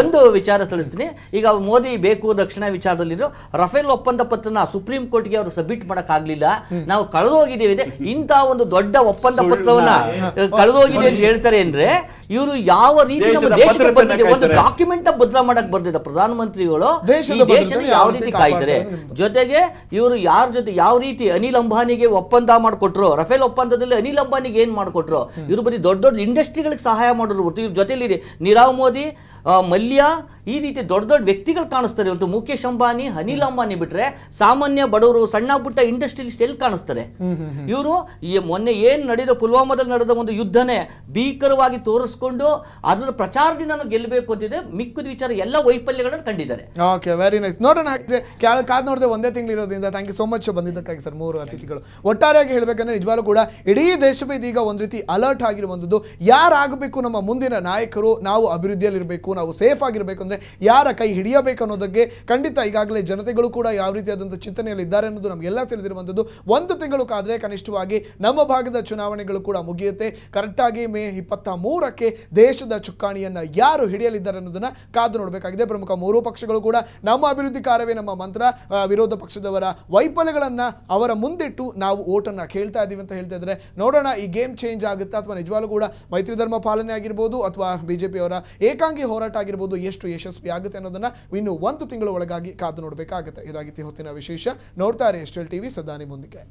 ಒಂದು ವಿಚಾರ ತಿಳಿಸ್ತೀನಿ. ಈಗ ಮೋದಿ ಬೇಕು ರಕ್ಷಣಾ ವಿಚಾರದಲ್ಲಿರೋ ರಫೇಲ್ ಒಪ್ಪಂದ ಪತ್ರನ ಸುಪ್ರೀಂ ಕೋರ್ಟ್ಗೆ ಅವರು ಸಬ್ಮಿಟ್ ಮಾಡಕ್ ಆಗ್ಲಿಲ್ಲ, ನಾವು ಕಳೆದೋಗಿದ್ದೇವೆ. ಇಂತ ಒಂದು ದೊಡ್ಡ ಒಪ್ಪಂದ ಪತ್ರವನ್ನ ಕಳೆದೋಗಿದೆ ಅಂತ ಹೇಳ್ತಾರೆ ಅಂದ್ರೆ ಇವರು ಯಾವ ರೀತಿ ನಮ್ಮ ದೇಶಕ್ಕೆ ಬಂದಿದೆ ಒಂದು ಡಾಕ್ಯುಮೆಂಟ್ ನ ಭದ್ರ ಮಾಡಕ್ ಬರ್ದಿದೆ ಪ್ರಧಾನಮಂತ್ರಿಗಳು. ಈ ದೇಶನ ಯಾವ ರೀತಿ ಕಾಯ್ತಾರೆ, ಜೊತೆಗೆ ಇವರು ಯಾರ ಜೊತೆ ಯಾವ ರೀತಿ ಅನಿಲ್ ಅಂಬಾನಿಗೆ ಒಪ್ಪಂದ ಮಾಡಿಕೊಟ್ರು, ರಫೇಲ್ ಒಪ್ಪಂದದಲ್ಲಿ ಅನಿಲ್ ಅಂಬಾನಿಗೆ ಏನ್ ಮಾಡಿಕೊಟ್ರು, ಇವ್ರ ಬರೀ ದೊಡ್ಡ ದೊಡ್ಡ ಇಂಡಸ್ಟ್ರಿಗಳಿಗೆ ಸಹಾಯ ಮಾಡಿದ್ರು. ಇವ್ರ ಜೊತೆಲಿ ನೀರವ್ ಮೋದಿ, ಮಲ್ಯ, ಈ ರೀತಿ ದೊಡ್ಡ ದೊಡ್ಡ ವ್ಯಕ್ತಿಗಳು ಕಾಣಿಸ್ತಾರೆ. ಇವತ್ತು ಮುಖೇಶ್ ಅಂಬಾನಿ, ಅನಿಲ್ ಅಂಬಾನಿ ಬಿಟ್ರೆ ಸಾಮಾನ್ಯ ಬಡವರು ಸಣ್ಣ ಪುಟ್ಟ ಇಂಡಸ್ಟ್ರಿಯಲಿಸ್ಟ್ ಎಲ್ಲಿ ಕಾಣಿಸ್ತಾರೆ? ಇವರು ಮೊನ್ನೆ ಏನ್ ನಡೆದ ಪುಲ್ವಾಮಾದಲ್ಲಿ ನಡೆದ ಒಂದು ಯುದ್ಧನೇ ಭೀಕರವಾಗಿ ತೋರಿಸ್ಕೊಂಡು ಅದರ ಪ್ರಚಾರದಿಂದ ಗೆಲ್ಲಬೇಕು ಅಂತಿದೆ. ಮಿಕ್ಕಿದ ವಿಚಾರ ಎಲ್ಲ ವೈಫಲ್ಯಗಳನ್ನು ಕಂಡಿದ್ದಾರೆ. Okay, very nice. ನೋಡೋಣ, ಕಾದ್ ನೋಡಿದೆ ಒಂದೇ ತಿಂಗಳಿರೋದ್ರಿಂದ. ಥ್ಯಾಂಕ್ ಯು ಸೋ ಮಚ್ ಬಂದಿದ್ದಕ್ಕಾಗಿ ಸರ್, ಮೂರು ಅತಿಥಿಗಳು. ಒಟ್ಟಾರೆಯಾಗಿ ಹೇಳಬೇಕಂದ್ರೆ ನಿಜವಾಗ್ಲೂ ಕೂಡ ಇಡೀ ದೇಶವೇ ಇದೀಗ ಒಂದು ರೀತಿ ಅಲರ್ಟ್ ಆಗಿರುವಂಥದ್ದು. ಯಾರಾಗಬೇಕು ನಮ್ಮ ಮುಂದಿನ ನಾಯಕರು, ನಾವು ಅಭಿವೃದ್ಧಿಯಲ್ಲಿರಬೇಕು, ನಾವು ಸೇಫ್ ಆಗಿರಬೇಕು ಅಂದರೆ ಯಾರ ಕೈ ಹಿಡಿಯಬೇಕು ಅನ್ನೋದಕ್ಕೆ ಖಂಡಿತ ಈಗಾಗಲೇ ಜನತೆಗಳು ಕೂಡ ಯಾವ ರೀತಿಯಾದಂಥ ಚಿಂತನೆಯಲ್ಲಿ ಇದ್ದಾರೆ ಅನ್ನೋದು ನಮಗೆಲ್ಲ ತಿಳಿದಿರುವಂಥದ್ದು. ಒಂದು ತಿಂಗಳು ಕಾದರೆ ಕನಿಷ್ಠವಾಗಿ ನಮ್ಮ ಭಾಗದ ಚುನಾವಣೆಗಳು ಕೂಡ ಮುಗಿಯುತ್ತೆ. ಕರೆಕ್ಟಾಗಿ ಮೇ 23ಕ್ಕೆ ದೇಶದ ಚುಕ್ಕಾಣಿಯನ್ನು ಯಾರು ಹಿಡಿಯಲಿದ್ದಾರೆ ಅನ್ನೋದನ್ನು ಕಾದು ನೋಡಬೇಕಾಗಿದೆ. ಪ್ರಮುಖ ಮೂರೂ ಪಕ್ಷಗಳು ಕೂಡ ನಮ್ಮ ಅಭಿವೃದ್ಧಿ ಕಾರ್ಯವೇ ನಮ್ಮ ಮಂತ್ರ, ವಿರೋಧ ಪಕ್ಷದವರ ವೈಫಲ್ಯಗಳನ್ನು ಅವರ ಮುಂದಿಟ್ಟು ನಾವು ಓಟನ್ನು ಕೇಳ್ತಾ ಇದ್ದೀವಿ ಅಂತ ಹೇಳ್ತಾ ಇದ್ದಾರೆ. ನೋಡೋಣ ಈ ಗೇಮ್ ಚೇಂಜ್ ಆಗುತ್ತಾ ಅಥವಾ ನಿಜವಾಗ್ಲೂ ಕೂಡ ಮೈತ್ರಿ ಧರ್ಮ ಪಾಲನೆ ಆಗಿರ್ಬೋದು ಅಥವಾ ಬಿಜೆಪಿಯವರ ಏಕಾಂಗಿ ಹೋರಾಟ ಆಗಿರ್ಬೋದು ಎಷ್ಟು ಯಶಸ್ವಿ ಆಗುತ್ತೆ ಅನ್ನೋದನ್ನ ಇನ್ನು ಒಂದು ತಿಂಗಳ ಒಳಗಾಗಿ ಕಾದು ನೋಡಬೇಕಾಗುತ್ತೆ. ಇದಾಗಿತ್ತು ಹೊತ್ತಿನ ವಿಶೇಷ. ನೋಡ್ತಾರೆ ಎಸ್ಟೆಲ್ ಟಿವಿ, ಸದಾ ನಿಮ್ಮೊಂದಿಗೆ.